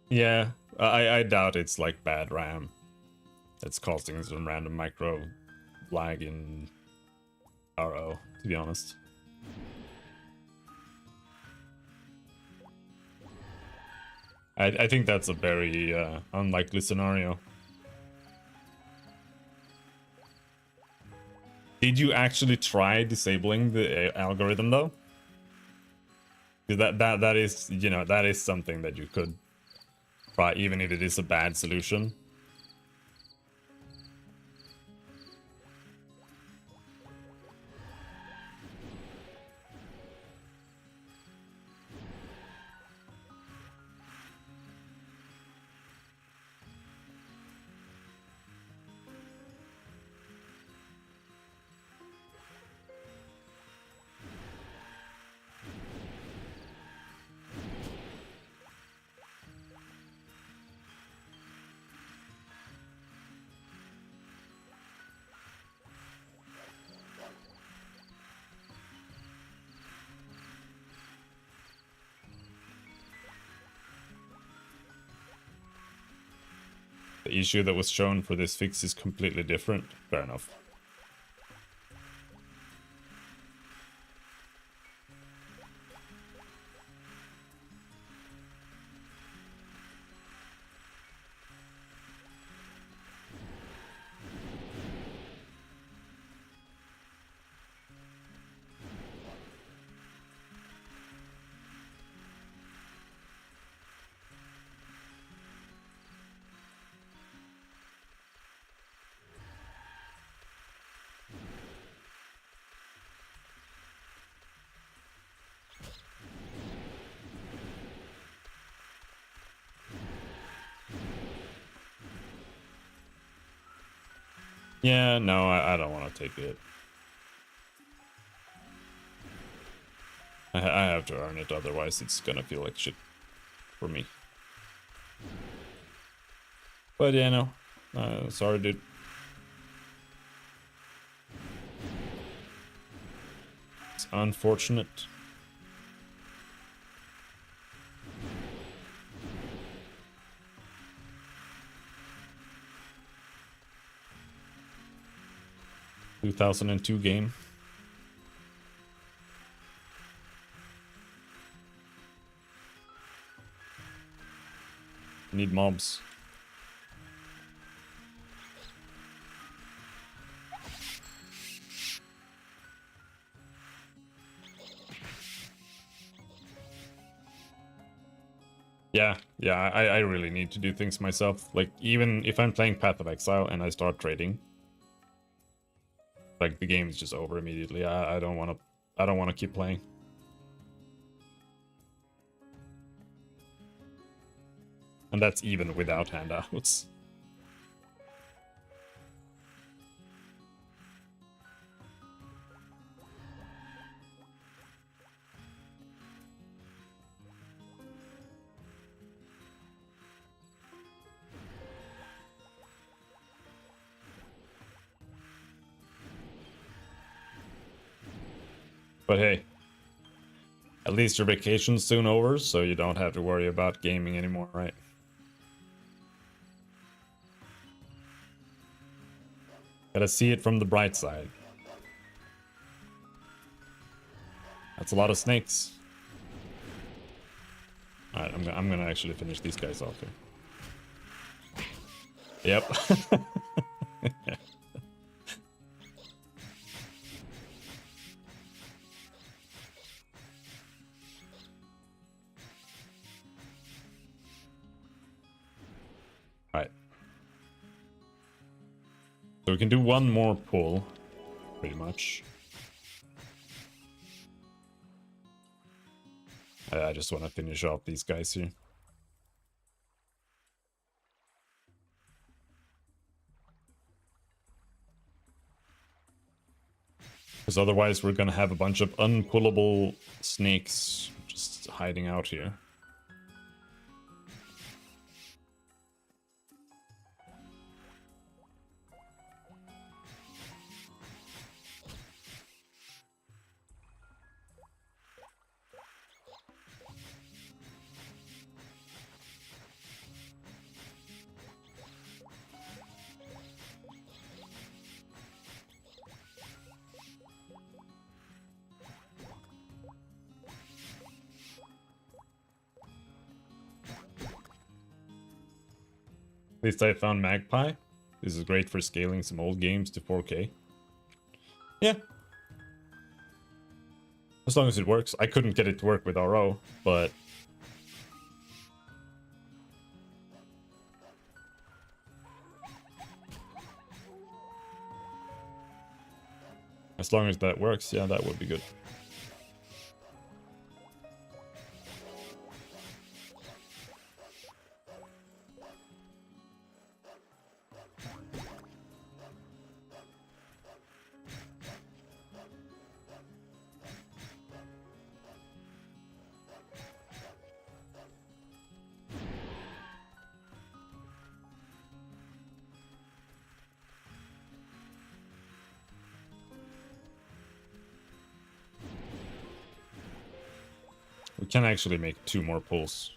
Yeah, I doubt it's like bad RAM that's causing some random micro lag in RO, to be honest. I think that's a very unlikely scenario. Did you actually try disabling the algorithm though? Because that is, you know, that is something that you could try, even if it is a bad solution. The issue that was shown for this fix is completely different. Fair enough. Yeah, no, I don't want to take it. I have to earn it, otherwise it's gonna feel like shit for me. But yeah, no. Sorry, dude. It's unfortunate. ...2002 game. Need mobs. Yeah, I really need to do things myself. Like, even if I'm playing Path of Exile and I start trading, like, the game is just over immediately. I don't want to keep playing. And that's even without handouts. But hey, at least your vacation's soon over, so you don't have to worry about gaming anymore, right? Gotta see it from the bright side. That's a lot of snakes. Alright, I'm gonna actually finish these guys off here. Yep. Alright. So we can do one more pull, pretty much. I just want to finish off these guys here. Because otherwise we're gonna have a bunch of unpullable snakes just hiding out here. At least I found Magpie. This is great for scaling some old games to 4K. Yeah. As long as it works. I couldn't get it to work with RO, but... as long as that works, yeah, that would be good. We can actually make 2 more pulls.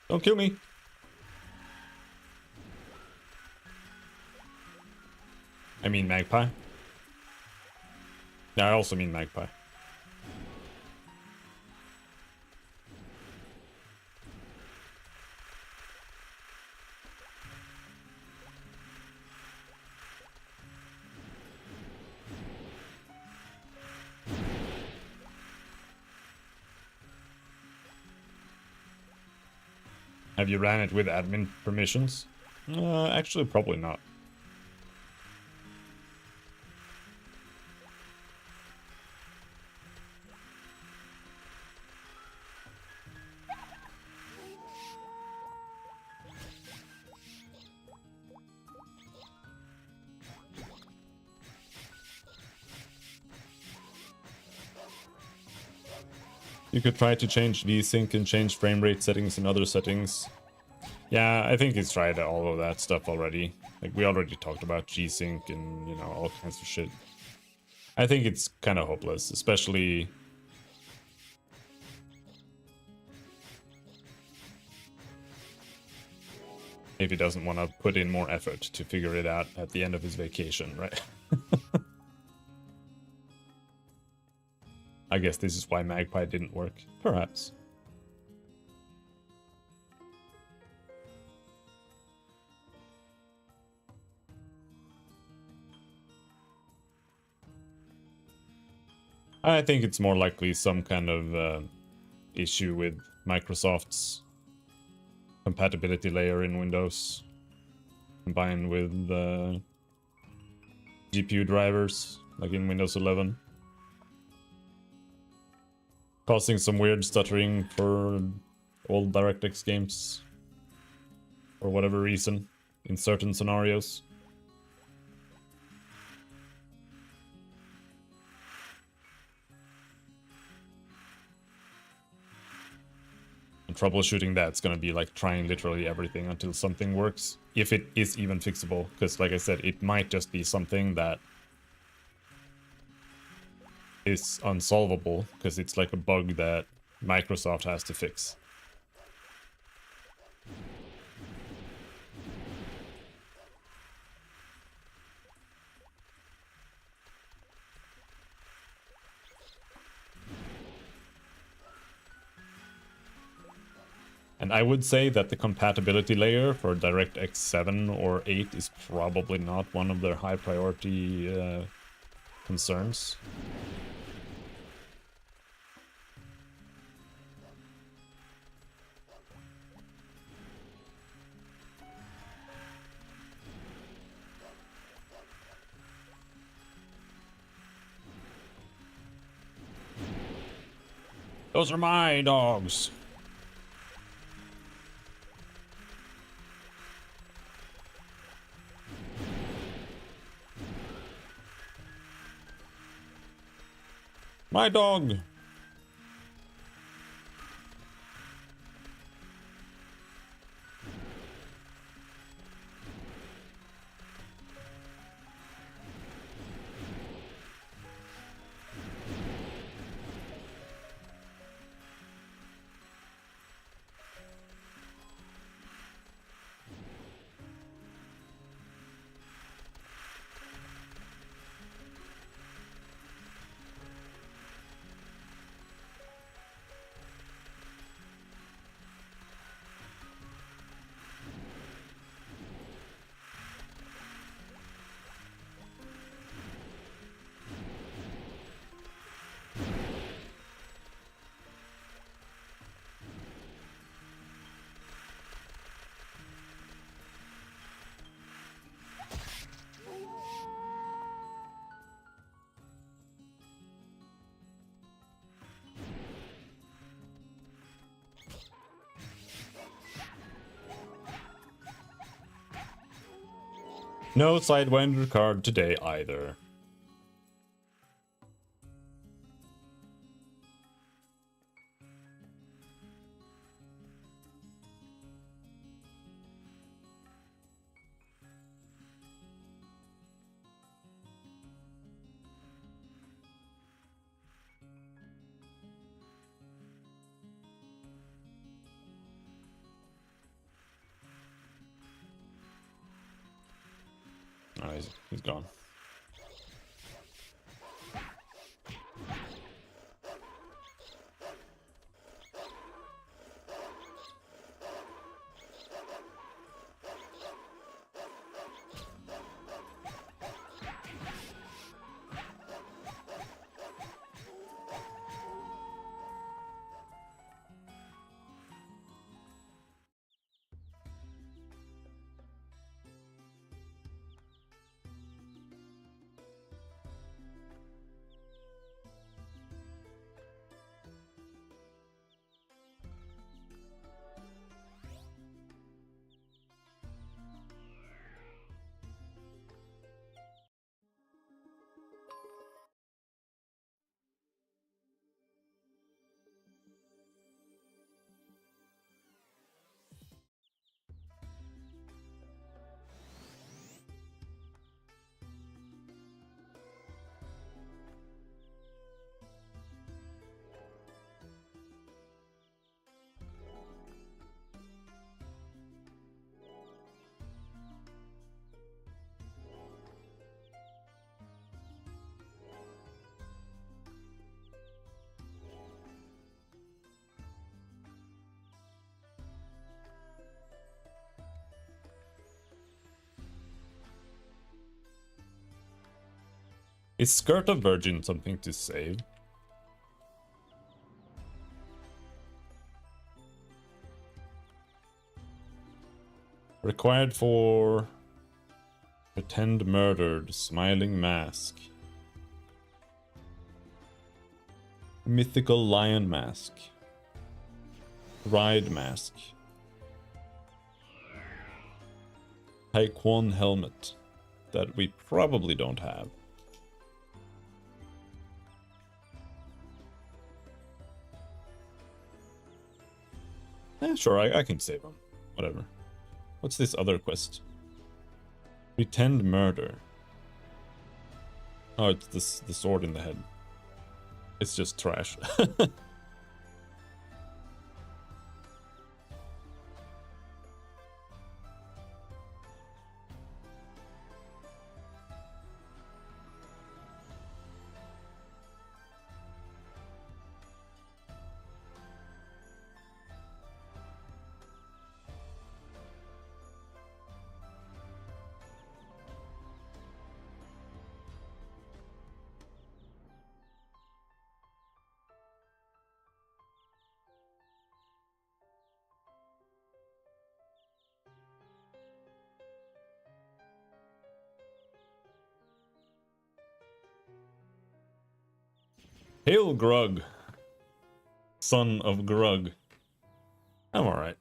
Don't kill me. I mean Magpie. Yeah, I also mean Magpie. Have you ran it with admin permissions? Actually, probably not. You could try to change VSync and change frame rate settings and other settings. Yeah, I think he's tried all of that stuff already. Like, we already talked about G-Sync and, you know, all kinds of shit. I think it's kind of hopeless, especially... if he doesn't want to put in more effort to figure it out at the end of his vacation, right? I guess this is why Magpie didn't work. Perhaps. I think it's more likely some kind of issue with Microsoft's compatibility layer in Windows, combined with GPU drivers, like in Windows 11. Causing some weird stuttering for old DirectX games, for whatever reason, in certain scenarios. And troubleshooting that's gonna be like trying literally everything until something works, if it is even fixable, because like I said, it might just be something that is unsolvable, because it's like a bug that Microsoft has to fix. And I would say that the compatibility layer for DirectX 7 or 8 is probably not one of their high priority concerns. Those are my dogs. My dog. No Sidewinder card today either. Oh, he's gone. Is Skirt of Virgin something to save? Required for Pretend Murdered, Smiling Mask. Mythical Lion Mask. Ride Mask. Taekwon Helmet. That we probably don't have. Sure, I can save him. Whatever. What's this other quest? Pretend Murder. Oh, it's this the sword in the head. It's just trash. Hail Grug. Son of Grug. I'm alright.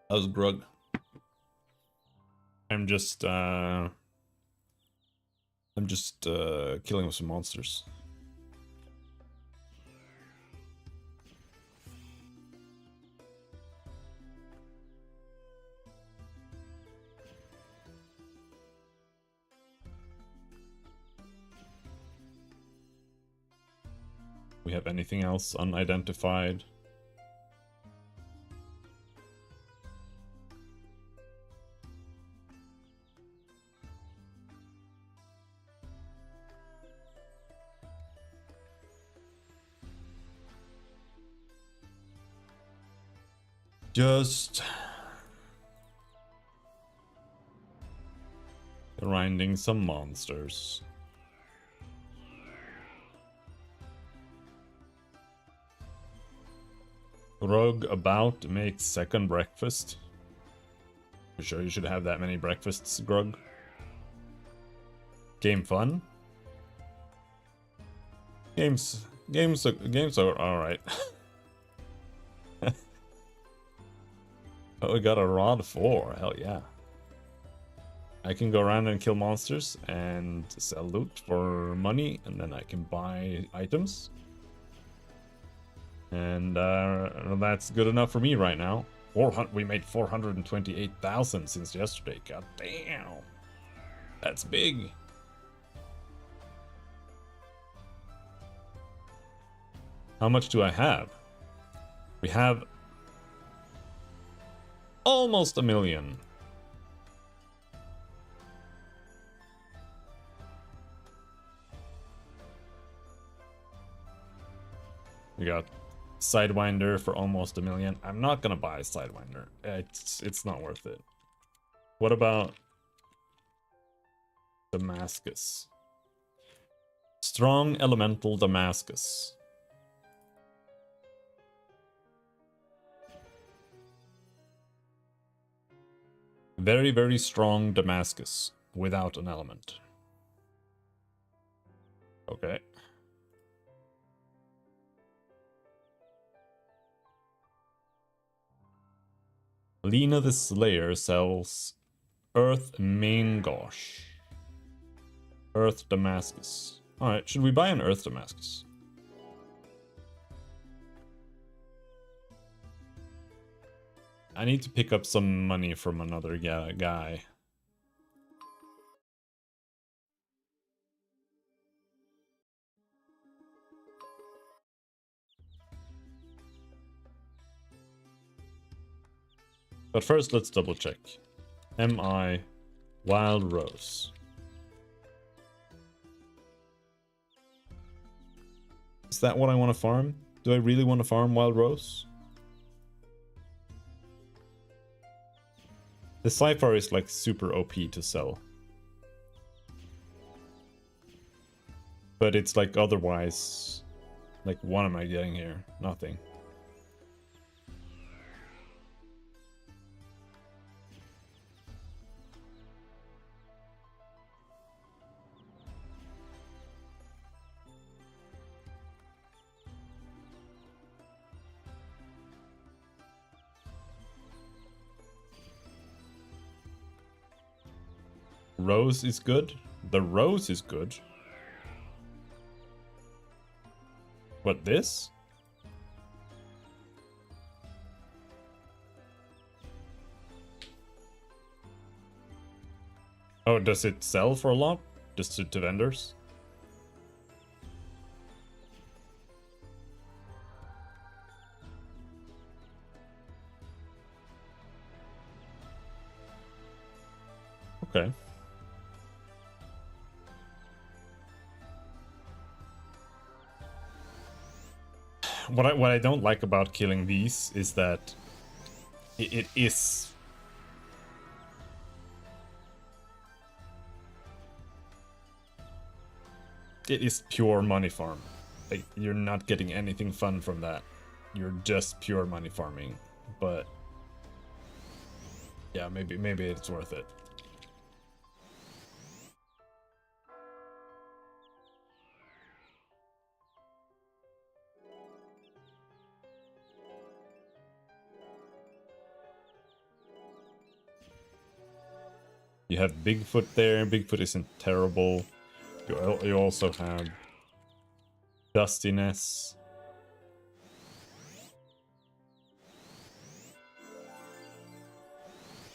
How's Grug? I'm just killing some monsters. We have anything else unidentified? Just grinding some monsters. Rogue about to make second breakfast. You sure you should have that many breakfasts, Grug? Game fun? Games are alright. Oh, we got a rod 4. Hell yeah. I can go around and kill monsters and sell loot for money, and then I can buy items. And that's good enough for me right now. 400. We made 428,000 since yesterday. God damn. That's big. How much do I have? We have almost 1 million. We got Sidewinder for almost 1 million. I'm not gonna buy Sidewinder. It's not worth it. What about Damascus? Strong Elemental Damascus. Very, very strong Damascus without an element. Okay. Lena the Slayer sells Earth Mangosh. Earth Damascus. Alright, should we buy an Earth Damascus? I need to pick up some money from another guy. But first, let's double check. MI Wild Rose. Is that what I want to farm? Do I really want to farm Wild Rose? The Cypher is like super OP to sell. But it's like otherwise, like what am I getting here? Nothing. Rose is good. The rose is good. What, this? Oh, does it sell for a lot? Just to vendors? Okay. What I don't like about killing these is that it is pure money farm. Like, you're not getting anything fun from that. You're just pure money farming. But yeah, maybe it's worth it. You have Bigfoot there. Bigfoot isn't terrible. You also have Dustiness.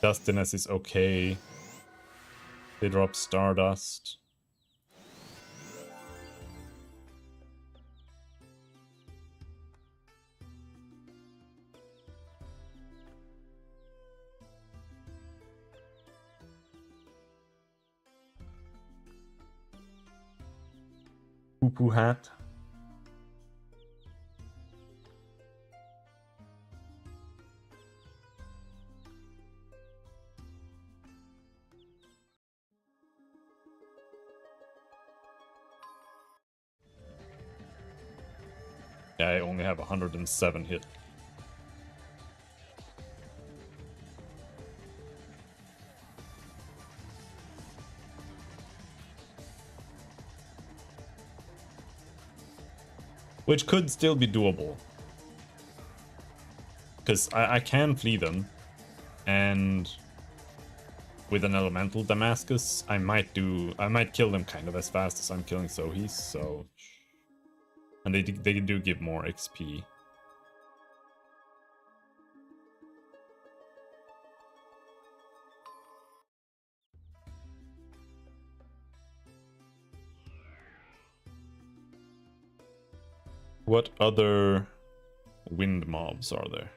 Dustiness is okay. They drop Stardust. Poo-poo hat. Yeah, I only have 107 hit. Which could still be doable. Because I can flee them. And with an elemental Damascus, I might kill them kind of as fast as I'm killing Sohis, so... And they do give more XP. What other wind mobs are there?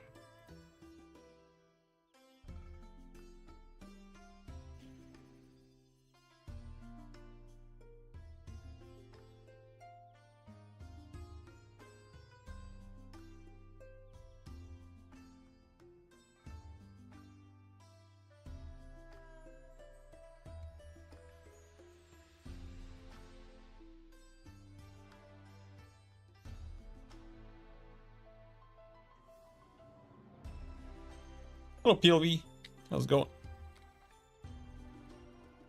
Hello, PLV. How's it going?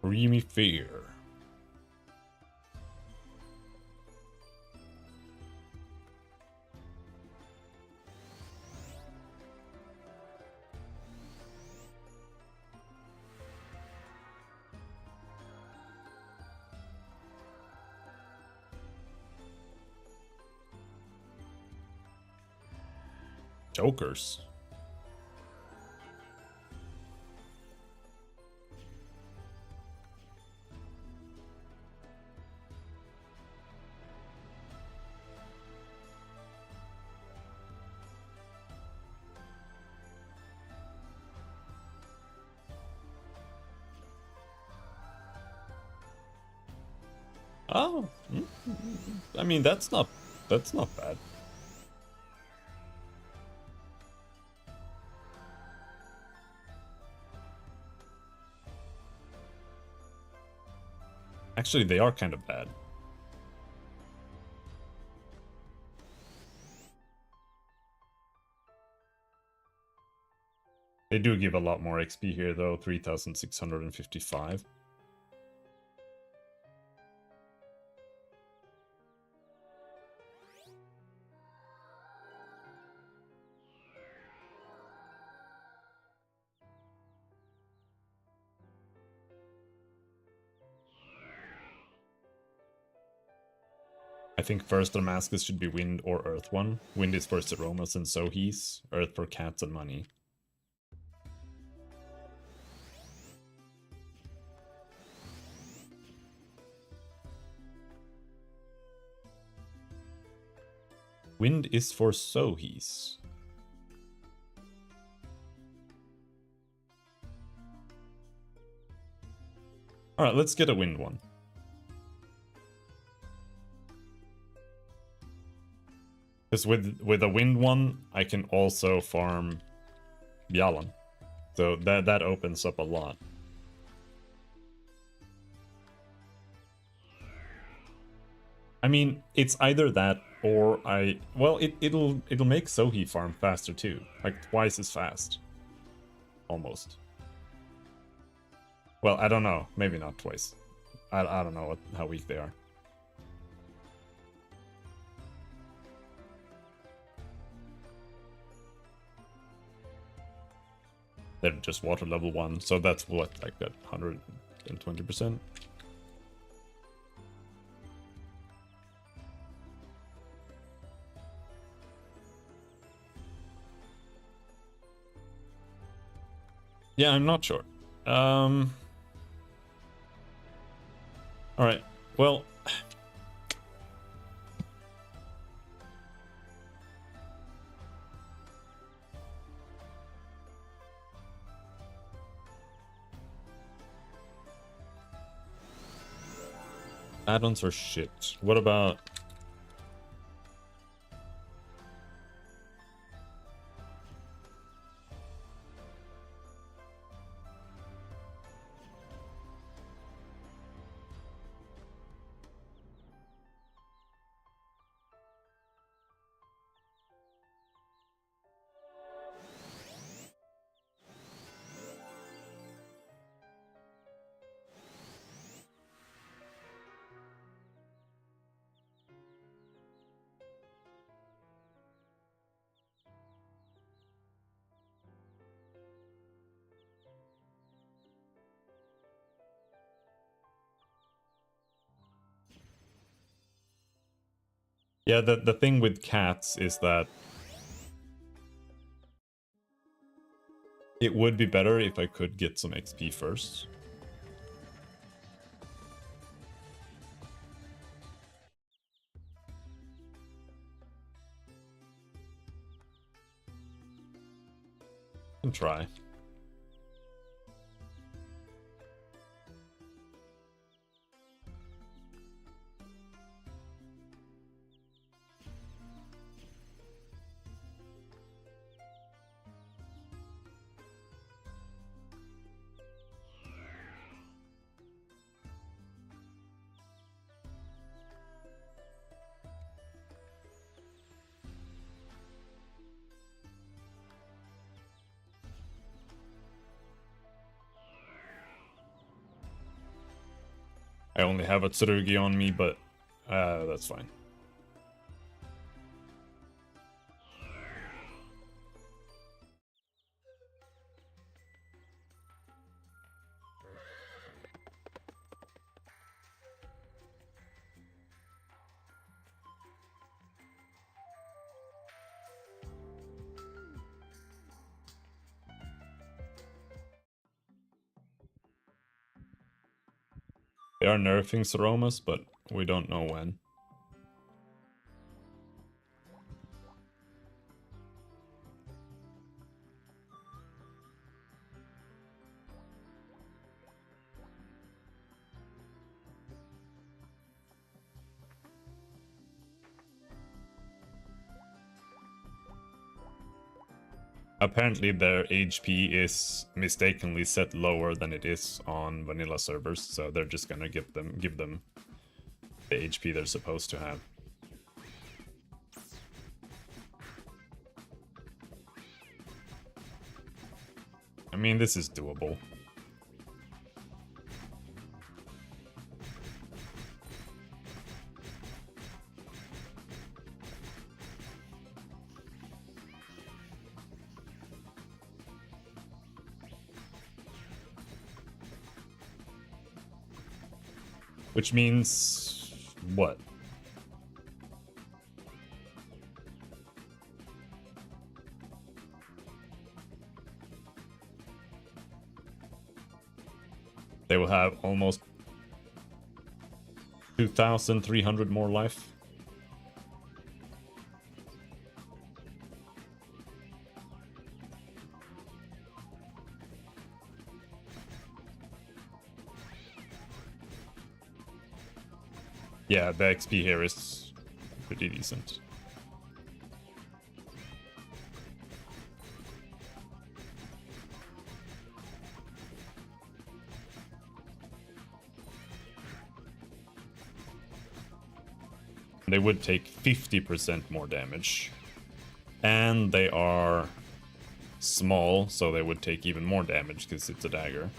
Creamy Fear. Jokers. Oh, I mean that's not bad. Actually, they are kind of bad. They do give a lot more XP here, though. 3,655. I think first Damascus should be Wind or Earth one. Wind is for Aromas and Sohis. Earth for Cats and Money. Wind is for Sohis. Alright, let's get a Wind one. Because with a Wind one, I can also farm Byalan. So that opens up a lot. I mean, it's either that or well, it'll make Sohi farm faster too, like twice as fast, almost. Well, I don't know, maybe not twice. I don't know how weak they are. They're just water level 1, so that's what, like that 120%. Yeah, I'm not sure. Alright, well... add-ons are shit. What about... Yeah, the thing with cats is that it would be better if I could get some XP first. And try. I only have a Tsurugi on me, but that's fine. They are nerfing Saromas, but we don't know when. apparently their HP is mistakenly set lower than it is on vanilla servers, so they're just gonna give them the HP they're supposed to have. I mean, this is doable. Which means what? They will have almost 2,300 more life. Yeah, the XP here is pretty decent. They would take 50% more damage. And they are small, so they would take even more damage because it's a dagger.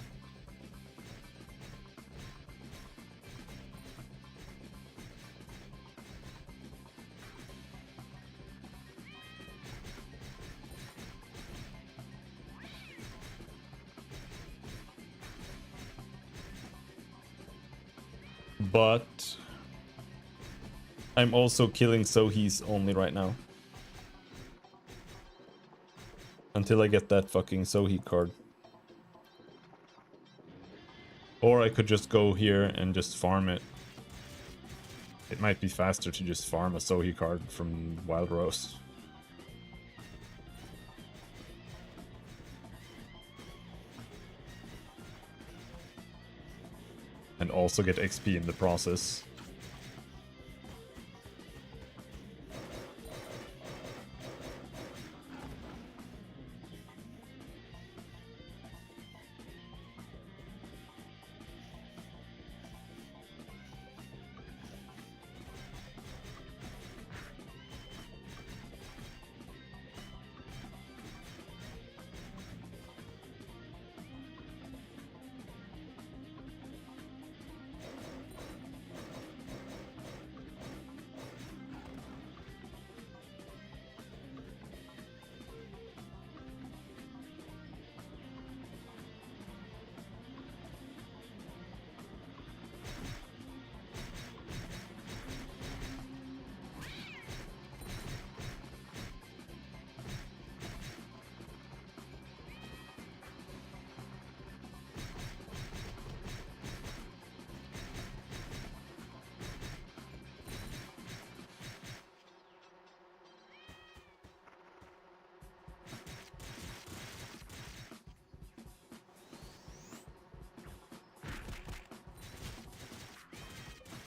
But I'm also killing Sohis only right now. Until I get that fucking Sohi card. Or I could just go here and just farm it. It might be faster to just farm a Sohi card from Wild Rose. And also get XP in the process.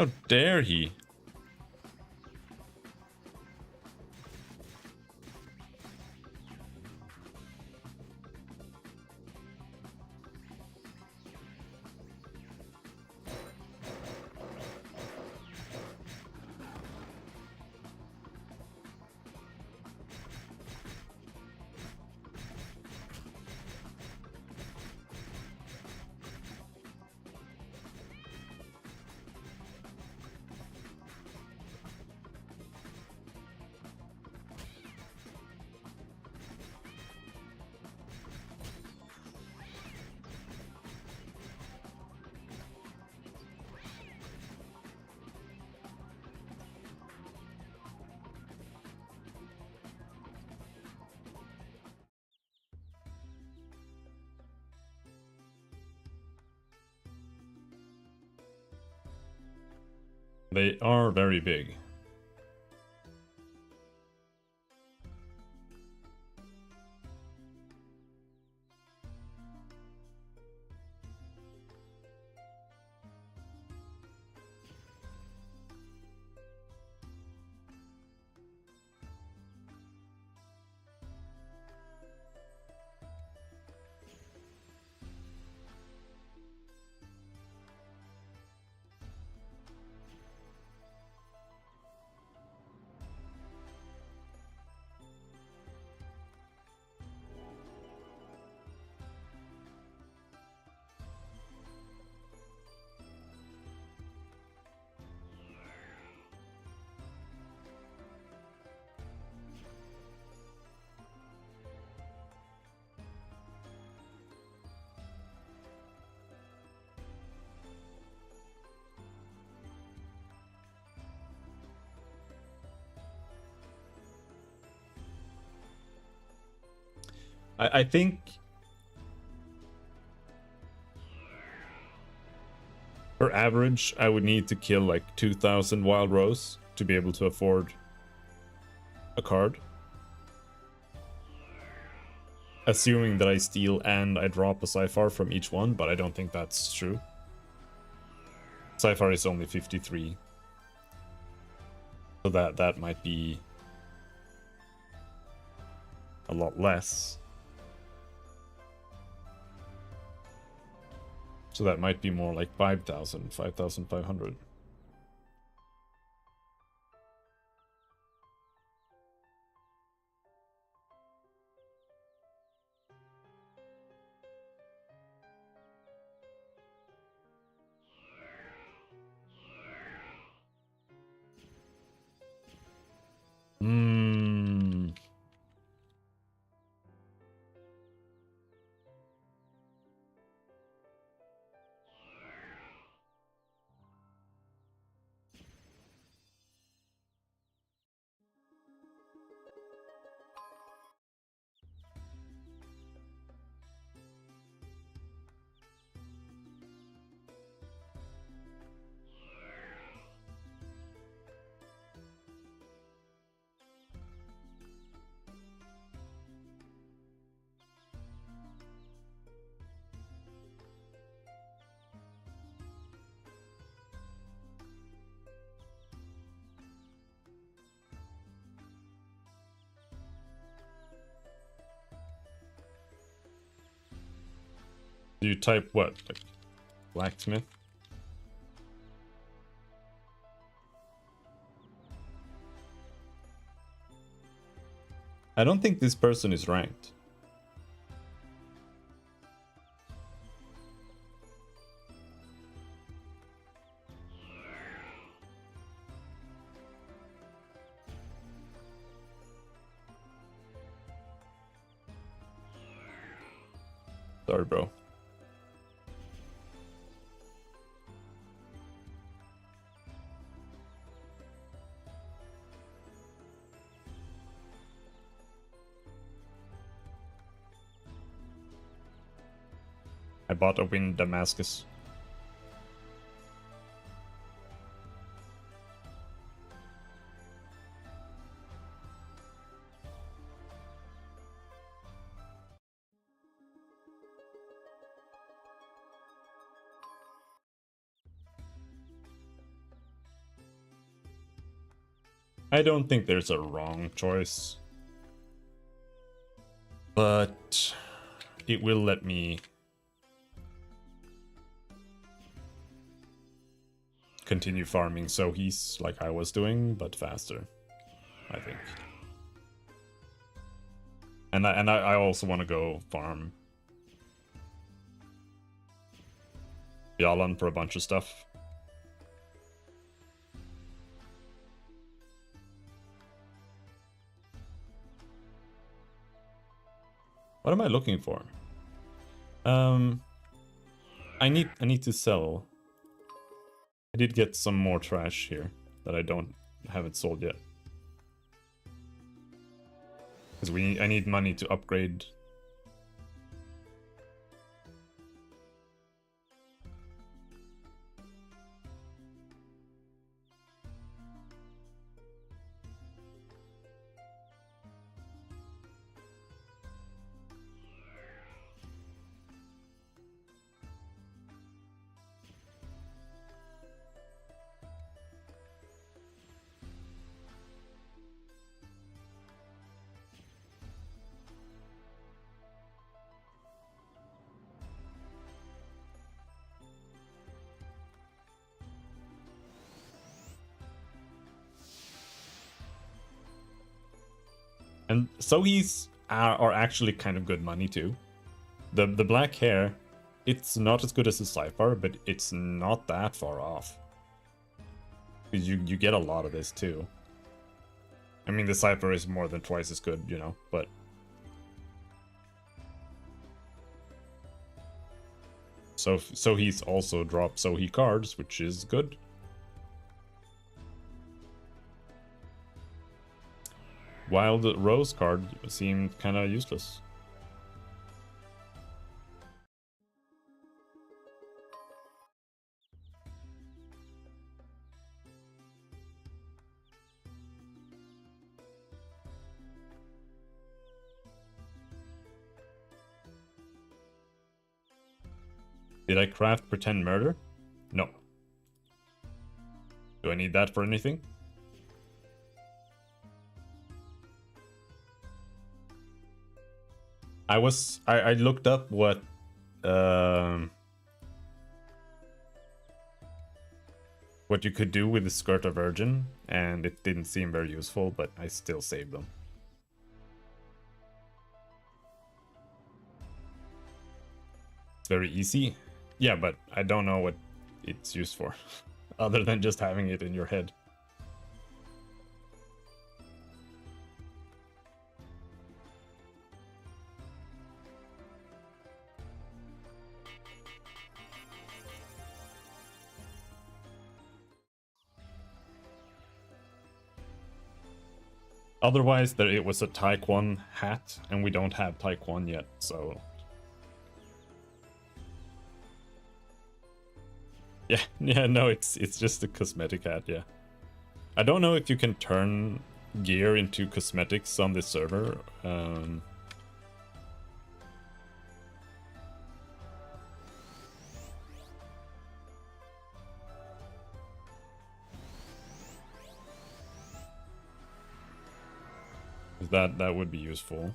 How dare he? They are very big. I think for average, I would need to kill like 2,000 wild rose to be able to afford a card. Assuming that I steal and I drop a Cypher from each one, but I don't think that's true. Cypher is only 53. So that might be a lot less. So that might be more like 5,000, 5,500. Hmm. Do you type what? Like blacksmith? I don't think this person is ranked. Sorry, bro. I bought a Wind Damascus. I don't think there's a wrong choice. But it will let me continue farming, so he's like I was doing, but faster, I think. And I also want to go farm Yalan for a bunch of stuff. What am I looking for? I need to sell. I did get some more trash here that I haven't sold yet. Because I need money to upgrade. And so he's are actually kind of good money too. The black hair, it's not as good as the Cypher, but it's not that far off. Because you get a lot of this too. I mean, the Cypher is more than twice as good, you know, but... So he's also dropped Sohi cards, which is good. Wild Rose card seemed kind of useless. Did I craft pretend murder? No. Do I need that for anything? I looked up what you could do with the skirt of virgin, and it didn't seem very useful, but I still saved them. It's very easy. Yeah, but I don't know what it's used for, other than just having it in your head. Otherwise, it was a Taekwon hat, and we don't have Taekwon yet, so... Yeah, no, it's just a cosmetic hat, yeah. I don't know if you can turn gear into cosmetics on this server. That would be useful.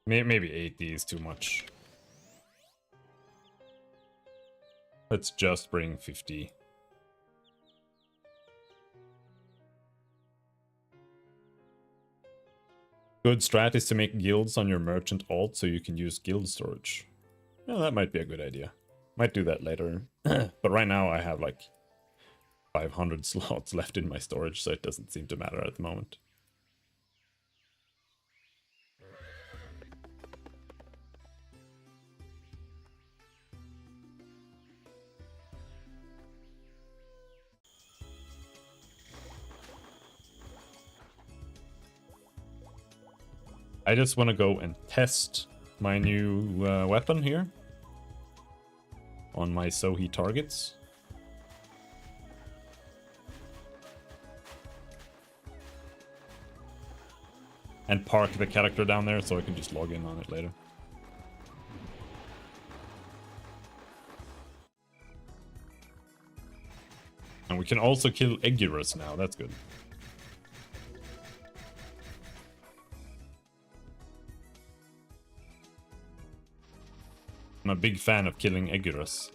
Maybe 80 is too much. Let's just bring 50. Good strat is to make guilds on your merchant alt so you can use guild storage. Yeah, that might be a good idea. Might do that later. But right now I have like 500 slots left in my storage, so it doesn't seem to matter at the moment. I just want to go and test my new weapon here on my Sohi targets. And park the character down there so I can just log in on it later. And we can also kill Egurus now, that's good. I'm a big fan of killing Egurus.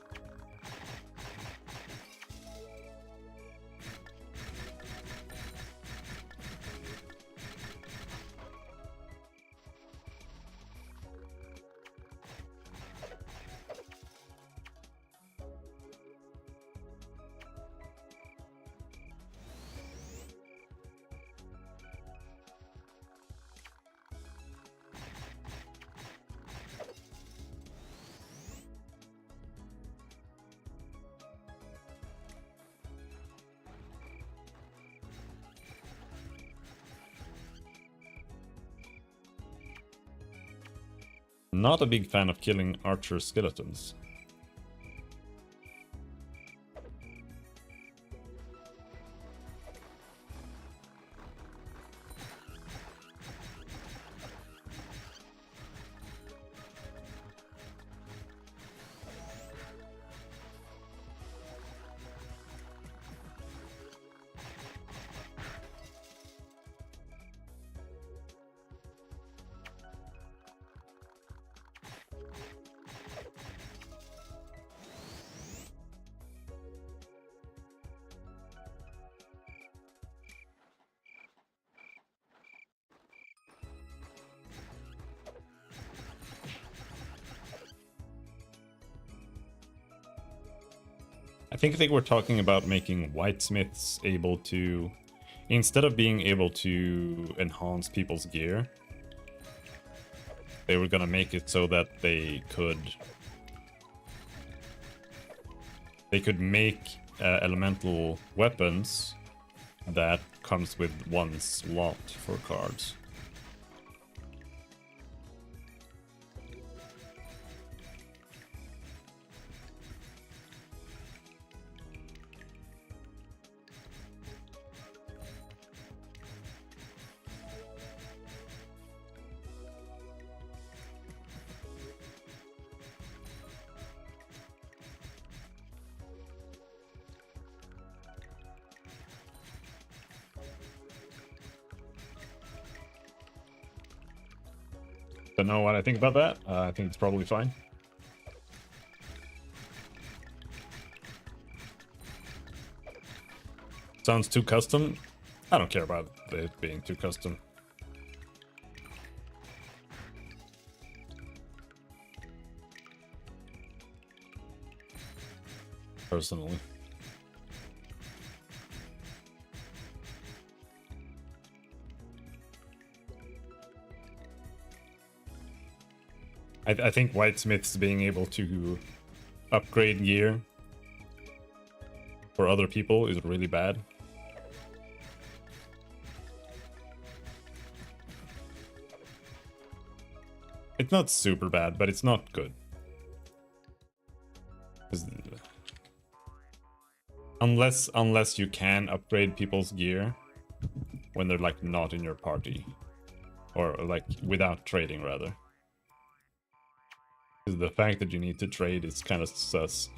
Not a big fan of killing archer skeletons. I think they were talking about making whitesmiths able to, instead of being able to enhance people's gear, they were gonna make it so that they could make elemental weapons that comes with one slot for cards. Don't know what I think about that. I think it's probably fine. Sounds too custom. I don't care about it being too custom. Personally. I think whitesmiths being able to upgrade gear for other people is really bad. It's not super bad, but it's not good. Unless you can upgrade people's gear when they're like not in your party, or like without trading rather. Because the fact that you need to trade is kind of sus.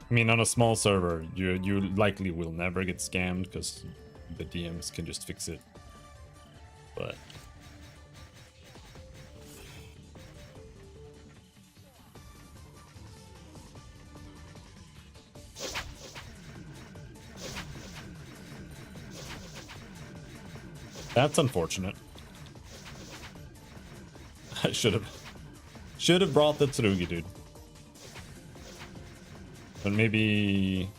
I mean, on a small server, you likely will never get scammed because the DMs can just fix it. But that's unfortunate. I should have brought the Tsurugi, dude. But maybe...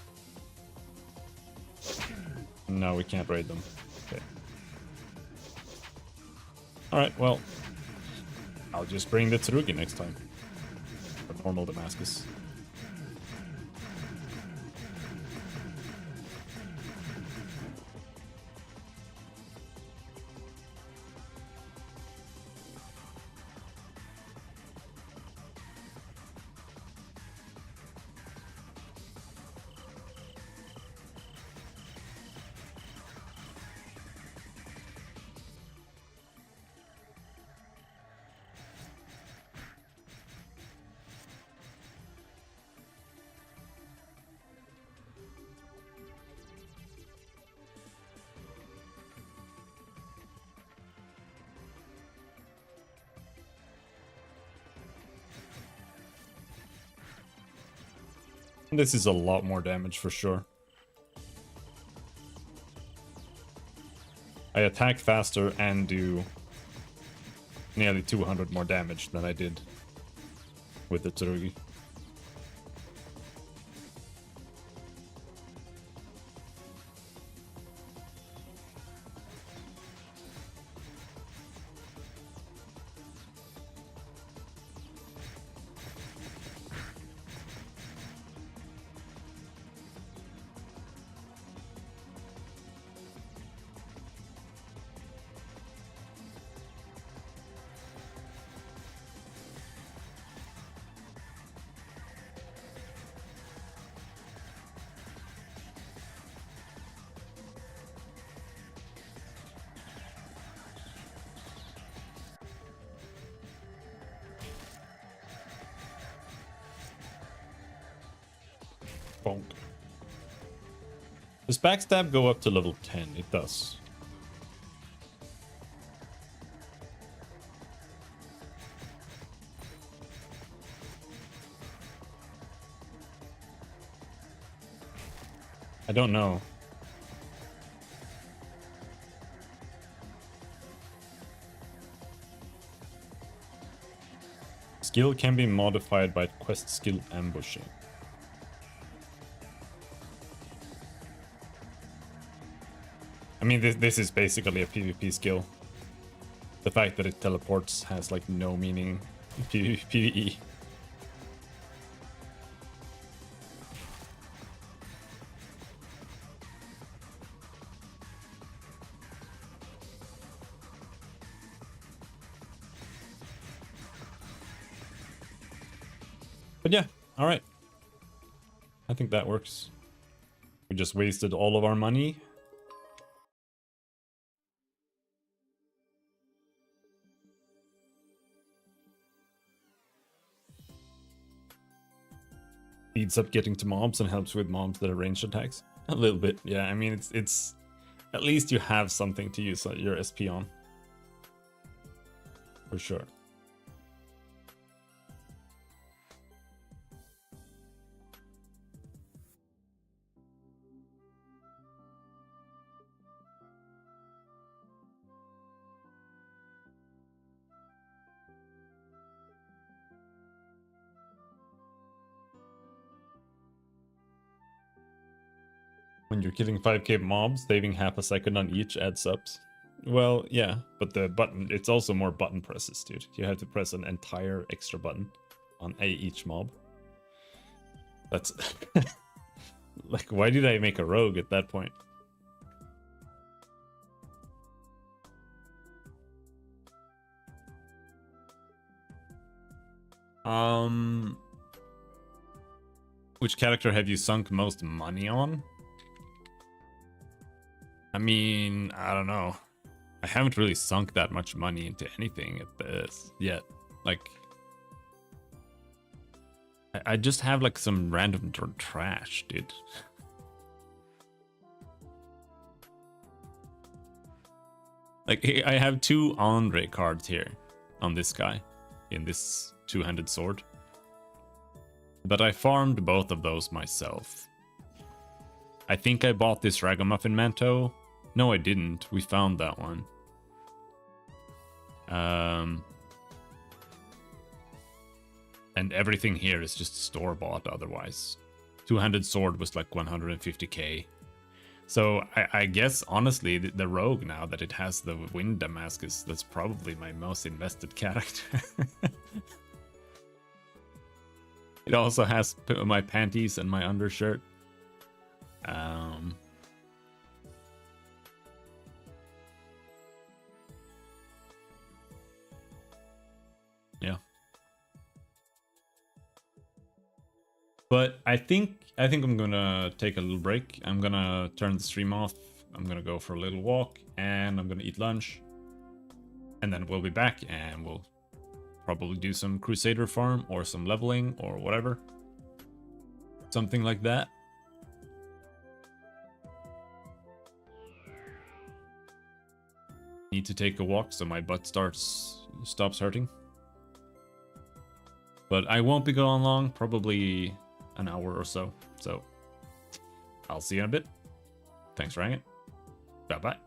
No, we can't raid them. Okay. Alright, well... I'll just bring the Tsurugi next time. For normal Damascus. This is a lot more damage for sure. I attack faster and do nearly 200 more damage than I did with the Tsurugi. Bonk. Does backstab go up to level 10? It does. I don't know. Skill can be modified by quest skill ambushing. I mean, this is basically a PvP skill. The fact that it teleports has like no meaning in PvE. But yeah, all right. I think that works. We just wasted all of our money. Speeds up getting to mobs and helps with mobs that are ranged attacks. A little bit, yeah. I mean, it's at least you have something to use your SP on, for sure. When you're killing 5k mobs, saving half a second on each adds ups. Well, yeah, but the button, it's also more button presses, dude. You have to press an entire extra button on each mob. That's... like, why did I make a rogue at that point? Which character have you sunk most money on? I mean, I don't know. I haven't really sunk that much money into anything at this yet. Like, I just have like some random trash, dude. Like, I have 2 Andre cards here on this guy in this 2-handed sword. But I farmed both of those myself. I think I bought this Ragamuffin Manto. No, I didn't. We found that one. And everything here is just store-bought otherwise. 2-handed sword was like 150k. So I guess, honestly, the rogue, now that it has the Wind Damascus, that's probably my most invested character. It also has my panties and my undershirt. Yeah. But I think I'm gonna take a little break. I'm gonna turn the stream off. I'm gonna go for a little walk, and I'm gonna eat lunch. And then we'll be back, and we'll probably do some Crusader farm or some leveling or whatever. Something like that. Need to take a walk so my butt stops hurting. But I won't be going long, probably an hour or so. So I'll see you in a bit. Thanks for hanging. Bye bye.